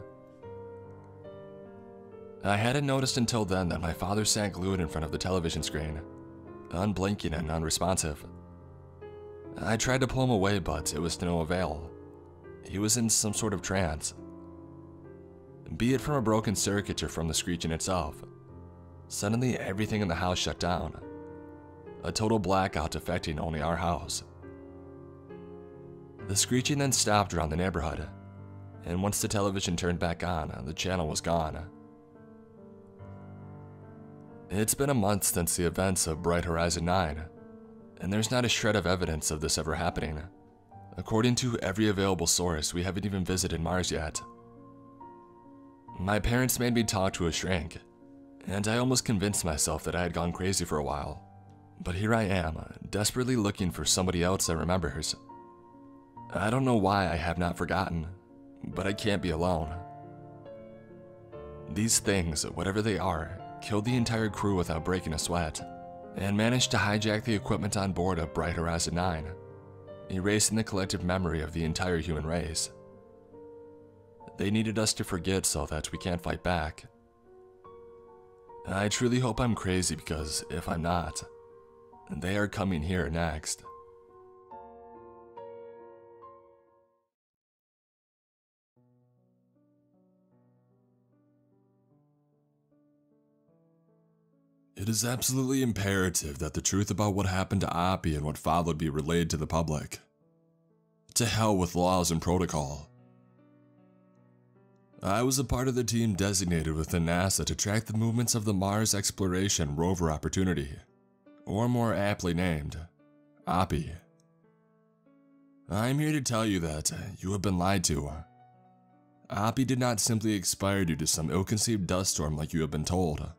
I hadn't noticed until then that my father sat glued in front of the television screen, unblinking and unresponsive. I tried to pull him away, but it was to no avail. He was in some sort of trance. Be it from a broken circuit or from the screeching itself, suddenly everything in the house shut down. A total blackout affecting only our house. The screeching then stopped around the neighborhood, and once the television turned back on, the channel was gone. It's been a month since the events of Bright Horizon 9, and there's not a shred of evidence of this ever happening. According to every available source, we haven't even visited Mars yet. My parents made me talk to a shrink, and I almost convinced myself that I had gone crazy for a while. But here I am, desperately looking for somebody else that remembers. I don't know why I have not forgotten, but I can't be alone. These things, whatever they are, killed the entire crew without breaking a sweat, and managed to hijack the equipment on board of Bright Horizon 9, erasing the collective memory of the entire human race. They needed us to forget so that we can't fight back. I truly hope I'm crazy, because if I'm not, they are coming here next. It is absolutely imperative that the truth about what happened to Appy and what followed be relayed to the public. To hell with laws and protocol. I was a part of the team designated within NASA to track the movements of the Mars Exploration Rover opportunity, or more aptly named, Appy. I'm here to tell you that you have been lied to. Appy did not simply expire due to some ill-conceived dust storm like you have been told.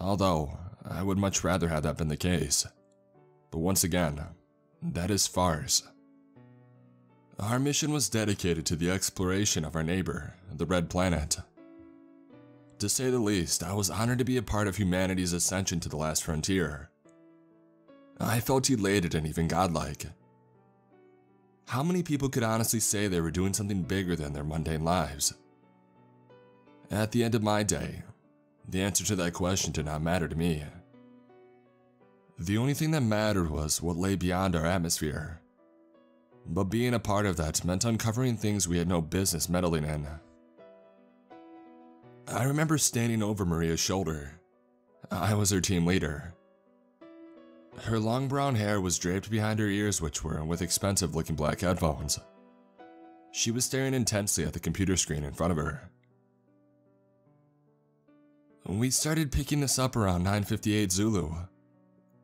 Although, I would much rather have that been the case. But once again, that is farce. Our mission was dedicated to the exploration of our neighbor, the Red Planet. To say the least, I was honored to be a part of humanity's ascension to the last frontier. I felt elated and even godlike. How many people could honestly say they were doing something bigger than their mundane lives? At the end of my day, the answer to that question did not matter to me. The only thing that mattered was what lay beyond our atmosphere. But being a part of that meant uncovering things we had no business meddling in. I remember standing over Maria's shoulder. I was her team leader. Her long brown hair was draped behind her ears, which were with expensive-looking black headphones. She was staring intensely at the computer screen in front of her. We started picking this up around 9:58 Zulu.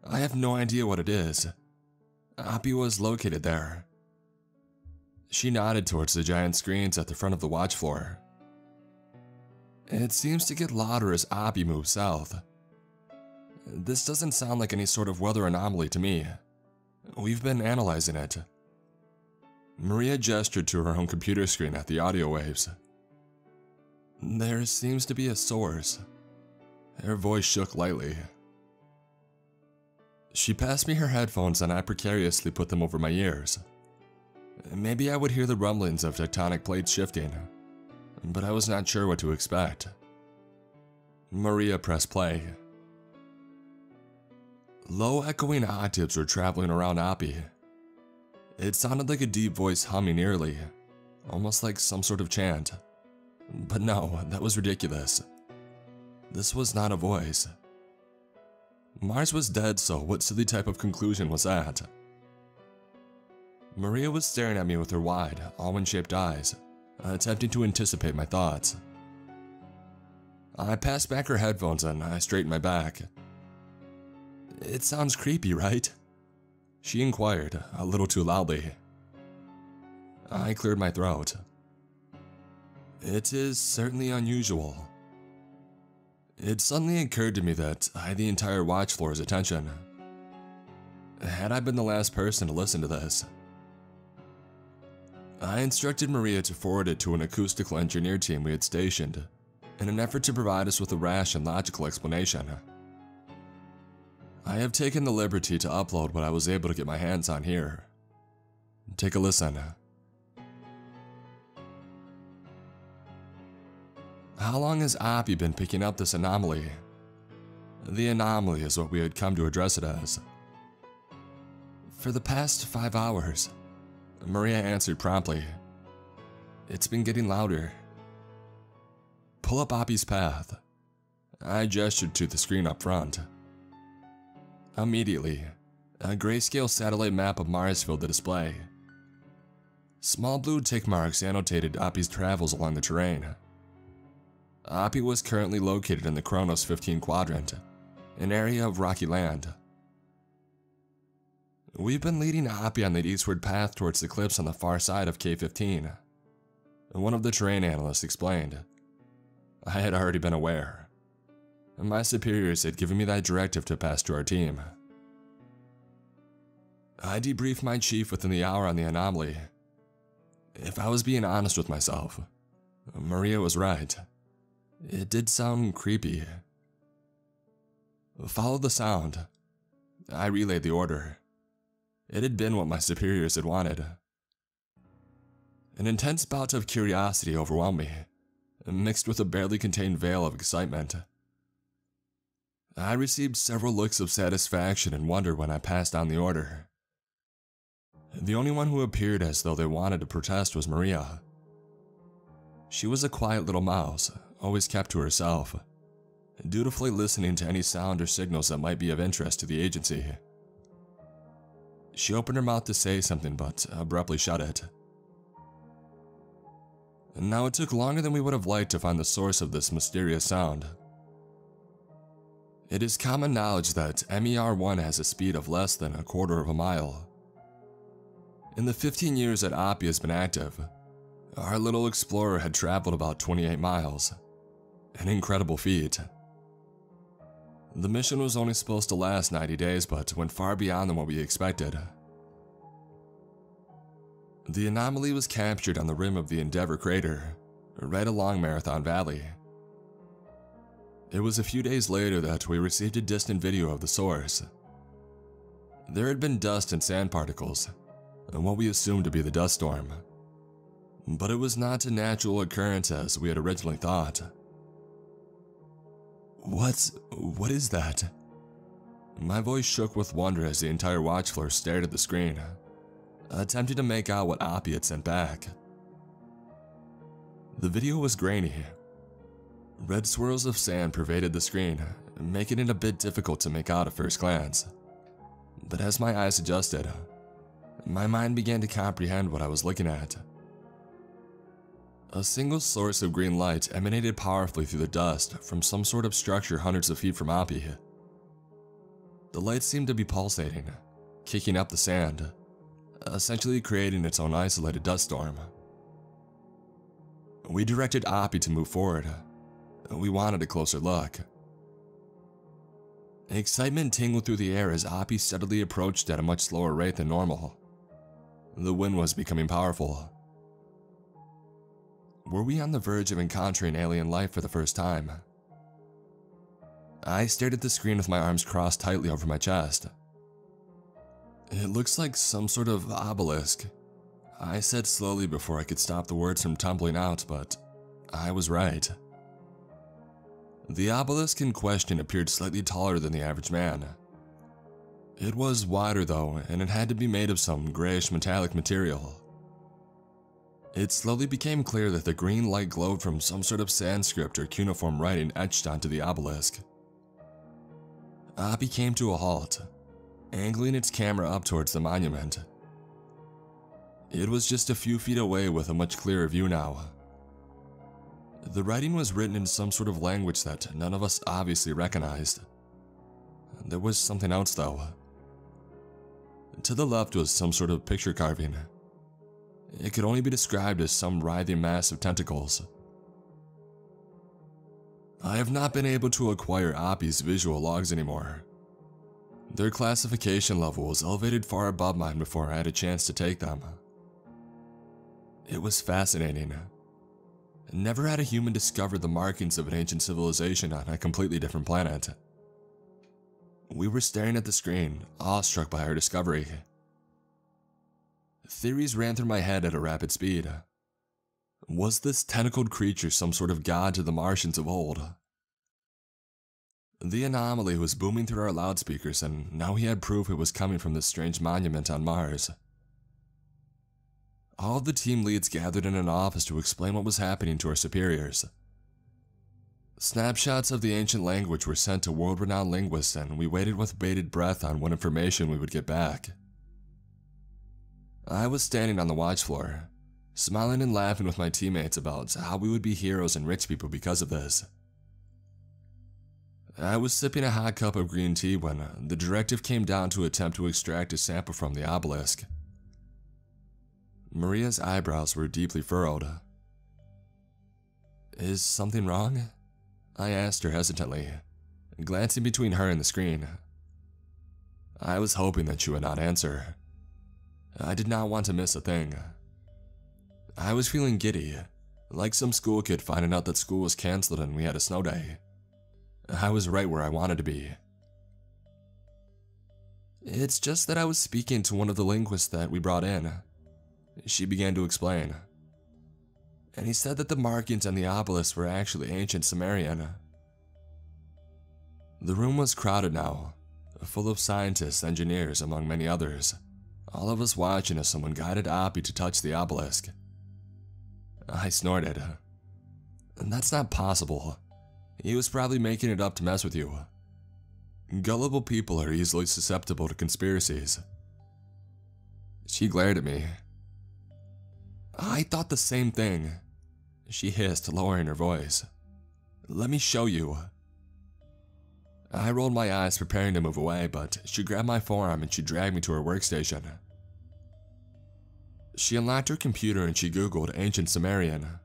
I have no idea what it is. Appy was located there. She nodded towards the giant screens at the front of the watch floor. It seems to get louder as Appy moves south. This doesn't sound like any sort of weather anomaly to me. We've been analyzing it. Maria gestured to her home computer screen at the audio waves. There seems to be a source. Her voice shook lightly. She passed me her headphones and I precariously put them over my ears. Maybe I would hear the rumblings of tectonic plates shifting, but I was not sure what to expect. Maria pressed play. Low echoing octaves were traveling around Appy. It sounded like a deep voice humming eerily, almost like some sort of chant. But no, that was ridiculous. This was not a voice. Mars was dead, so what silly type of conclusion was that? Maria was staring at me with her wide, almond-shaped eyes, attempting to anticipate my thoughts. I passed back her headphones and I straightened my back. It sounds creepy, right? She inquired, a little too loudly. I cleared my throat. It is certainly unusual. It suddenly occurred to me that I had the entire watch floor's attention. Had I been the last person to listen to this? I instructed Maria to forward it to an acoustical engineer team we had stationed, in an effort to provide us with a rash and logical explanation. I have taken the liberty to upload what I was able to get my hands on here. Take a listen. How long has Appy been picking up this anomaly? The anomaly is what we had come to address it as. For the past 5 hours, Maria answered promptly. It's been getting louder. Pull up Appy's path. I gestured to the screen up front. Immediately, a grayscale satellite map of Mars filled the display. Small blue tick marks annotated Appy's travels along the terrain. Appy was currently located in the Kronos 15 quadrant, an area of rocky land. We've been leading Oppie on the eastward path towards the cliffs on the far side of K-15. One of the terrain analysts explained. I had already been aware. My superiors had given me that directive to pass to our team. I debriefed my chief within the hour on the anomaly. If I was being honest with myself, Maria was right. It did sound creepy. Follow the sound. I relayed the order. It had been what my superiors had wanted. An intense bout of curiosity overwhelmed me, mixed with a barely contained veil of excitement. I received several looks of satisfaction and wonder when I passed on the order. The only one who appeared as though they wanted to protest was Maria. She was a quiet little mouse, always kept to herself, dutifully listening to any sound or signals that might be of interest to the agency. She opened her mouth to say something, but abruptly shut it. Now it took longer than we would have liked to find the source of this mysterious sound. It is common knowledge that MER-1 has a speed of less than a quarter of a mile. In the 15 years that Oppie has been active, our little explorer had traveled about 28 miles. An incredible feat. The mission was only supposed to last 90 days, but went far beyond than what we expected. The anomaly was captured on the rim of the Endeavor crater, right along Marathon Valley. It was a few days later that we received a distant video of the source. There had been dust and sand particles, and what we assumed to be the dust storm. But it was not a natural occurrence as we had originally thought. What is that? My voice shook with wonder as the entire watch floor stared at the screen, attempting to make out what Oppie had sent back. The video was grainy. Red swirls of sand pervaded the screen, making it a bit difficult to make out at first glance. But as my eyes adjusted, my mind began to comprehend what I was looking at. A single source of green light emanated powerfully through the dust from some sort of structure hundreds of feet from Oppie. The light seemed to be pulsating, kicking up the sand, essentially creating its own isolated dust storm. We directed Oppie to move forward. We wanted a closer look. Excitement tingled through the air as Oppie steadily approached at a much slower rate than normal. The wind was becoming powerful. Were we on the verge of encountering alien life for the first time? I stared at the screen with my arms crossed tightly over my chest. It looks like some sort of obelisk, I said slowly before I could stop the words from tumbling out, but I was right. The obelisk in question appeared slightly taller than the average man. It was wider though, and it had to be made of some grayish metallic material. It slowly became clear that the green light glowed from some sort of Sanskrit or cuneiform writing etched onto the obelisk. Oppie came to a halt, angling its camera up towards the monument. It was just a few feet away with a much clearer view now. The writing was written in some sort of language that none of us obviously recognized. There was something else though. To the left was some sort of picture carving. It could only be described as some writhing mass of tentacles. I have not been able to acquire Oppie's visual logs anymore. Their classification level was elevated far above mine before I had a chance to take them. It was fascinating. Never had a human discovered the markings of an ancient civilization on a completely different planet. We were staring at the screen, awestruck by our discovery. Theories ran through my head at a rapid speed. Was this tentacled creature some sort of god to the Martians of old? The anomaly was booming through our loudspeakers, and now we had proof it was coming from this strange monument on Mars. All of the team leads gathered in an office to explain what was happening to our superiors. Snapshots of the ancient language were sent to world-renowned linguists, and we waited with bated breath on what information we would get back. I was standing on the watch floor, smiling and laughing with my teammates about how we would be heroes and rich people because of this. I was sipping a hot cup of green tea when the directive came down to attempt to extract a sample from the obelisk. Maria's eyebrows were deeply furrowed. "Is something wrong?" I asked her hesitantly, glancing between her and the screen. I was hoping that she would not answer. I did not want to miss a thing. I was feeling giddy, like some school kid finding out that school was canceled and we had a snow day. I was right where I wanted to be. "It's just that I was speaking to one of the linguists that we brought in," she began to explain. "And he said that the markings on the obelisk were actually ancient Sumerian." The room was crowded now, full of scientists, engineers, among many others, all of us watching as someone guided Appy to touch the obelisk. I snorted. "That's not possible. He was probably making it up to mess with you. Gullible people are easily susceptible to conspiracies." She glared at me. "I thought the same thing," she hissed, lowering her voice. "Let me show you." I rolled my eyes, preparing to move away, but she grabbed my forearm and she dragged me to her workstation. She unlocked her computer and she Googled ancient Sumerian.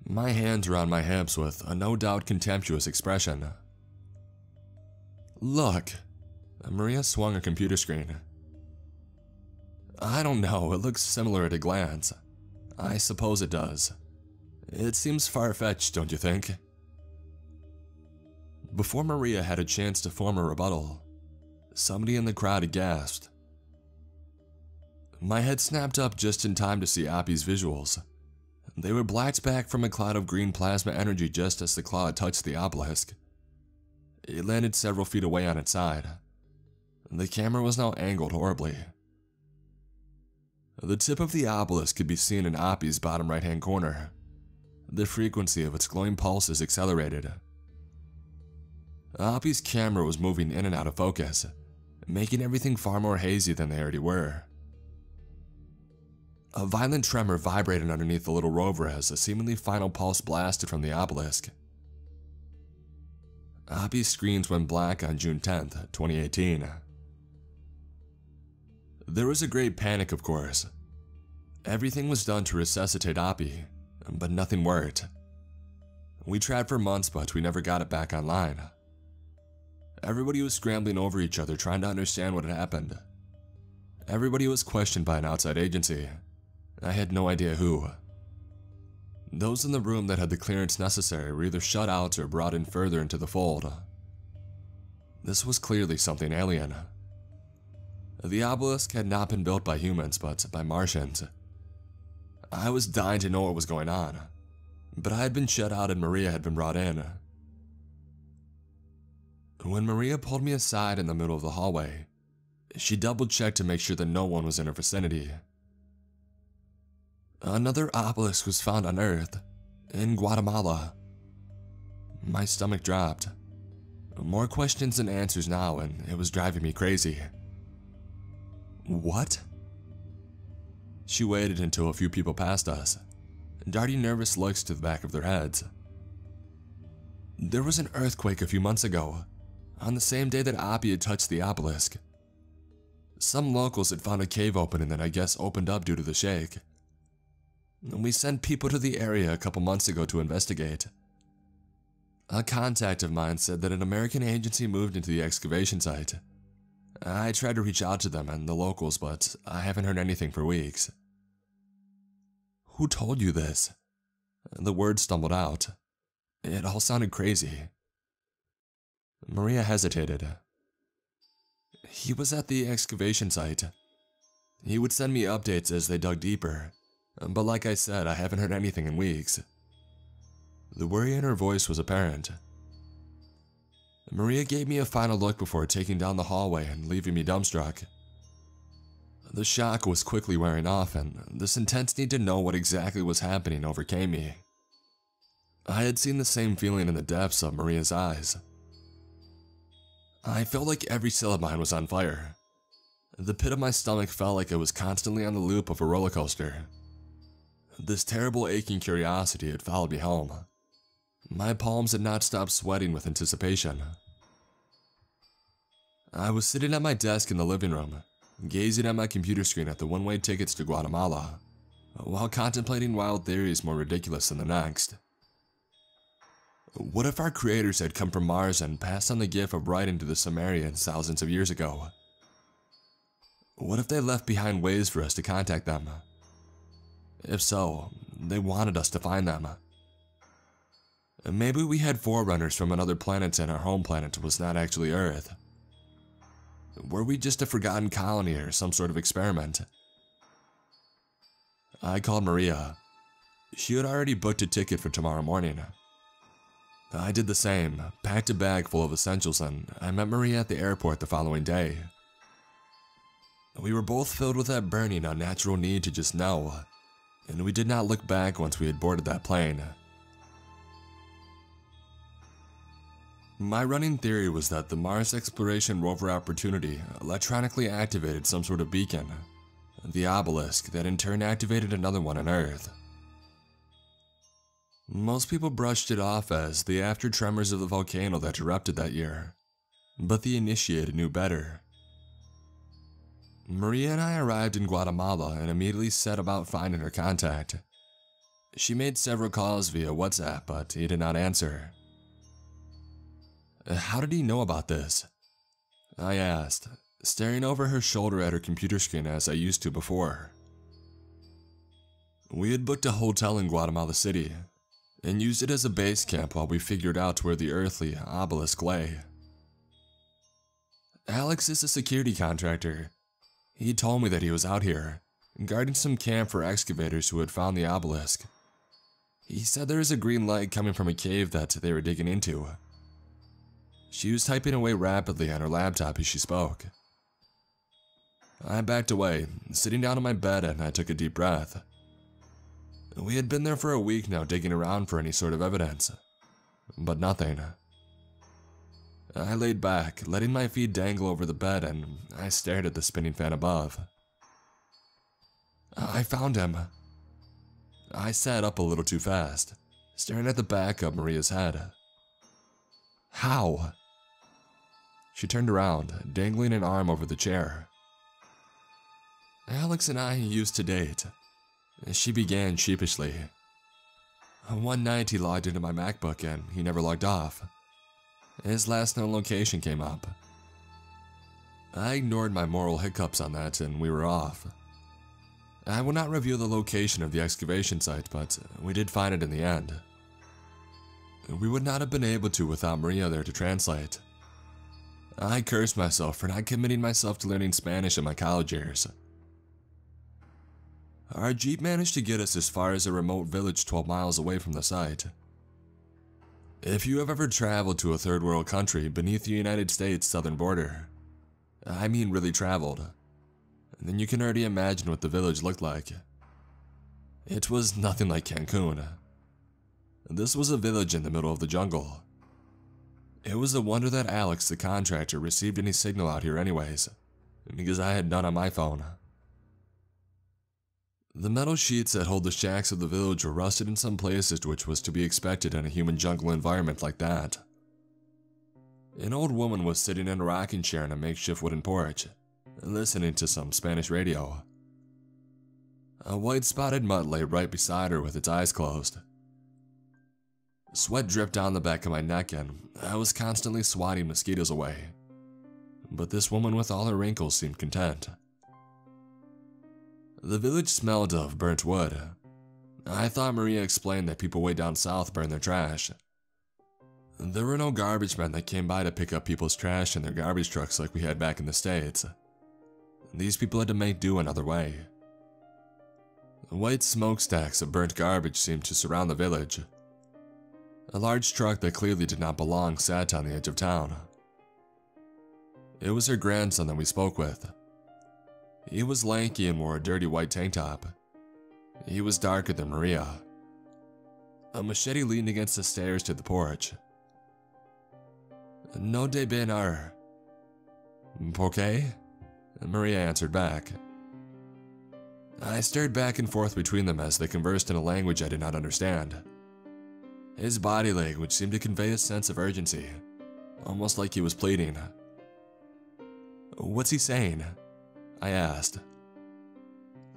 My hands were on my hips with a no doubt contemptuous expression. "Look," Maria swung her computer screen. "I don't know, it looks similar at a glance. I suppose it does. It seems far-fetched, don't you think?" Before Maria had a chance to form a rebuttal, somebody in the crowd had gasped. My head snapped up just in time to see Appy's visuals. They were blacked back from a cloud of green plasma energy just as the cloud touched the obelisk. It landed several feet away on its side. The camera was now angled horribly. The tip of the obelisk could be seen in Appy's bottom right-hand corner. The frequency of its glowing pulses accelerated. Appy's camera was moving in and out of focus, making everything far more hazy than they already were. A violent tremor vibrated underneath the little rover as a seemingly final pulse blasted from the obelisk. Appy's screens went black on June 10th, 2018. There was a great panic, of course. Everything was done to resuscitate Appy, but nothing worked. We tried for months, but we never got it back online. Everybody was scrambling over each other trying to understand what had happened. Everybody was questioned by an outside agency. I had no idea who. Those in the room that had the clearance necessary were either shut out or brought in further into the fold. This was clearly something alien. The obelisk had not been built by humans, but by Martians. I was dying to know what was going on, but I had been shut out and Maria had been brought in. When Maria pulled me aside in the middle of the hallway, she double-checked to make sure that no one was in her vicinity. Another obelisk was found on Earth, in Guatemala. My stomach dropped. More questions than answers now, and it was driving me crazy. "What?" She waited until a few people passed us, darting nervous looks to the back of their heads. "There was an earthquake a few months ago, on the same day that Appy had touched the obelisk. Some locals had found a cave opening that I guess opened up due to the shake. We sent people to the area a couple months ago to investigate. A contact of mine said that an American agency moved into the excavation site. I tried to reach out to them and the locals, but I haven't heard anything for weeks." "Who told you this?" The words stumbled out. It all sounded crazy. Maria hesitated. "He was at the excavation site. He would send me updates as they dug deeper, but like I said, I haven't heard anything in weeks." The worry in her voice was apparent. Maria gave me a final look before taking down the hallway and leaving me dumbstruck. The shock was quickly wearing off, and this intense need to know what exactly was happening overcame me. I had seen the same feeling in the depths of Maria's eyes. I felt like every cell of mine was on fire. The pit of my stomach felt like it was constantly on the loop of a roller coaster. This terrible aching curiosity had followed me home. My palms had not stopped sweating with anticipation. I was sitting at my desk in the living room, gazing at my computer screen at the one-way tickets to Guatemala, while contemplating wild theories more ridiculous than the next. What if our creators had come from Mars and passed on the gift of writing to the Sumerians thousands of years ago? What if they left behind ways for us to contact them? If so, they wanted us to find them. Maybe we had forerunners from another planet and our home planet was not actually Earth. Were we just a forgotten colony or some sort of experiment? I called Maria. She had already booked a ticket for tomorrow morning. I did the same, packed a bag full of essentials, and I met Maria at the airport the following day. We were both filled with that burning, unnatural need to just know, and we did not look back once we had boarded that plane. My running theory was that the Mars Exploration Rover Opportunity electronically activated some sort of beacon, the obelisk, that in turn activated another one on Earth. Most people brushed it off as the after tremors of the volcano that erupted that year, but the initiated knew better. Maria and I arrived in Guatemala and immediately set about finding her contact. She made several calls via WhatsApp, but he did not answer. How did he know about this? I asked, staring over her shoulder at her computer screen as I used to before. We had booked a hotel in Guatemala City and used it as a base camp while we figured out where the earthly obelisk lay. Alex is a security contractor. He told me that he was out here, guarding some camp for excavators who had found the obelisk. He said there is a green light coming from a cave that they were digging into. She was typing away rapidly on her laptop as she spoke. I backed away, sitting down on my bed, and I took a deep breath. We had been there for a week now, digging around for any sort of evidence, but nothing. I laid back, letting my feet dangle over the bed, and I stared at the spinning fan above. I found him. I sat up a little too fast, staring at the back of Maria's head. How? She turned around, dangling an arm over the chair. Alex and I used to date. She began sheepishly. One night he logged into my MacBook and he never logged off. His last known location came up. I ignored my moral hiccups on that and we were off. I will not reveal the location of the excavation site, but we did find it in the end. We would not have been able to without Maria there to translate. I cursed myself for not committing myself to learning Spanish in my college years. Our Jeep managed to get us as far as a remote village 12 miles away from the site. If you have ever traveled to a third world country beneath the United States southern border, I mean really traveled, then you can already imagine what the village looked like. It was nothing like Cancun. This was a village in the middle of the jungle. It was a wonder that Alex, the contractor, received any signal out here anyways, because I had none on my phone. The metal sheets that hold the shacks of the village were rusted in some places, which was to be expected in a human jungle environment like that. An old woman was sitting in a rocking chair on a makeshift wooden porch, listening to some Spanish radio. A white spotted mutt lay right beside her with its eyes closed. Sweat dripped down the back of my neck and I was constantly swatting mosquitoes away. But this woman with all her wrinkles seemed content. The village smelled of burnt wood. I thought Maria explained that people way down south burn their trash. There were no garbage men that came by to pick up people's trash in their garbage trucks like we had back in the States. These people had to make do another way. White smokestacks of burnt garbage seemed to surround the village. A large truck that clearly did not belong sat on the edge of town. It was her grandson that we spoke with. He was lanky and wore a dirty white tank top. He was darker than Maria. A machete leaned against the stairs to the porch. No de benar. ¿Por qué? Maria answered back. I stared back and forth between them as they conversed in a language I did not understand. His body language seemed to convey a sense of urgency, almost like he was pleading. "What's he saying?" I asked.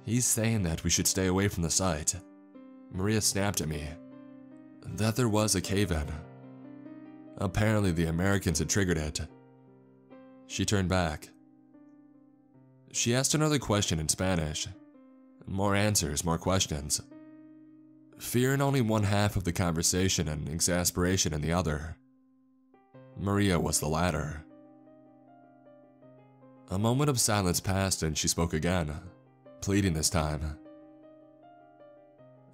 "He's saying that we should stay away from the site." Maria snapped at me. That there was a cave-in. Apparently the Americans had triggered it. She turned back. She asked another question in Spanish. More answers, more questions. Fear in only one half of the conversation and exasperation in the other. Maria was the latter. A moment of silence passed and she spoke again, pleading this time.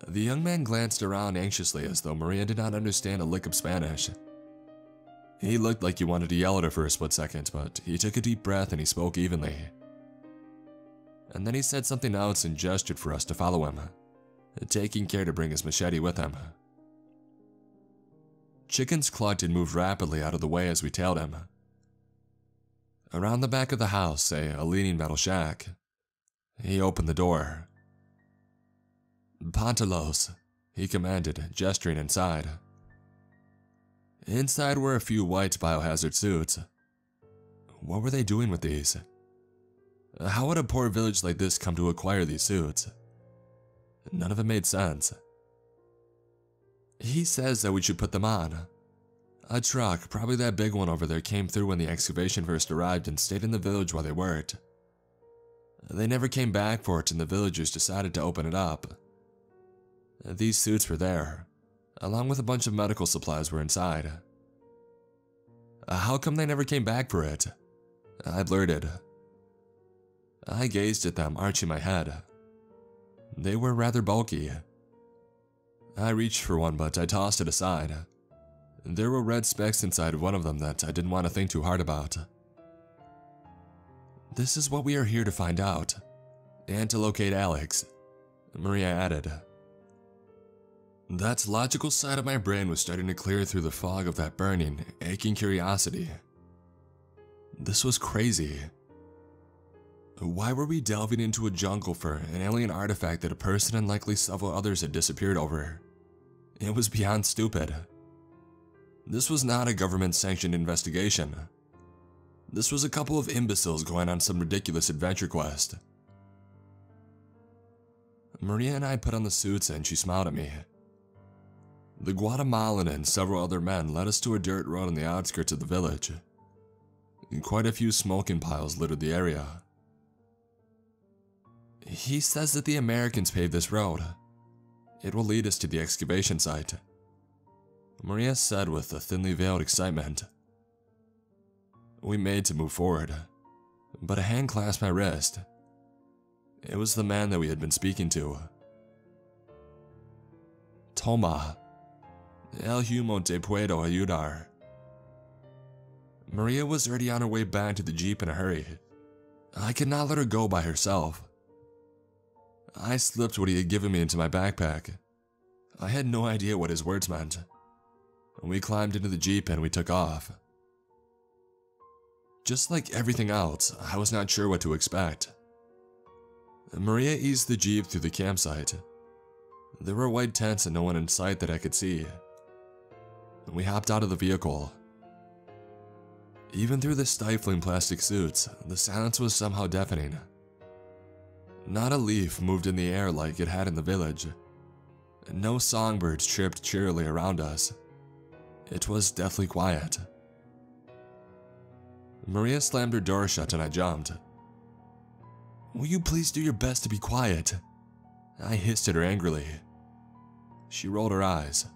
The young man glanced around anxiously as though Maria did not understand a lick of Spanish. He looked like he wanted to yell at her for a split second, but he took a deep breath and he spoke evenly. And then he said something else and gestured for us to follow him, taking care to bring his machete with him. Chickens clucked and moved rapidly out of the way as we tailed him. Around the back of the house, a leaning metal shack. He opened the door. "Pantalos," he commanded, gesturing inside. Inside were a few white biohazard suits. What were they doing with these? How would a poor village like this come to acquire these suits? None of it made sense. He says that we should put them on. A truck, probably that big one over there, came through when the excavation first arrived and stayed in the village while they worked. They never came back for it and the villagers decided to open it up. These suits were there, along with a bunch of medical supplies were inside. How come they never came back for it? I blurted. I gazed at them, arching my head. They were rather bulky. I reached for one, but I tossed it aside. There were red specks inside of one of them that I didn't want to think too hard about. "This is what we are here to find out, and to locate Alex," Maria added. That logical side of my brain was starting to clear through the fog of that burning, aching curiosity. This was crazy. Why were we delving into a jungle for an alien artifact that a person and likely several others had disappeared over? It was beyond stupid. This was not a government-sanctioned investigation. This was a couple of imbeciles going on some ridiculous adventure quest. Maria and I put on the suits and she smiled at me. The Guatemalan and several other men led us to a dirt road on the outskirts of the village. Quite a few smoking piles littered the area. "He says that the Americans paved this road. It will lead us to the excavation site," Maria said with a thinly veiled excitement. We made to move forward, but a hand clasped my wrist. It was the man that we had been speaking to. "Toma. El humo te puedo ayudar." Maria was already on her way back to the Jeep in a hurry. I could not let her go by herself. I slipped what he had given me into my backpack. I had no idea what his words meant. We climbed into the Jeep and we took off. Just like everything else, I was not sure what to expect. Maria eased the Jeep through the campsite. There were white tents and no one in sight that I could see. We hopped out of the vehicle. Even through the stifling plastic suits, the silence was somehow deafening. Not a leaf moved in the air like it had in the village. No songbirds chirped cheerily around us. It was deathly quiet. Maria slammed her door shut and I jumped. "Will you please do your best to be quiet?" I hissed at her angrily. She rolled her eyes.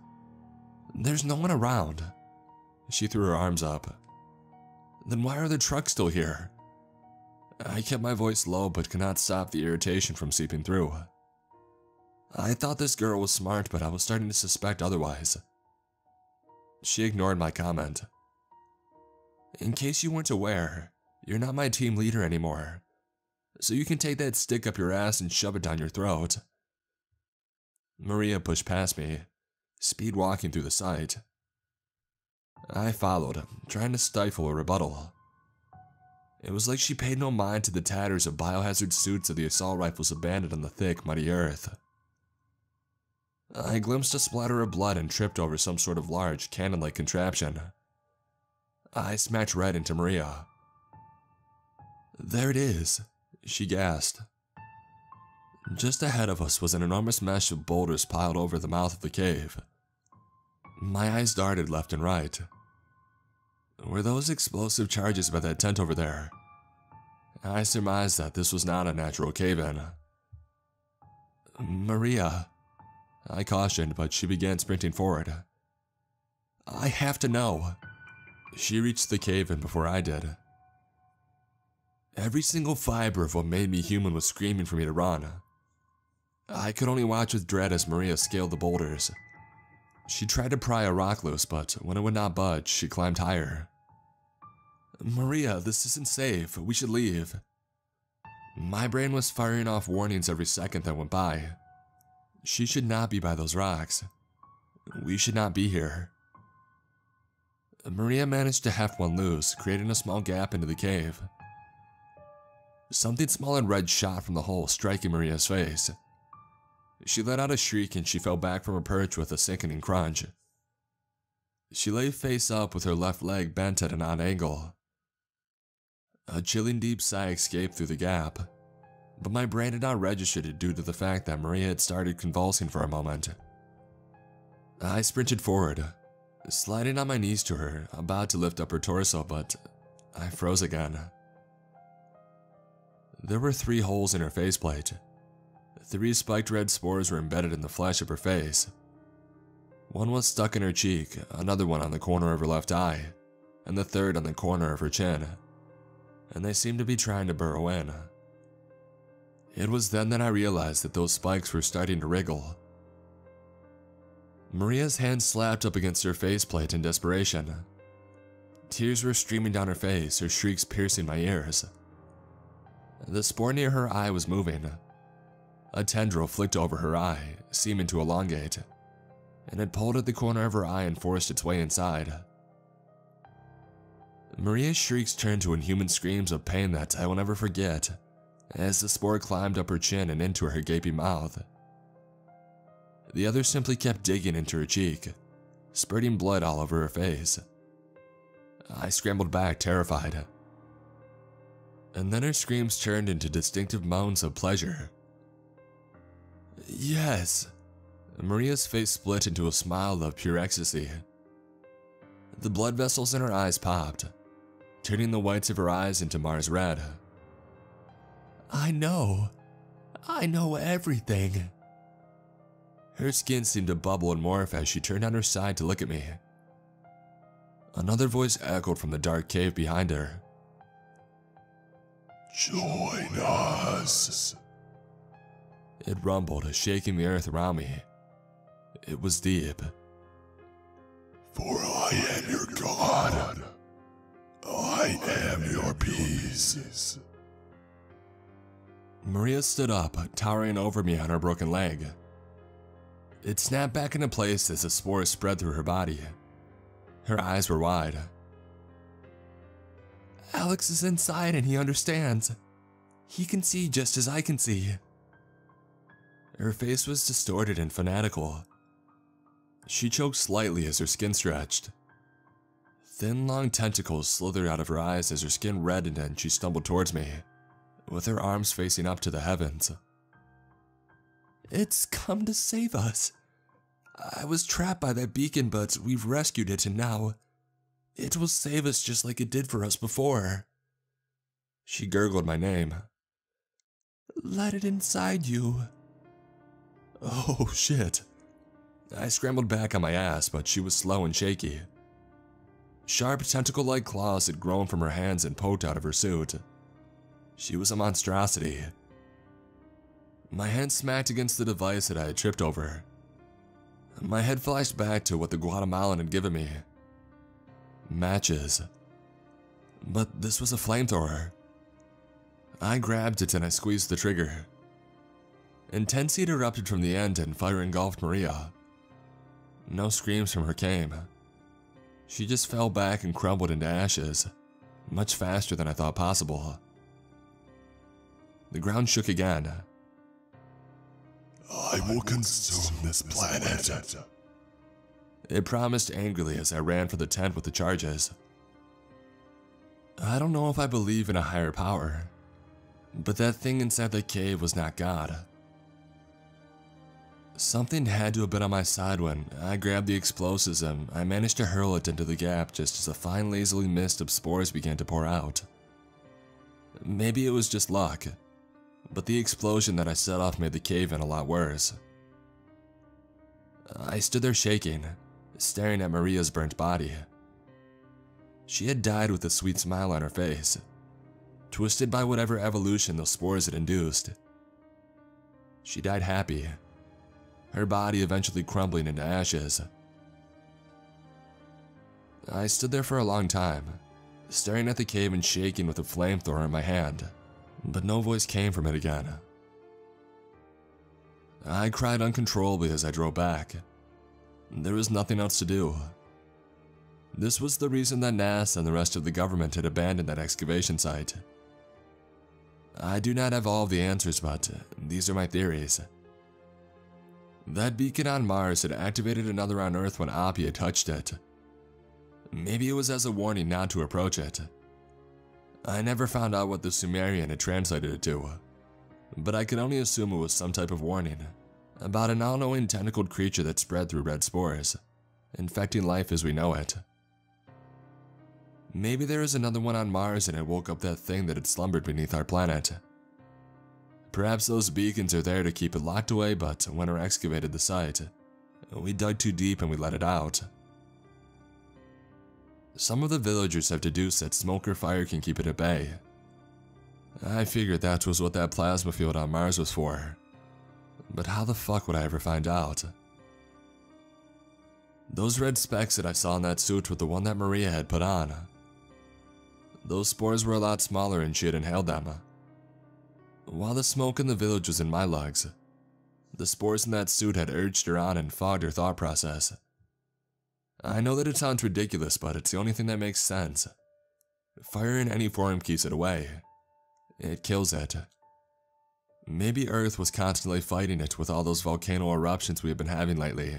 "There's no one around." She threw her arms up. "Then why are the trucks still here?" I kept my voice low but could not stop the irritation from seeping through. I thought this girl was smart, but I was starting to suspect otherwise. She ignored my comment. "In case you weren't aware, you're not my team leader anymore, so you can take that stick up your ass and shove it down your throat." Maria pushed past me, speed walking through the site. I followed, trying to stifle a rebuttal. It was like she paid no mind to the tatters of biohazard suits of the assault rifles abandoned on the thick, muddy earth. I glimpsed a splatter of blood and tripped over some sort of large cannon-like contraption. I smacked right into Maria. "There it is," she gasped. Just ahead of us was an enormous mesh of boulders piled over the mouth of the cave. My eyes darted left and right. Were those explosive charges by that tent over there? I surmised that this was not a natural cave-in. "Maria," I cautioned, but she began sprinting forward. "I have to know." She reached the cave-in before I did. Every single fiber of what made me human was screaming for me to run. I could only watch with dread as Maria scaled the boulders. She tried to pry a rock loose, but when it would not budge, she climbed higher. "Maria, this isn't safe. We should leave." My brain was firing off warnings every second that went by. She should not be by those rocks. We should not be here. Maria managed to heft one loose, creating a small gap into the cave. Something small and red shot from the hole, striking Maria's face. She let out a shriek and she fell back from her perch with a sickening crunch. She lay face up with her left leg bent at an odd angle. A chilling deep sigh escaped through the gap, but my brain had not registered it due to the fact that Maria had started convulsing for a moment. I sprinted forward, sliding on my knees to her, about to lift up her torso, but I froze again. There were 3 holes in her faceplate. 3 spiked red spores were embedded in the flesh of her face. One was stuck in her cheek, another one on the corner of her left eye, and the third on the corner of her chin, and they seemed to be trying to burrow in. It was then that I realized that those spikes were starting to wriggle. Maria's hand slapped up against her faceplate in desperation. Tears were streaming down her face, her shrieks piercing my ears. The spore near her eye was moving. A tendril flicked over her eye, seeming to elongate, and it pulled at the corner of her eye and forced its way inside. Maria's shrieks turned to inhuman screams of pain that I will never forget, as the spore climbed up her chin and into her gaping mouth. The other simply kept digging into her cheek, spurting blood all over her face. I scrambled back, terrified. And then her screams turned into distinctive moans of pleasure. "Yes." Maria's face split into a smile of pure ecstasy. The blood vessels in her eyes popped, turning the whites of her eyes into Mars red. I know everything." Her skin seemed to bubble and morph as she turned on her side to look at me. Another voice echoed from the dark cave behind her. "Join us." It rumbled, shaking the earth around me. It was deep. "For I am your God. I am your peace." Maria stood up, towering over me on her broken leg. It snapped back into place as the spores spread through her body. Her eyes were wide. "Alex is inside and he understands. He can see just as I can see." Her face was distorted and fanatical. She choked slightly as her skin stretched. Thin, long tentacles slithered out of her eyes as her skin reddened and she stumbled towards me, with her arms facing up to the heavens. "It's come to save us. I was trapped by that beacon, but we've rescued it, and now it will save us just like it did for us before." She gurgled my name. "Let it inside you." Oh, shit. I scrambled back on my ass, but she was slow and shaky. Sharp, tentacle-like claws had grown from her hands and poked out of her suit. She was a monstrosity. My hand smacked against the device that I had tripped over. My head flashed back to what the Guatemalan had given me. Matches. But this was a flamethrower. I grabbed it and I squeezed the trigger. Intense heat erupted from the end and fire engulfed Maria. No screams from her came. She just fell back and crumbled into ashes, much faster than I thought possible. The ground shook again. I will consume this planet. It promised angrily as I ran for the tent with the charges. I don't know if I believe in a higher power, but that thing inside the cave was not God. Something had to have been on my side when I grabbed the explosives and I managed to hurl it into the gap just as a fine lazily mist of spores began to pour out. Maybe it was just luck, but the explosion that I set off made the cave in a lot worse. I stood there shaking, staring at Maria's burnt body. She had died with a sweet smile on her face, twisted by whatever evolution those spores had induced. She died happy, her body eventually crumbling into ashes. I stood there for a long time, staring at the cave and shaking with a flamethrower in my hand, but no voice came from it again. I cried uncontrollably as I drove back. There was nothing else to do. This was the reason that NASA and the rest of the government had abandoned that excavation site. I do not have all the answers, but these are my theories. That beacon on Mars had activated another on Earth when Appy had touched it. Maybe it was as a warning not to approach it. I never found out what the Sumerian had translated it to, but I could only assume it was some type of warning about an all-knowing tentacled creature that spread through red spores, infecting life as we know it. Maybe there is another one on Mars and it woke up that thing that had slumbered beneath our planet. Perhaps those beacons are there to keep it locked away, but when we excavated the site, we dug too deep and we let it out. Some of the villagers have deduced that smoke or fire can keep it at bay. I figured that was what that plasma field on Mars was for, but how the fuck would I ever find out? Those red specks that I saw in that suit were the one that Maria had put on. Those spores were a lot smaller and she had inhaled them. While the smoke in the village was in my lungs, the spores in that suit had urged her on and fogged her thought process. I know that it sounds ridiculous, but it's the only thing that makes sense. Fire in any form keeps it away. It kills it. Maybe Earth was constantly fighting it with all those volcano eruptions we have been having lately.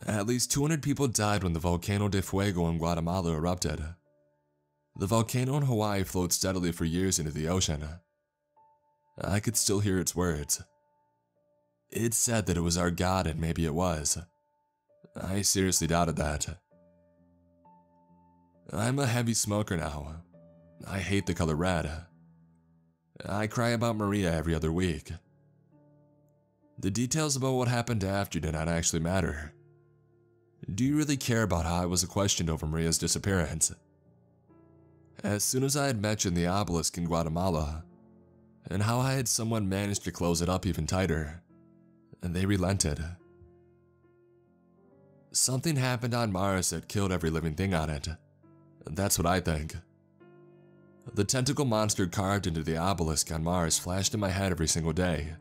At least 200 people died when the Volcano de Fuego in Guatemala erupted. The volcano in Hawaii flowed steadily for years into the ocean. I could still hear its words. It said that it was our god, and maybe it was. I seriously doubted that. I'm a heavy smoker now. I hate the color red. I cry about Maria every other week. The details about what happened after do not actually matter. Do you really care about how I was questioned over Maria's disappearance? As soon as I had mentioned the obelisk in Guatemala, and how I had someone managed to close it up even tighter, they relented. Something happened on Mars that killed every living thing on it. That's what I think. The tentacle monster carved into the obelisk on Mars flashed in my head every single day.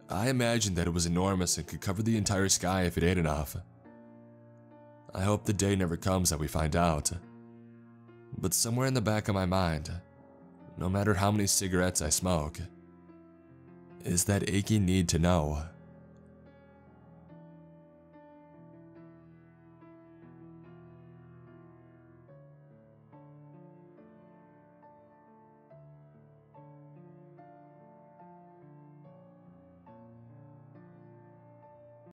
I imagined that it was enormous and could cover the entire sky if it ate enough. I hope the day never comes that we find out. But somewhere in the back of my mind, no matter how many cigarettes I smoke, is that aching need to know.